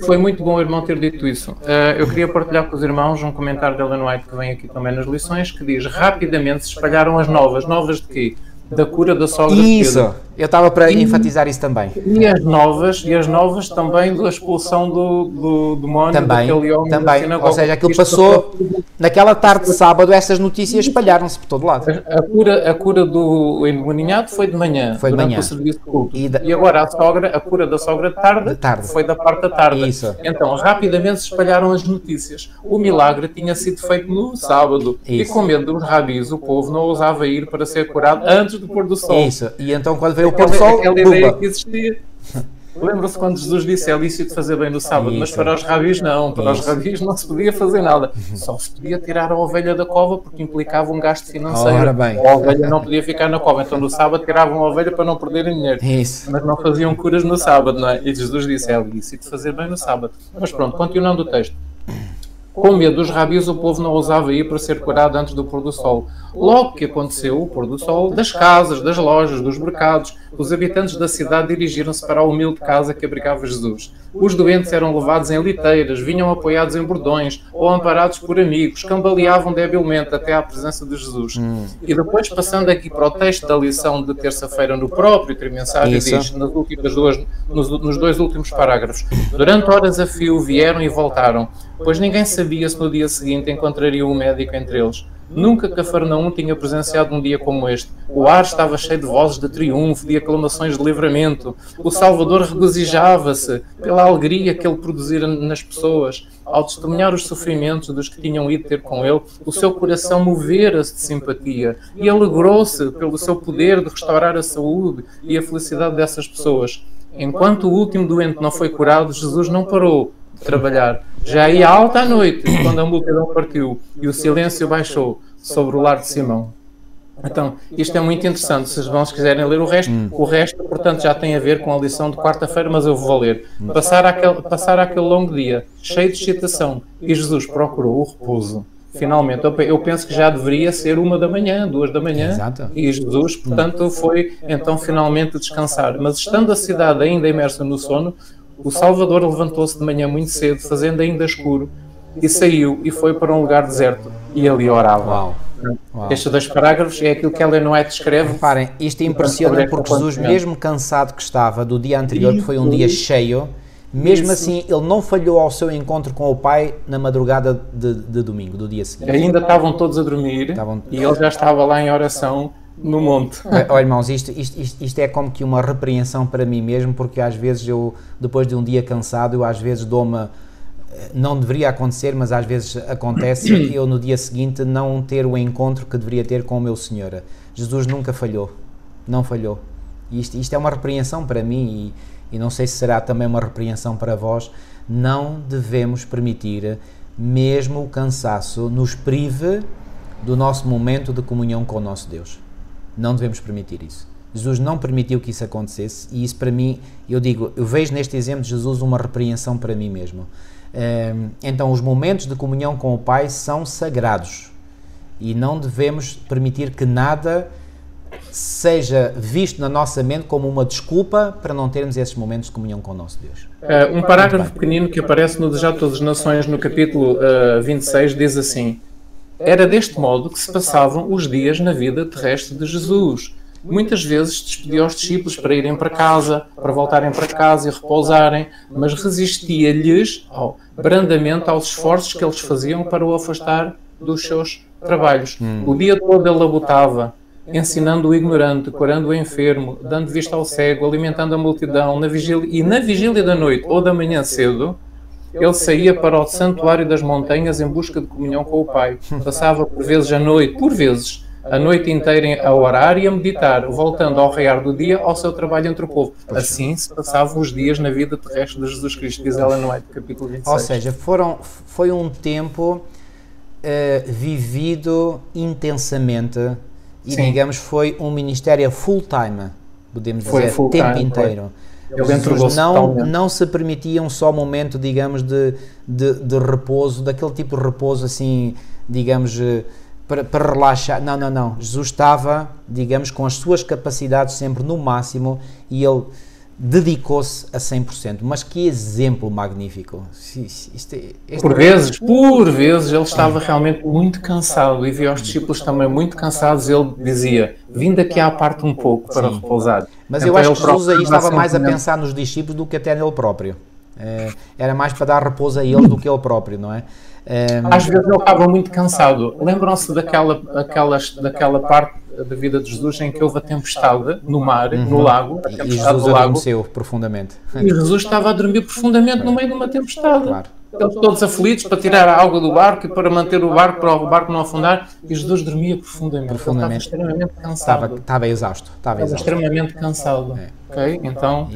[SPEAKER 2] foi muito bom o irmão ter dito isso. Eu queria partilhar com os irmãos um comentário de Ellen White que vem aqui também nas lições, que diz, rapidamente se espalharam as novas de quê? Da cura da sogra esquerda.
[SPEAKER 1] Eu estava para enfatizar isso também.
[SPEAKER 2] E as novas também da expulsão do demónio daquele homem da sinagoga.
[SPEAKER 1] Ou seja, aquilo passou, naquela tarde de sábado, essas notícias espalharam-se por todo lado.
[SPEAKER 2] A cura do endemoniado foi de manhã, durante o serviço de culto. E agora a cura da sogra de tarde, foi da parte da tarde.
[SPEAKER 1] Isso.
[SPEAKER 2] Então, rapidamente se espalharam as notícias. O milagre tinha sido feito no sábado. Isso. E com medo dos rabis, o povo não ousava ir para ser curado antes do pôr do sol.
[SPEAKER 1] Isso. E então, quando veio o pôr do sol,
[SPEAKER 2] aquela ideia que existia. Lembra-se quando Jesus disse é lícito fazer bem no sábado, mas para os rabis não, os rabis não se podia fazer nada, só se podia tirar a ovelha da cova porque implicava um gasto financeiro. A ovelha não podia ficar na cova, então no sábado tiravam a ovelha para não perderem dinheiro.
[SPEAKER 1] Isso.
[SPEAKER 2] Mas não faziam curas no sábado, não é? E Jesus disse é lícito fazer bem no sábado. Mas pronto, continuando o texto. Com medo dos rabis, o povo não ousava ir para ser curado antes do pôr do sol. Logo que aconteceu o pôr do sol, das casas, das lojas, dos mercados, os habitantes da cidade dirigiram-se para a humilde casa que abrigava Jesus. Os doentes eram levados em liteiras, vinham apoiados em bordões ou amparados por amigos, cambaleavam debilmente até à presença de Jesus. E depois, passando aqui para o texto da lição de terça-feira no próprio trimensário, diz, nos dois últimos parágrafos, durante horas a fio vieram e voltaram, pois ninguém sabia se no dia seguinte encontraria um médico entre eles. Nunca Cafarnaum tinha presenciado um dia como este. O ar estava cheio de vozes de triunfo, de aclamações de livramento. O Salvador regozijava-se pela alegria que ele produzira nas pessoas. Ao testemunhar os sofrimentos dos que tinham ido ter com ele, o seu coração movera-se de simpatia e alegrou-se pelo seu poder de restaurar a saúde e a felicidade dessas pessoas. Enquanto o último doente não foi curado, Jesus não parou de trabalhar. Já ia alta à noite, quando a multidão partiu e o silêncio baixou sobre o lar de Simão. Então, isto é muito interessante, se os irmãos quiserem ler o resto, portanto, já tem a ver com a lição de quarta-feira, mas eu vou ler. Passar aquele longo dia, cheio de excitação, e Jesus procurou o repouso. Finalmente, eu penso que já deveria ser 1 da manhã, 2 da manhã, Exato. E Jesus, portanto, foi então finalmente descansar. Mas estando a cidade ainda imersa no sono, o Salvador levantou-se de manhã muito cedo, fazendo ainda escuro, e saiu e foi para um lugar deserto, e ali orava. Uau. Estes 2 parágrafos é aquilo que Ellen White escreve.
[SPEAKER 1] Reparem, isto impressiona porque Jesus, mesmo cansado que estava do dia anterior, que foi um dia cheio, mesmo assim ele não falhou ao seu encontro com o Pai na madrugada de domingo, do dia seguinte.
[SPEAKER 2] Ainda estavam todos a dormir e ele já estava lá em oração no monte.
[SPEAKER 1] Olha, irmãos, isto é como que uma repreensão para mim mesmo, porque às vezes eu, depois de um dia cansado, eu às vezes dou-me, não deveria acontecer, mas às vezes acontece, eu no dia seguinte não ter o encontro que deveria ter com o meu Senhor. Jesus nunca falhou, não falhou. Isto é uma repreensão para mim e não sei se será também uma repreensão para vós. Não devemos permitir, mesmo o cansaço nos prive do nosso momento de comunhão com o nosso Deus. Não devemos permitir isso. Jesus não permitiu que isso acontecesse e isso para mim, eu vejo neste exemplo de Jesus uma repreensão para mim mesmo. Então os momentos de comunhão com o Pai são sagrados e não devemos permitir que nada seja visto na nossa mente como uma desculpa para não termos esses momentos de comunhão com o nosso Deus.
[SPEAKER 2] Um parágrafo pequenino que aparece no Desejo de Todas as Nações, no capítulo 26, diz assim: era deste modo que se passavam os dias na vida terrestre de Jesus. Muitas vezes despedia os discípulos para irem para casa, para voltarem para casa e repousarem, mas resistia-lhes brandamente aos esforços que eles faziam para o afastar dos seus trabalhos. O dia todo ele labutava, ensinando o ignorante, curando o enfermo, dando vista ao cego, alimentando a multidão, na vigília da noite ou da manhã cedo, ele saía para o santuário das montanhas em busca de comunhão com o Pai. Passava por vezes a noite inteira a orar e a meditar, voltando ao raiar do dia ao seu trabalho entre o povo. Assim se passavam os dias na vida terrestre de Jesus Cristo, diz Ellen White, capítulo 26.
[SPEAKER 1] Ou seja, foi um tempo vivido intensamente e, digamos, foi um ministério full-time, podemos dizer, tempo inteiro. Jesus não se permitia um só momento, digamos, de repouso, daquele tipo de repouso assim, digamos, para relaxar. Não. Jesus estava, digamos, com as suas capacidades sempre no máximo e ele dedicou-se a 100%. Mas que exemplo magnífico.
[SPEAKER 2] Por vezes ele estava realmente muito cansado e via os discípulos também muito cansados. Ele dizia: vim daqui à parte um pouco para repousar.
[SPEAKER 1] Mas então, eu acho que Jesus aí estava mais a pensar nos discípulos do que até nele próprio. Era mais para dar repouso a eles do que ele próprio, não é?
[SPEAKER 2] Às vezes ele estava muito cansado. Lembram-se daquela parte da vida de Jesus em que houve a tempestade no mar, no lago, a tempestade
[SPEAKER 1] e Jesus adormeceu profundamente.
[SPEAKER 2] E Jesus estava a dormir profundamente no meio de uma tempestade. Claro. Eles todos aflitos para tirar a água do barco e para manter o barco, para o barco não afundar, e Jesus dormia profundamente. Ele estava extremamente cansado.
[SPEAKER 1] Estava exausto. Estava
[SPEAKER 2] extremamente cansado. Okay? Então,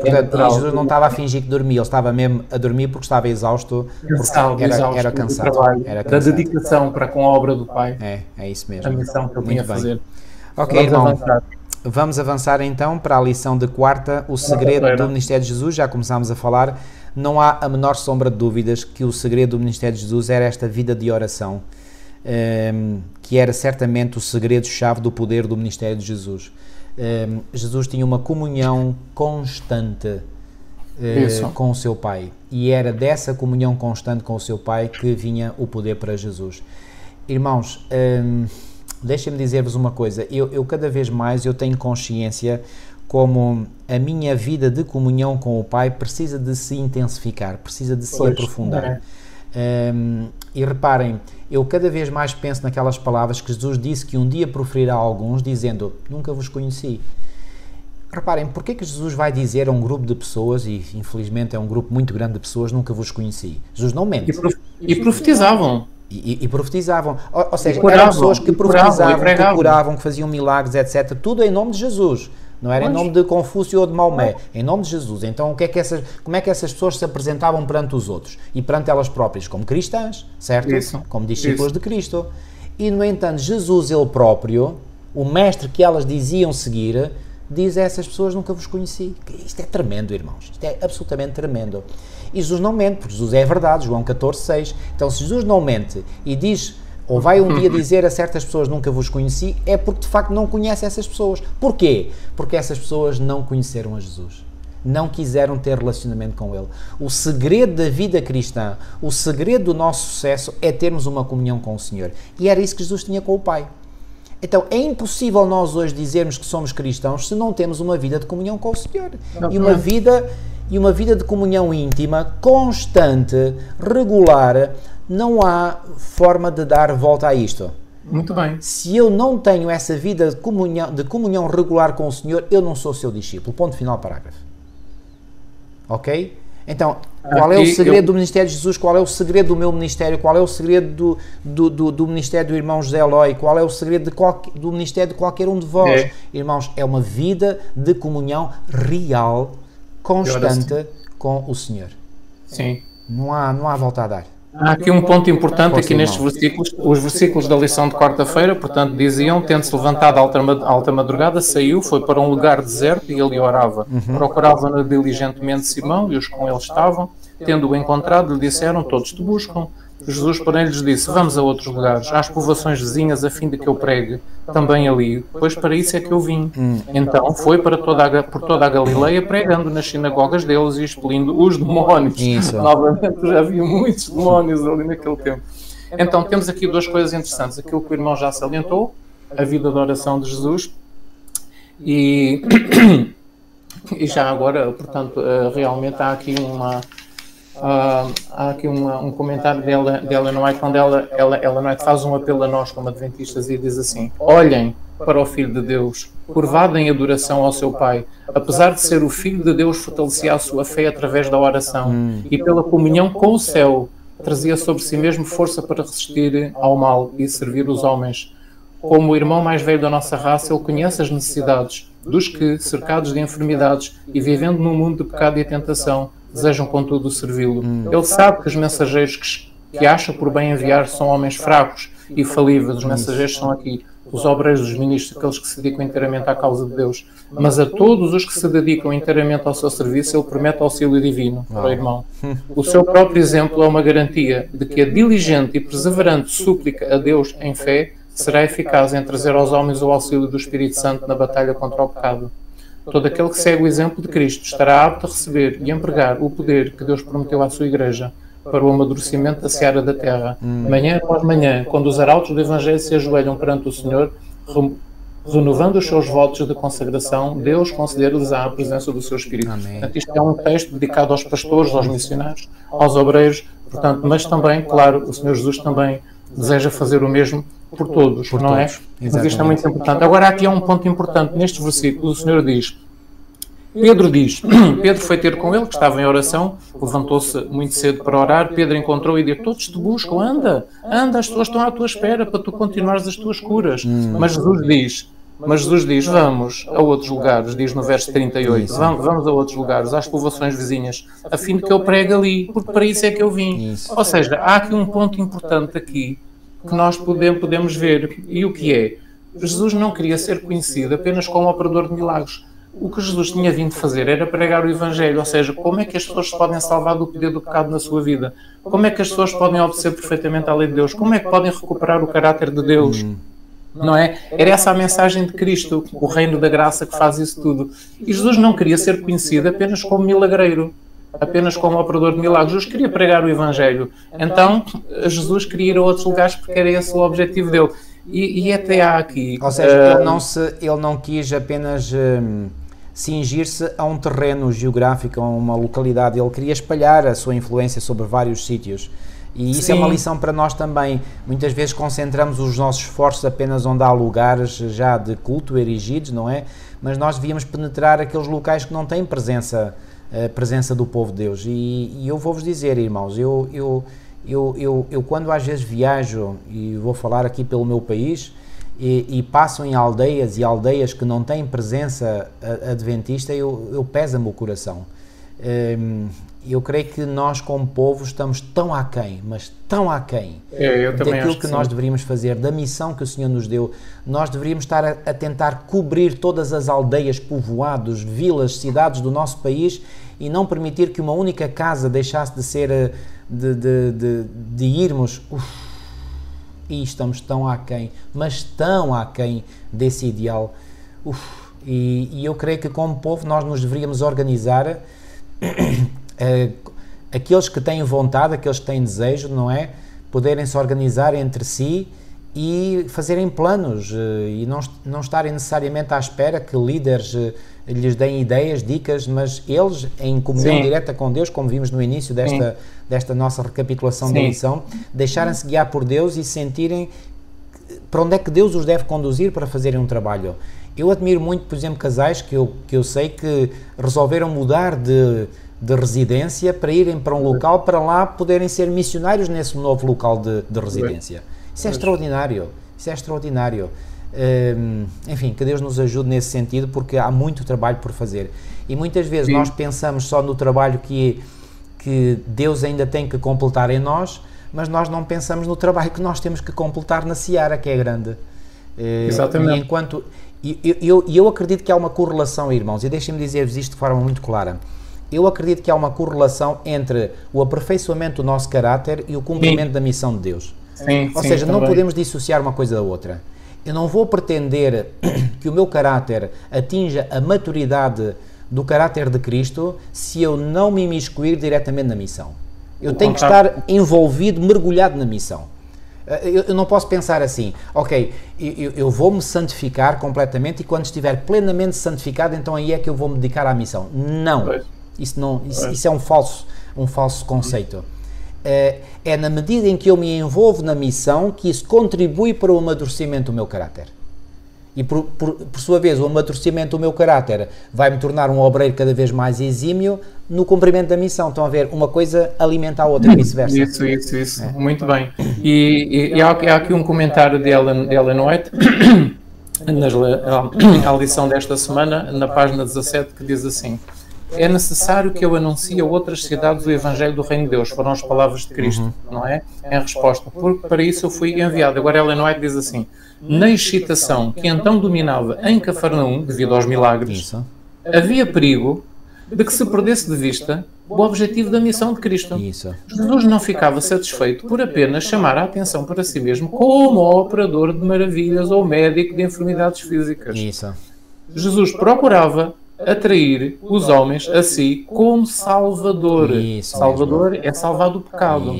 [SPEAKER 1] portanto, Jesus não estava a fingir que dormia, ele estava mesmo a dormir porque estava exausto, era cansado.
[SPEAKER 2] Da dedicação para com a obra do Pai.
[SPEAKER 1] É isso mesmo.
[SPEAKER 2] A missão que ele tinha a fazer.
[SPEAKER 1] Ok, irmão. Vamos avançar então para a lição de quarta, o segredo do ministério de Jesus. Já começámos a falar. Não há a menor sombra de dúvidas que o segredo do ministério de Jesus era esta vida de oração, que era certamente o segredo-chave do poder do ministério de Jesus. Jesus tinha uma comunhão constante com o seu Pai, e era dessa comunhão constante com o seu Pai que vinha o poder para Jesus. Irmãos, deixem-me dizer-vos uma coisa, eu cada vez mais eu tenho consciência como a minha vida de comunhão com o Pai precisa de se intensificar, precisa de se aprofundar. E reparem, eu cada vez mais penso naquelas palavras que Jesus disse que um dia proferirá a alguns, dizendo, nunca vos conheci. Reparem, porque é que Jesus vai dizer a um grupo de pessoas, e infelizmente é um grupo muito grande de pessoas, nunca vos conheci? Jesus não mente.
[SPEAKER 2] E profetizavam.
[SPEAKER 1] E profetizavam, ou seja, eram pessoas que profetizavam, que curavam, que faziam milagres, etc. Tudo em nome de Jesus. Não era em nome de Confúcio ou de Maomé, em nome de Jesus. Então, como é que essas pessoas se apresentavam perante os outros? E perante elas próprias, como cristãs, certo?
[SPEAKER 2] Isso.
[SPEAKER 1] Como discípulos de Cristo. E, no entanto, Jesus, ele próprio, o mestre que elas diziam seguir, diz a essas pessoas, nunca vos conheci. Isto é tremendo, irmãos. Isto é absolutamente tremendo. E Jesus não mente, porque Jesus é a verdade, João 14,6. Então, se Jesus não mente e diz... ou vai um dia dizer a certas pessoas nunca vos conheci, é porque de facto não conhece essas pessoas. Porquê? Porque essas pessoas não conheceram a Jesus. Não quiseram ter relacionamento com Ele. O segredo da vida cristã, o segredo do nosso sucesso é termos uma comunhão com o Senhor. E era isso que Jesus tinha com o Pai. Então, é impossível nós hoje dizermos que somos cristãos se não temos uma vida de comunhão com o Senhor. E uma vida de comunhão íntima, constante, regular. Não há forma de dar volta a isto.
[SPEAKER 2] Muito bem.
[SPEAKER 1] Se eu não tenho essa vida de comunhão regular com o Senhor, eu não sou seu discípulo. Ponto final, parágrafo. Ok? Então, qual é o segredo do ministério de Jesus? Qual é o segredo do meu ministério? Qual é o segredo do ministério do irmão José Eloy? Qual é o segredo do ministério de qualquer um de vós? Irmãos, é uma vida de comunhão real, constante com o Senhor.
[SPEAKER 2] Sim.
[SPEAKER 1] Não há volta a dar.
[SPEAKER 2] Há aqui um ponto importante aqui nestes versículos. Os versículos da lição de quarta-feira, portanto, diziam, tendo-se levantado à alta madrugada, saiu, foi para um lugar deserto e ali orava. Procurava diligentemente Simão e os com ele estavam. Tendo-o encontrado, lhe disseram, todos te buscam. Jesus, porém, lhes disse, vamos a outros lugares, às povoações vizinhas, a fim de que eu pregue também ali, pois para isso é que eu vim. Então foi por toda a Galileia, pregando nas sinagogas deles e expelindo os demónios.
[SPEAKER 1] Isso.
[SPEAKER 2] Novamente, já havia muitos demónios ali naquele tempo. Então temos aqui duas coisas interessantes. Aquilo que o irmão já salientou, a vida de oração de Jesus, e já agora, portanto, realmente há aqui um comentário de Ellen White, quando Ellen White faz um apelo a nós como adventistas e diz assim, olhem para o Filho de Deus, curvado em adoração ao seu Pai, apesar de ser o Filho de Deus, fortalecia a sua fé através da oração e pela comunhão com o céu, trazia sobre si mesmo força para resistir ao mal e servir os homens. Como o irmão mais velho da nossa raça, ele conhece as necessidades dos que, cercados de enfermidades e vivendo num mundo de pecado e tentação, desejam contudo servi-lo. Ele sabe que os mensageiros que acha por bem enviar são homens fracos e falíveis. Os mensageiros são aqui os obreiros, os ministros, aqueles que se dedicam inteiramente à causa de Deus. Mas a todos os que se dedicam inteiramente ao seu serviço, ele promete auxílio divino para o irmão. O seu próprio exemplo é uma garantia de que a diligente e perseverante súplica a Deus em fé será eficaz em trazer aos homens o auxílio do Espírito Santo na batalha contra o pecado. Todo aquele que segue o exemplo de Cristo estará apto a receber e empregar o poder que Deus prometeu à sua Igreja para o amadurecimento da seara da terra. Manhã após manhã, quando os arautos do Evangelho se ajoelham perante o Senhor, renovando os seus votos de consagração, Deus conceder-lhes a presença do seu Espírito. Portanto, isto é um texto dedicado aos pastores, aos missionários, aos obreiros, portanto, mas também, claro, o Senhor Jesus também deseja fazer o mesmo por todos, não é? Mas isto é muito importante. Agora, aqui há um ponto importante. Neste versículo, o Senhor diz, Pedro foi ter com ele, que estava em oração, levantou-se muito cedo para orar, Pedro encontrou e disse, todos te buscam, anda, as pessoas estão à tua espera para tu continuares as tuas curas. Mas Jesus diz, vamos a outros lugares, diz no verso 38, vamos a outros lugares, às povoações vizinhas, a fim de que eu pregue ali, porque para isso é que eu vim. Ou seja, há aqui um ponto importante aqui, que nós podemos ver, e o que é? Jesus não queria ser conhecido apenas como operador de milagres. O que Jesus tinha vindo fazer era pregar o Evangelho, ou seja, como é que as pessoas se podem salvar do poder do pecado na sua vida? Como é que as pessoas podem obedecer perfeitamente à lei de Deus? Como é que podem recuperar o caráter de Deus? Não é? Era essa a mensagem de Cristo, o reino da graça que faz isso tudo. E Jesus não queria ser conhecido apenas como milagreiro, apenas como operador de milagres. Jesus queria pregar o Evangelho. Então, Jesus queria ir a outros lugares porque era esse o objetivo dele. E até há aqui...
[SPEAKER 1] Ou seja, ele não quis apenas cingir-se a um terreno geográfico, a uma localidade. Ele queria espalhar a sua influência sobre vários sítios. E isso é uma lição para nós também. Muitas vezes concentramos os nossos esforços apenas onde há lugares já de culto erigidos, não é? Mas nós devíamos penetrar aqueles locais que não têm presença do povo de Deus. E eu vou-vos dizer, irmãos, eu quando às vezes viajo, e vou falar aqui pelo meu país, e passo em aldeias e aldeias que não têm presença adventista, eu pesa-me o coração. Eu creio que nós como povo estamos tão aquém, mas tão aquém daquilo que nós deveríamos fazer, da missão que o Senhor nos deu. Nós deveríamos estar a tentar cobrir todas as aldeias, povoados, vilas, cidades do nosso país e não permitir que uma única casa deixasse de ser, de irmos... E estamos tão aquém, mas tão aquém desse ideal. E eu creio que como povo nós nos deveríamos organizar, aqueles que têm vontade, aqueles que têm desejo, não é? Poderem se organizar entre si e fazerem planos e não estarem necessariamente à espera que líderes lhes deem ideias, dicas, mas eles, em comunhão direta com Deus, como vimos no início desta nossa recapitulação da lição, deixarem-se guiar por Deus e sentirem para onde é que Deus os deve conduzir para fazerem um trabalho. Eu admiro muito, por exemplo, casais que eu sei que resolveram mudar de residência para irem para um local, para lá poderem ser missionários nesse novo local de residência. Isso é extraordinário, enfim, que Deus nos ajude nesse sentido, porque há muito trabalho por fazer. E muitas vezes nós pensamos só no trabalho que Deus ainda tem que completar em nós, mas nós não pensamos no trabalho que nós temos que completar na seara, que é grande. Exatamente. E eu acredito que há uma correlação, irmãos, e deixem-me dizer-vos isto de forma muito clara. Eu acredito que há uma correlação entre o aperfeiçoamento do nosso caráter e o cumprimento da missão de Deus. Ou seja, não podemos dissociar uma coisa da outra. Eu não vou pretender que o meu caráter atinja a maturidade do caráter de Cristo se eu não me imiscuir diretamente na missão. Eu tenho que estar envolvido, mergulhado na missão. Eu não posso pensar assim, ok, eu vou-me santificar completamente e quando estiver plenamente santificado, então aí é que eu vou me dedicar à missão. Não, isso é um falso conceito. É na medida em que eu me envolvo na missão que isso contribui para o amadurecimento do meu caráter. E por sua vez, o amadurecimento do meu caráter vai me tornar um obreiro cada vez mais exímio no cumprimento da missão. Estão a ver? Uma coisa alimenta a outra e vice-versa.
[SPEAKER 2] Isso. Muito bem. E há aqui um comentário de Ellen White, na lição desta semana, na página 17, que diz assim: é necessário que eu anuncie a outras cidades o Evangelho do Reino de Deus. Foram as palavras de Cristo, não é? Em resposta. Porque para isso eu fui enviado. Agora Ellen White diz assim: na excitação que então dominava em Cafarnaum, devido aos milagres, havia perigo de que se perdesse de vista o objetivo da missão de Cristo. Jesus não ficava satisfeito por apenas chamar a atenção para si mesmo como operador de maravilhas ou médico de enfermidades físicas. Jesus procurava atrair os homens a si como Salvador. Salvador é salvar do pecado.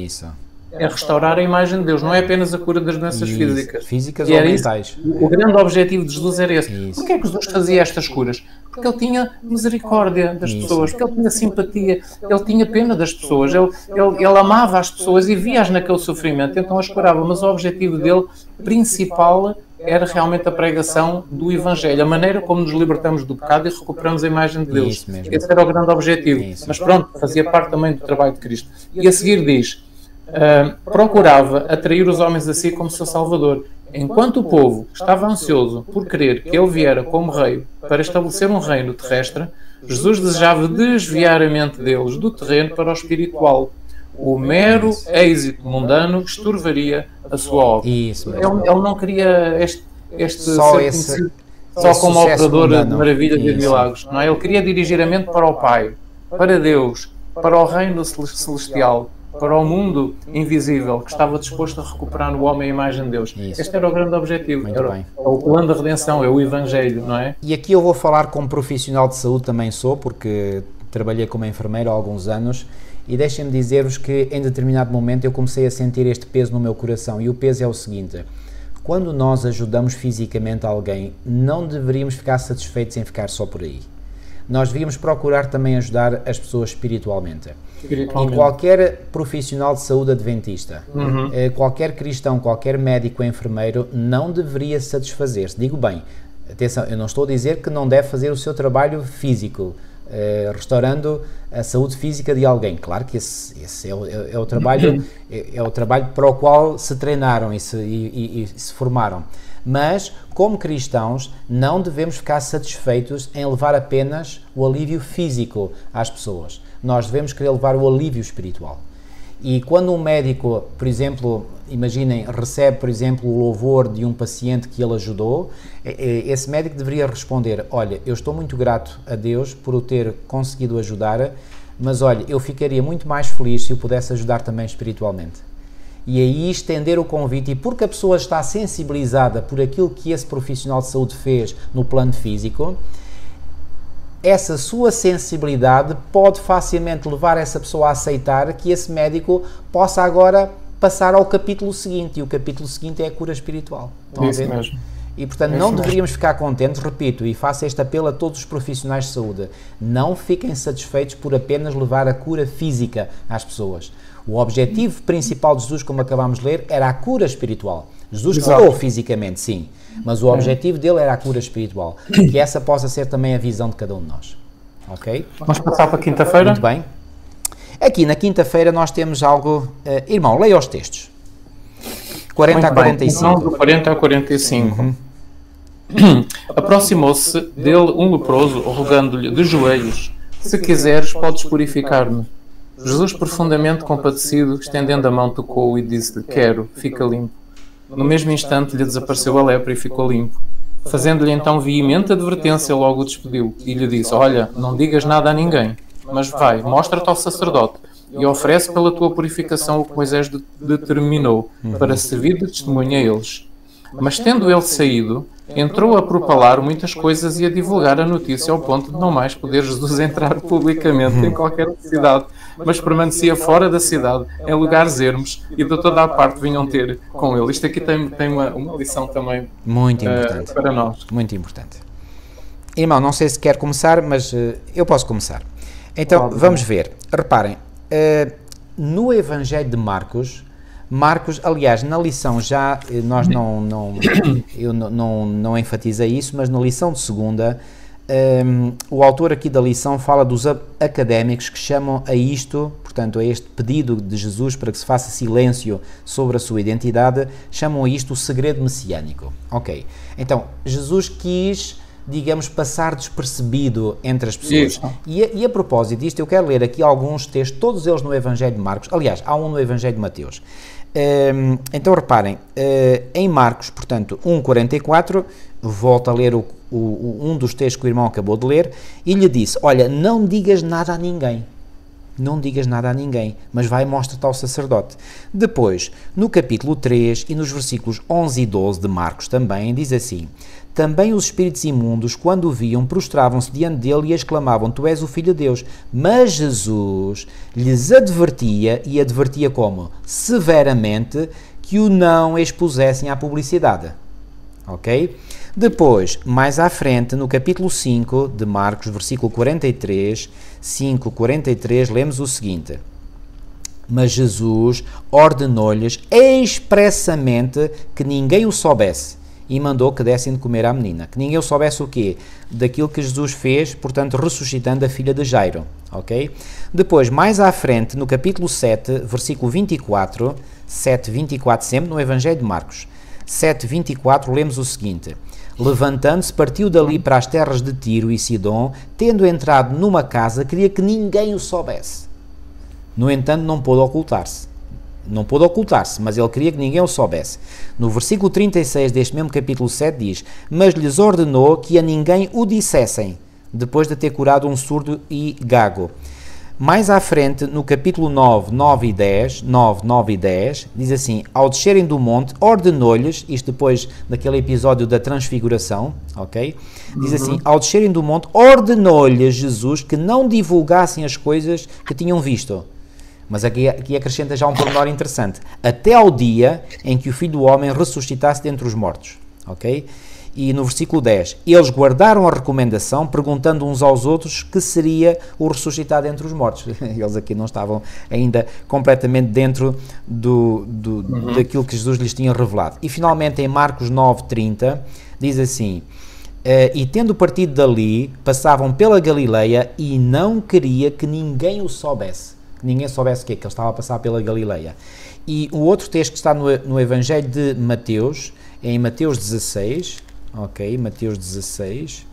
[SPEAKER 2] é restaurar a imagem de Deus, não é apenas a cura das doenças físicas.
[SPEAKER 1] Físicas ou mentais.
[SPEAKER 2] O grande objetivo de Jesus era esse.
[SPEAKER 1] Isso.
[SPEAKER 2] Porquê é que Jesus fazia estas curas? Porque ele tinha misericórdia das pessoas, porque ele tinha simpatia, ele tinha pena das pessoas, ele amava as pessoas e via-as naquele sofrimento, então as curava. Mas o objetivo dele principal era realmente a pregação do Evangelho, a maneira como nos libertamos do pecado e recuperamos a imagem de Deus. Esse era o grande objetivo. Mas pronto, fazia parte também do trabalho de Cristo. E a seguir diz, procurava atrair os homens a si como seu Salvador. Enquanto o povo estava ansioso por crer que ele viera como rei para estabelecer um reino terrestre, Jesus desejava desviar a mente deles do terreno para o espiritual. O mero êxito mundano estorvaria a sua obra. Ele não queria este só como operador de maravilhas e de milagres. Não é? Ele queria dirigir a mente para o Pai, para Deus, para o reino celestial, para o mundo invisível, que estava disposto a recuperar no homem a imagem de Deus. Este era o grande objetivo. Era o plano da redenção, é o Evangelho, não é?
[SPEAKER 1] E aqui eu vou falar como profissional de saúde também sou, porque trabalhei como enfermeiro há alguns anos, e deixem-me dizer-vos que em determinado momento eu comecei a sentir este peso no meu coração, e o peso é o seguinte: quando nós ajudamos fisicamente alguém, não deveríamos ficar satisfeitos em ficar só por aí. Nós devíamos procurar também ajudar as pessoas espiritualmente. E qualquer profissional de saúde adventista, qualquer cristão, qualquer médico ou enfermeiro não deveria satisfazer-se. Digo bem, atenção, eu não estou a dizer que não deve fazer o seu trabalho físico, restaurando a saúde física de alguém. Claro que esse é o trabalho para o qual se treinaram e se formaram. Mas, como cristãos, não devemos ficar satisfeitos em levar apenas o alívio físico às pessoas. Nós devemos querer levar o alívio espiritual. E quando um médico, por exemplo, imaginem, recebe, por exemplo, o louvor de um paciente que ele ajudou, esse médico deveria responder: olha, eu estou muito grato a Deus por o ter conseguido ajudar, mas olha, eu ficaria muito mais feliz se o pudesse ajudar também espiritualmente. E aí estender o convite, e porque a pessoa está sensibilizada por aquilo que esse profissional de saúde fez no plano físico, essa sua sensibilidade pode facilmente levar essa pessoa a aceitar que esse médico possa agora passar ao capítulo seguinte, e o capítulo seguinte é a cura espiritual.
[SPEAKER 2] Estão a ver? Mesmo.
[SPEAKER 1] E portanto não deveríamos ficar contentes, repito, e faço este apelo a todos os profissionais de saúde: não fiquem satisfeitos por apenas levar a cura física às pessoas. O objetivo principal de Jesus, como acabámos de ler, era a cura espiritual. Jesus curou fisicamente, sim, mas o objetivo dele era a cura espiritual. Que essa possa ser também a visão de cada um de nós. Ok?
[SPEAKER 2] Vamos passar para quinta-feira?
[SPEAKER 1] Muito bem. Aqui na quinta-feira nós temos algo... irmão, leia os textos. 40 a 45.
[SPEAKER 2] Então, do 40 a 45. Aproximou-se dele um leproso, rogando-lhe de joelhos: se quiseres, podes purificar-me. Jesus, profundamente compadecido, estendendo a mão, tocou-o e disse-lhe: quero, fica limpo. No mesmo instante lhe desapareceu a lepra e ficou limpo. Fazendo-lhe então veemente advertência, logo o despediu e lhe disse: olha, não digas nada a ninguém, mas vai, mostra-te ao sacerdote e oferece pela tua purificação o que Moisés determinou, para servir de testemunho a eles. Mas tendo ele saído, entrou a propalar muitas coisas e a divulgar a notícia, ao ponto de não mais poder Jesus entrar publicamente em qualquer cidade, mas permanecia fora da cidade, em lugares ermos, e de toda a parte vinham ter com ele. Isto aqui tem uma lição também
[SPEAKER 1] muito importante
[SPEAKER 2] para nós.
[SPEAKER 1] Muito importante. Irmão, não sei se quer começar, mas eu posso começar. Então, vamos ver. Reparem, no Evangelho de Marcos, aliás, na lição já, nós eu não enfatizei isso, mas na lição de segunda, o autor aqui da lição fala dos académicos que chamam a isto, portanto, a este pedido de Jesus para que se faça silêncio sobre a sua identidade, chamam a isto o segredo messiânico. Ok, então, Jesus quis, digamos, passar despercebido entre as pessoas. E a propósito disto, eu quero ler aqui alguns textos, todos eles no Evangelho de Marcos. Aliás, há um no Evangelho de Mateus. Então reparem, em Marcos, portanto, 1,44, volto a ler um dos textos que o irmão acabou de ler, e lhe disse: olha, não digas nada a ninguém. Não digas nada a ninguém, mas vai e mostra-te ao sacerdote. Depois, no capítulo 3 e nos versículos 11 e 12 de Marcos também, diz assim: Também os espíritos imundos, quando o viam, prostravam-se diante dele e exclamavam: Tu és o Filho de Deus. Mas Jesus lhes advertia, e advertia como? Severamente, que o não expusessem à publicidade. Ok? Depois, mais à frente, no capítulo 5 de Marcos, versículo 43, 5:43, lemos o seguinte: Mas Jesus ordenou-lhes expressamente que ninguém o soubesse e mandou que dessem de comer à menina. Que ninguém o soubesse o quê? Daquilo que Jesus fez, portanto, ressuscitando a filha de Jairo. Ok? Depois, mais à frente, no capítulo 7, versículo 24, 7:24, sempre no Evangelho de Marcos, 7:24, lemos o seguinte: Levantando-se, partiu dali para as terras de Tiro e Sidom, tendo entrado numa casa, queria que ninguém o soubesse. No entanto, não pôde ocultar-se. Não pôde ocultar-se, mas ele queria que ninguém o soubesse. No versículo 36 deste mesmo capítulo 7 diz: Mas lhes ordenou que a ninguém o dissessem, depois de ter curado um surdo e gago. Mais à frente, no capítulo 9, 9 e 10, diz assim: Ao descerem do monte, ordenou-lhes, isto depois daquele episódio da transfiguração, ok? Diz assim: Ao descerem do monte, ordenou-lhes Jesus que não divulgassem as coisas que tinham visto. Mas aqui acrescenta já um pormenor interessante: até ao dia em que o Filho do Homem ressuscitasse dentre os mortos, ok? E no versículo 10, eles guardaram a recomendação, perguntando uns aos outros que seria o ressuscitado entre os mortos. Eles aqui não estavam ainda completamente dentro daquilo que Jesus lhes tinha revelado. E finalmente em Marcos 9:30 diz assim: E tendo partido dali, passavam pela Galileia e não queria que ninguém o soubesse. Que ninguém soubesse o quê? Que ele estava a passar pela Galileia. E o outro texto que está no Evangelho de Mateus, é em Mateus 16, ok, Mateus 16,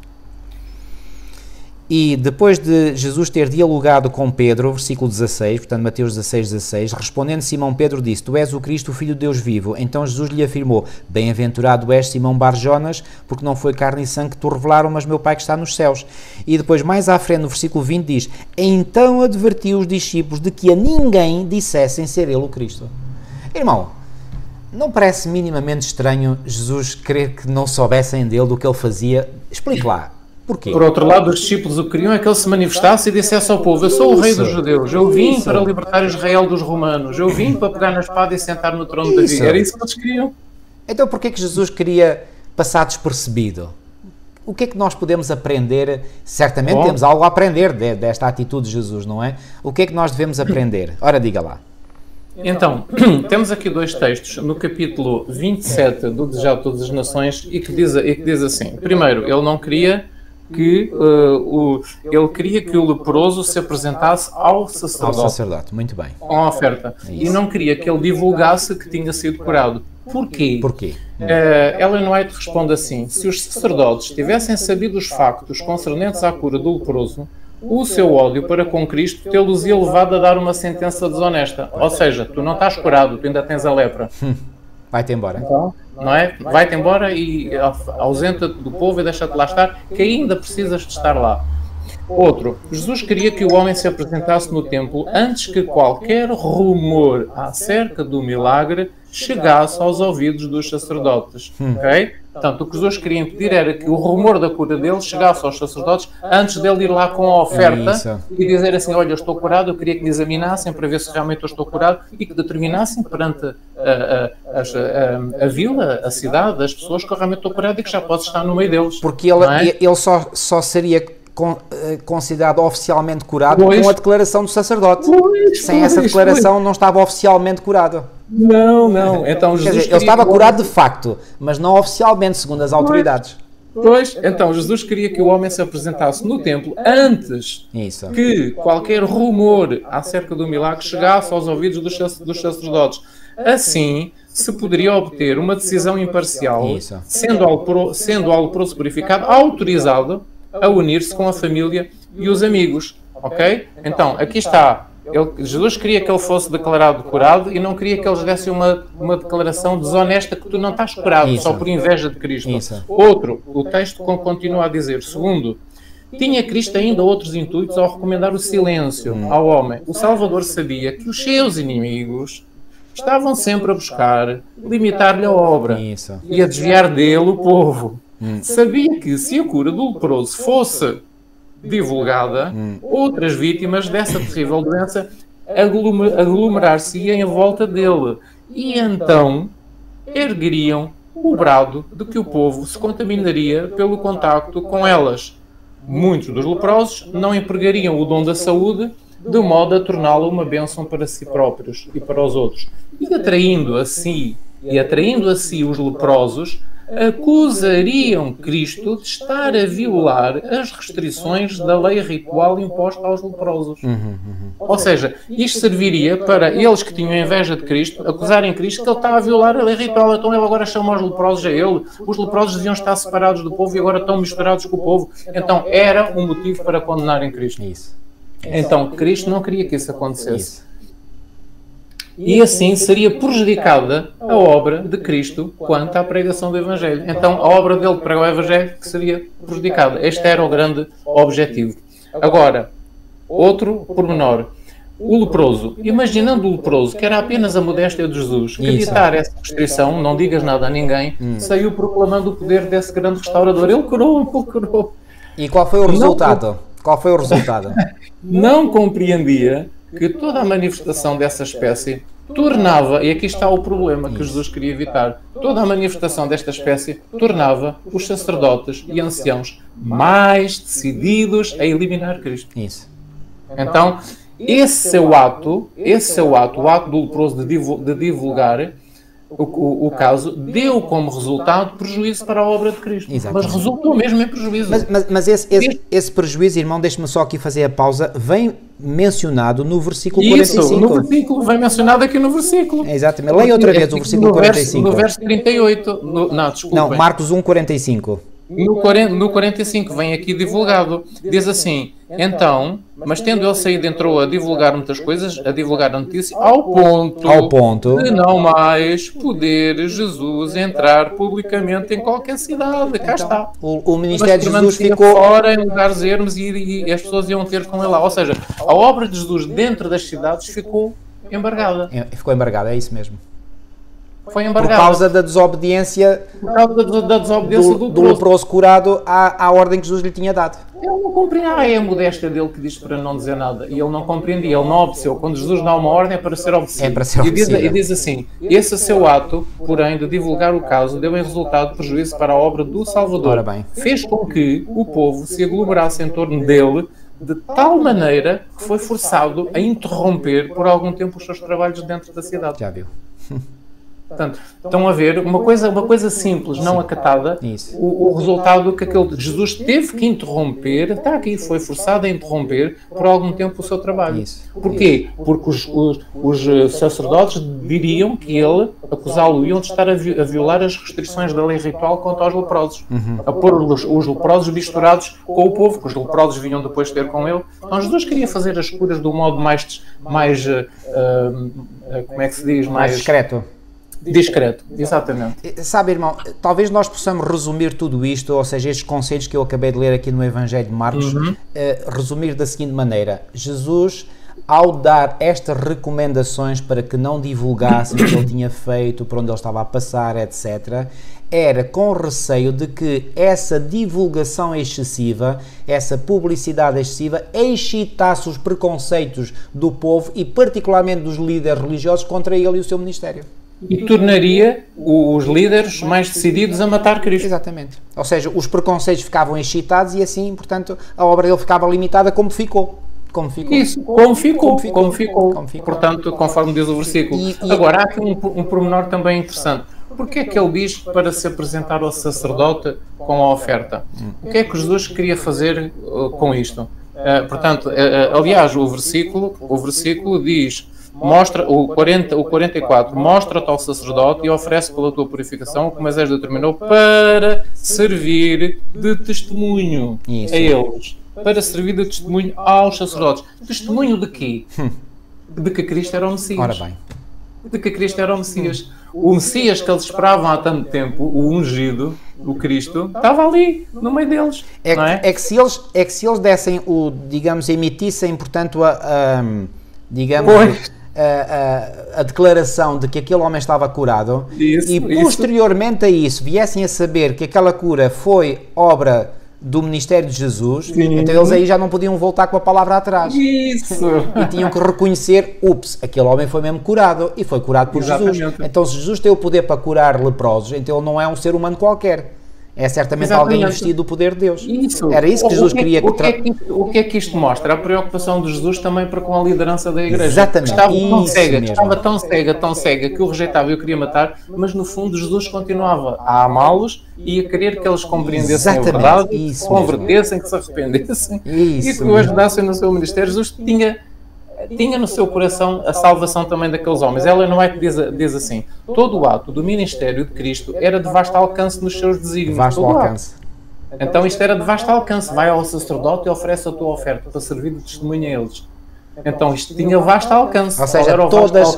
[SPEAKER 1] e depois de Jesus ter dialogado com Pedro, versículo 16, portanto Mateus 16, 16, respondendo Simão Pedro disse: Tu és o Cristo, o Filho de Deus vivo. Então Jesus lhe afirmou: Bem-aventurado és Simão Bar-Jonas, porque não foi carne e sangue que te revelaram, mas meu Pai que está nos céus. E depois mais à frente, no versículo 20 diz: Então advertiu os discípulos de que a ninguém dissessem ser ele o Cristo. Irmão, não parece minimamente estranho Jesus querer que não soubessem dele, do que ele fazia? Explique lá. Porquê?
[SPEAKER 2] Por outro lado, os discípulos o que queriam é que ele se manifestasse e dissesse ao povo: Eu sou o rei dos judeus, eu vim para libertar Israel dos romanos, eu vim para pegar na espada e sentar no trono de Davi. Era isso que eles queriam.
[SPEAKER 1] Então porquê que Jesus queria passar despercebido? O que é que nós podemos aprender? Certamente temos algo a aprender desta atitude de Jesus, não é? O que é que nós devemos aprender? Ora, diga lá.
[SPEAKER 2] Então, temos aqui dois textos no capítulo 27 do Desejado de Todas as Nações e que diz assim: primeiro, ele não queria que ele queria que o leproso se apresentasse ao sacerdote.
[SPEAKER 1] Ao sacerdote, muito bem.
[SPEAKER 2] Com a oferta. E não queria que ele divulgasse que tinha sido curado. Porquê?
[SPEAKER 1] Porquê?
[SPEAKER 2] Ellen White responde assim: se os sacerdotes tivessem sabido os factos concernentes à cura do leproso, o seu ódio para com Cristo tê-los ia levado a dar uma sentença desonesta. Ou seja, tu não estás curado, tu ainda tens a lepra.
[SPEAKER 1] Vai-te embora.
[SPEAKER 2] Então, não é? Vai-te embora e ausenta-te do povo e deixa-te lá estar, que ainda precisas de estar lá. Outro, Jesus queria que o homem se apresentasse no templo antes que qualquer rumor acerca do milagre chegasse aos ouvidos dos sacerdotes. Ok? Portanto, o que Jesus queria impedir era que o rumor da cura dele chegasse aos sacerdotes antes dele ir lá com a oferta e dizer assim: olha, eu estou curado, eu queria que me examinassem para ver se realmente eu estou curado e que determinassem perante a vila, a cidade, as pessoas que eu realmente estou curado e que já posso estar no meio deles.
[SPEAKER 1] Porque ele só seria considerado oficialmente curado com a declaração do sacerdote. Sem essa declaração não estava oficialmente curado.
[SPEAKER 2] Não. Então, Jesus
[SPEAKER 1] ele estava curado de facto, mas não oficialmente, segundo as autoridades.
[SPEAKER 2] Então Jesus queria que o homem se apresentasse no templo antes que qualquer rumor acerca do milagre chegasse aos ouvidos dos sacerdotes. Assim, se poderia obter uma decisão imparcial, sendo ao leproso purificado autorizado a unir-se com a família e os amigos. Ok? Então, aqui está. Jesus queria que ele fosse declarado curado e não queria que eles dessem uma declaração desonesta que tu não estás curado, só por inveja de Cristo. Outro, o texto continua a dizer: segundo, tinha Cristo ainda outros intuitos ao recomendar o silêncio ao homem. O Salvador sabia que os seus inimigos estavam sempre a buscar limitar-lhe a obra e a desviar dele o povo. Sabia que se a cura do leproso fosse divulgada, outras vítimas dessa terrível doença aglomerar-se-iam em volta dele. E então ergueriam o brado de que o povo se contaminaria pelo contacto com elas. Muitos dos leprosos não empregariam o dom da saúde de modo a torná-lo uma bênção para si próprios e para os outros. E atraindo a si os leprosos, acusariam Cristo de estar a violar as restrições da lei ritual imposta aos leprosos. Ou seja, isto serviria para eles que tinham inveja de Cristo acusarem Cristo que ele estava a violar a lei ritual, então ele agora chama os leprosos a ele. Os leprosos deviam estar separados do povo e agora estão misturados com o povo. Então era um motivo para condenarem Cristo. Então Cristo não queria que isso acontecesse. E assim seria prejudicada a obra de Cristo quanto à pregação do Evangelho. Então a obra dele de pregar o Evangelho que seria prejudicada. Este era o grande objetivo. Agora, outro pormenor. O leproso. Imaginando o leproso, que era apenas a modéstia de Jesus, que editar essa restrição, não digas nada a ninguém, saiu proclamando o poder desse grande restaurador. Ele curou.
[SPEAKER 1] E qual foi o resultado? Qual foi o resultado?
[SPEAKER 2] Não compreendia que toda a manifestação dessa espécie tornava, e aqui está o problema que Jesus queria evitar, toda a manifestação desta espécie tornava os sacerdotes e anciãos mais decididos a eliminar Cristo. Então, esse é o ato do leproso de divulgar o caso, deu como resultado prejuízo para a obra de Cristo. Mas resultou mesmo em prejuízo.
[SPEAKER 1] Mas esse prejuízo, irmão, deixe-me só aqui fazer a pausa, vem mencionado no versículo 45.
[SPEAKER 2] Isso, no versículo, vem mencionado aqui no versículo.
[SPEAKER 1] Exatamente. Leia outra vez o versículo 45.
[SPEAKER 2] No verso 38.
[SPEAKER 1] Não, Marcos 1, 45.
[SPEAKER 2] No 45 vem aqui divulgado. Diz assim: então, mas tendo ele saído, entrou a divulgar muitas coisas, a divulgar a notícia, ao ponto de não mais poder Jesus entrar publicamente em qualquer cidade. Cá está.
[SPEAKER 1] O ministério de Jesus ficou
[SPEAKER 2] fora, em lugares ermos, e as pessoas iam ter com ele lá. Ou seja, a obra de Jesus dentro das cidades ficou embargada.
[SPEAKER 1] Ficou embargada, é isso mesmo.
[SPEAKER 2] Foi embargado.
[SPEAKER 1] Por causa da desobediência, do leproso curado à ordem que Jesus lhe tinha dado.
[SPEAKER 2] Ele não compreendia. É a modéstia dele que diz para não dizer nada. E ele não compreendia, ele não obedeceu. Quando Jesus dá uma ordem é para ser obedecido.
[SPEAKER 1] É para ser obedecido.
[SPEAKER 2] E diz assim: esse seu ato, porém, de divulgar o caso, deu em resultado prejuízo para a obra do Salvador.
[SPEAKER 1] Ora bem.
[SPEAKER 2] Fez com que o povo se aglomerasse em torno dele de tal maneira que foi forçado a interromper por algum tempo os seus trabalhos dentro da cidade.
[SPEAKER 1] Já viu.
[SPEAKER 2] Portanto, estão a ver uma coisa simples, não acatada, o resultado que Jesus teve que interromper, está aqui, foi forçado a interromper por algum tempo o seu trabalho. Porquê? Porque os sacerdotes diriam que ele, acusá-lo-iam de estar a violar as restrições da lei ritual quanto aos leprosos, a pôr os leprosos misturados com o povo, que os leprosos vinham depois ter com ele. Então Jesus queria fazer as curas de um modo mais como é que se diz?
[SPEAKER 1] Mais discreto.
[SPEAKER 2] Discreto, exatamente.
[SPEAKER 1] Sabe, irmão, talvez nós possamos resumir tudo isto, ou seja, estes conceitos que eu acabei de ler aqui no Evangelho de Marcos, resumir da seguinte maneira: Jesus, ao dar estas recomendações para que não divulgassem o que ele tinha feito, por onde ele estava a passar, etc., era com receio de que essa divulgação excessiva, essa publicidade excessiva, excitasse os preconceitos do povo e particularmente dos líderes religiosos contra ele e o seu ministério.
[SPEAKER 2] E tornaria os líderes mais decididos a matar Cristo.
[SPEAKER 1] Exatamente. Ou seja, os preconceitos ficavam excitados e assim, portanto, a obra dele ficava limitada como ficou.
[SPEAKER 2] Isso, como ficou. Portanto, conforme diz o versículo. Agora, há aqui um pormenor também interessante. Porquê é que ele diz para se apresentar ao sacerdote com a oferta? O que é que Jesus queria fazer com isto? Portanto, aliás, o versículo diz... Mostra, o 44, mostra-te ao sacerdote e oferece pela tua purificação o que Moisés determinou para servir de testemunho a eles. Para servir de testemunho aos sacerdotes. Testemunho de quê? De que Cristo era o Messias.
[SPEAKER 1] Ora bem.
[SPEAKER 2] De que Cristo era o Messias. O Messias que eles esperavam há tanto tempo, o ungido, o Cristo, estava ali, no meio deles.
[SPEAKER 1] É que se eles dessem emitissem, portanto, digamos... a declaração de que aquele homem estava curado e posteriormente a isso viessem a saber que aquela cura foi obra do ministério de Jesus, então eles aí já não podiam voltar com a palavra atrás.
[SPEAKER 2] Isso!
[SPEAKER 1] E tinham que reconhecer, aquele homem foi mesmo curado, e foi curado por Jesus. Então se Jesus tem o poder para curar leprosos, então ele não é um ser humano qualquer. É certamente alguém investido do poder de Deus.
[SPEAKER 2] Isso.
[SPEAKER 1] Era isso que Jesus queria que...
[SPEAKER 2] O que é que isto mostra? A preocupação de Jesus também para com a liderança da igreja.
[SPEAKER 1] Exatamente.
[SPEAKER 2] Estava tão cega, que o rejeitava e o queria matar, mas no fundo Jesus continuava a amá-los e a querer que eles compreendessem a verdade, que se convertessem, que se arrependessem e que o ajudassem no seu ministério. Jesus tinha no seu coração a salvação também daqueles homens. Ellen White diz assim: todo o ato do ministério de Cristo era de vasto alcance nos seus desígnios.
[SPEAKER 1] Vasto alcance.
[SPEAKER 2] Então isto era de vasto alcance. Vai ao sacerdote e oferece a tua oferta para servir de testemunha a eles. Então isto tinha vasto alcance.
[SPEAKER 1] Ou seja, todas...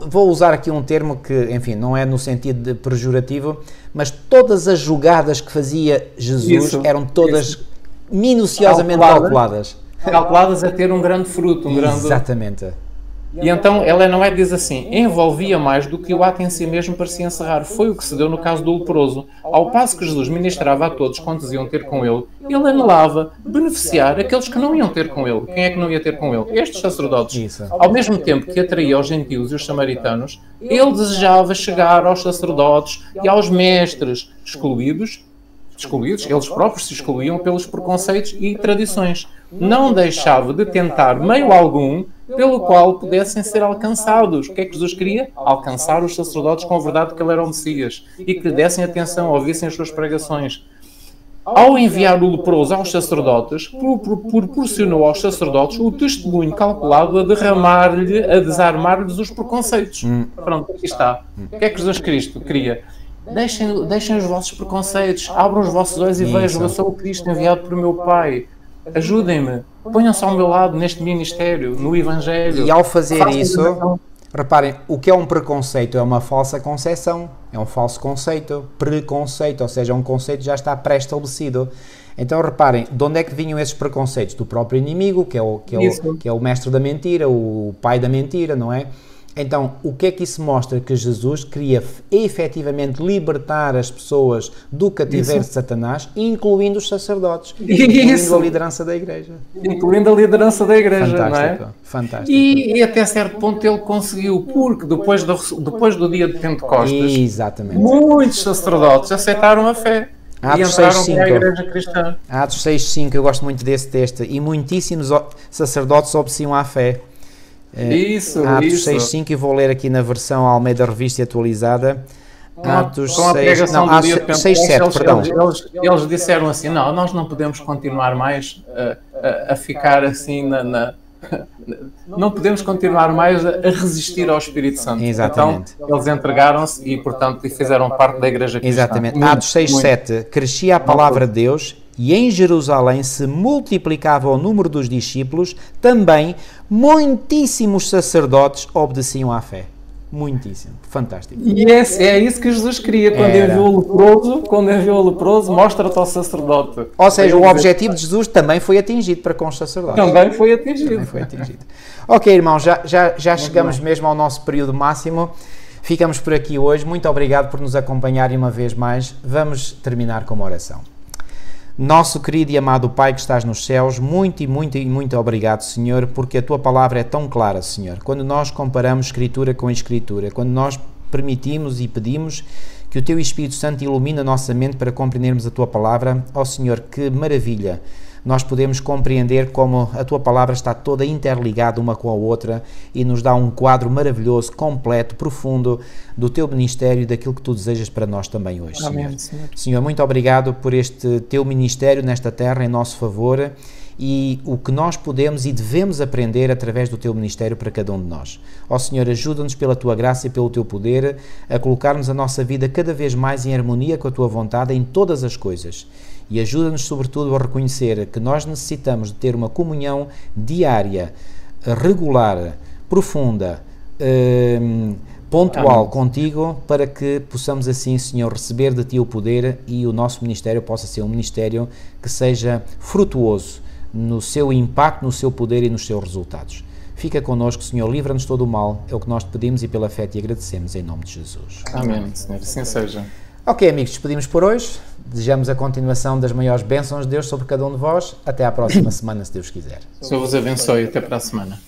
[SPEAKER 1] Vou usar aqui um termo que, enfim, não é no sentido de pejorativo, mas todas as jogadas que fazia Jesus eram todas minuciosamente calculadas
[SPEAKER 2] a ter um grande fruto.
[SPEAKER 1] Exatamente.
[SPEAKER 2] E então ela não diz assim: envolvia mais do que o ato em si mesmo parecia encerrar. Foi o que se deu no caso do leproso. Ao passo que Jesus ministrava a todos quantos iam ter com ele, ele anelava beneficiar aqueles que não iam ter com ele. Quem é que não ia ter com ele? Estes sacerdotes.
[SPEAKER 1] Isso.
[SPEAKER 2] Ao mesmo tempo que atraía os gentios e os samaritanos, ele desejava chegar aos sacerdotes e aos mestres excluídos, eles próprios se excluíam pelos preconceitos e tradições. Não deixava de tentar meio algum pelo qual pudessem ser alcançados. O que é que Jesus queria? Alcançar os sacerdotes com a verdade que ele era o Messias e que lhe dessem atenção, ouvissem as suas pregações. Ao enviar o leproso aos sacerdotes, proporcionou aos sacerdotes o testemunho calculado a desarmar-lhes os preconceitos. Pronto, aqui está. O que é que Jesus Cristo queria? Deixem os vossos preconceitos, abram os vossos olhos e vejam: eu sou o Cristo enviado por meu Pai. Ajudem-me, ponham-se ao meu lado neste ministério, no Evangelho.
[SPEAKER 1] E ao fazer isso, reparem, o que é um preconceito é uma falsa concepção, é um falso conceito, preconceito, ou seja, um conceito que já está pré-estabelecido. Então reparem, de onde é que vinham esses preconceitos? Do próprio inimigo, que é o mestre da mentira, o pai da mentira, não é? Então, o que é que isso mostra? Que Jesus queria efetivamente libertar as pessoas do cativeiro de Satanás, incluindo os sacerdotes, incluindo a liderança da igreja.
[SPEAKER 2] Incluindo a liderança da igreja,
[SPEAKER 1] fantástico,
[SPEAKER 2] não é?
[SPEAKER 1] Fantástico.
[SPEAKER 2] E até certo ponto ele conseguiu, porque depois do dia de Pentecostes,
[SPEAKER 1] exatamente,
[SPEAKER 2] muitos sacerdotes aceitaram a fé.
[SPEAKER 1] Atos
[SPEAKER 2] e entraram para a igreja cristã.
[SPEAKER 1] Atos 6.5, eu gosto muito desse texto. E muitíssimos sacerdotes obedeciam à fé. Atos 6.5, e vou ler aqui na versão Almeida Revista Atualizada. Atos 6.7, perdão.
[SPEAKER 2] Eles disseram assim: não, nós não podemos continuar mais a ficar assim não podemos continuar mais a resistir ao Espírito Santo.
[SPEAKER 1] Exatamente.
[SPEAKER 2] Então eles entregaram-se e, portanto, fizeram parte da igreja cristã.
[SPEAKER 1] Exatamente. Atos 6.7, crescia a palavra de Deus e em Jerusalém se multiplicava o número dos discípulos, também muitíssimos sacerdotes obedeciam à fé. Muitíssimo. Fantástico.
[SPEAKER 2] E é isso que Jesus queria quando enviou o leproso, mostra-te ao sacerdote.
[SPEAKER 1] Ou seja, o objetivo de Jesus também foi atingido para com os sacerdotes.
[SPEAKER 2] Também foi atingido.
[SPEAKER 1] Ok, irmãos, já chegamos mesmo ao nosso período máximo. Ficamos por aqui hoje. Muito obrigado por nos acompanharem uma vez mais. Vamos terminar com uma oração. Nosso querido e amado Pai que estás nos céus, muito obrigado, Senhor, porque a Tua palavra é tão clara, Senhor. Quando nós comparamos Escritura com Escritura, quando nós permitimos e pedimos que o Teu Espírito Santo ilumine a nossa mente para compreendermos a Tua palavra, ó Senhor, que maravilha! Nós podemos compreender como a Tua palavra está toda interligada uma com a outra e nos dá um quadro maravilhoso, completo, profundo do Teu ministério e daquilo que Tu desejas para nós também hoje, Senhor.
[SPEAKER 2] Amém, Senhor.
[SPEAKER 1] Senhor, muito obrigado por este Teu ministério nesta terra em nosso favor e o que nós podemos e devemos aprender através do Teu ministério para cada um de nós. Ó Senhor, ajuda-nos pela Tua graça e pelo Teu poder a colocarmos a nossa vida cada vez mais em harmonia com a Tua vontade em todas as coisas. E ajuda-nos, sobretudo, a reconhecer que nós necessitamos de ter uma comunhão diária, regular, profunda, pontual contigo, para que possamos assim, Senhor, receber de Ti o poder e o nosso ministério possa ser um ministério que seja frutuoso no seu impacto, no seu poder e nos seus resultados. Fica connosco, Senhor, livra-nos todo o mal, é o que nós te pedimos e pela fé te agradecemos, em nome de Jesus.
[SPEAKER 2] Amém, Senhor, assim seja.
[SPEAKER 1] Ok, amigos, despedimos por hoje, desejamos a continuação das maiores bênçãos de Deus sobre cada um de vós, até à próxima semana, se Deus quiser.
[SPEAKER 2] Senhor vos abençoe, até para a semana.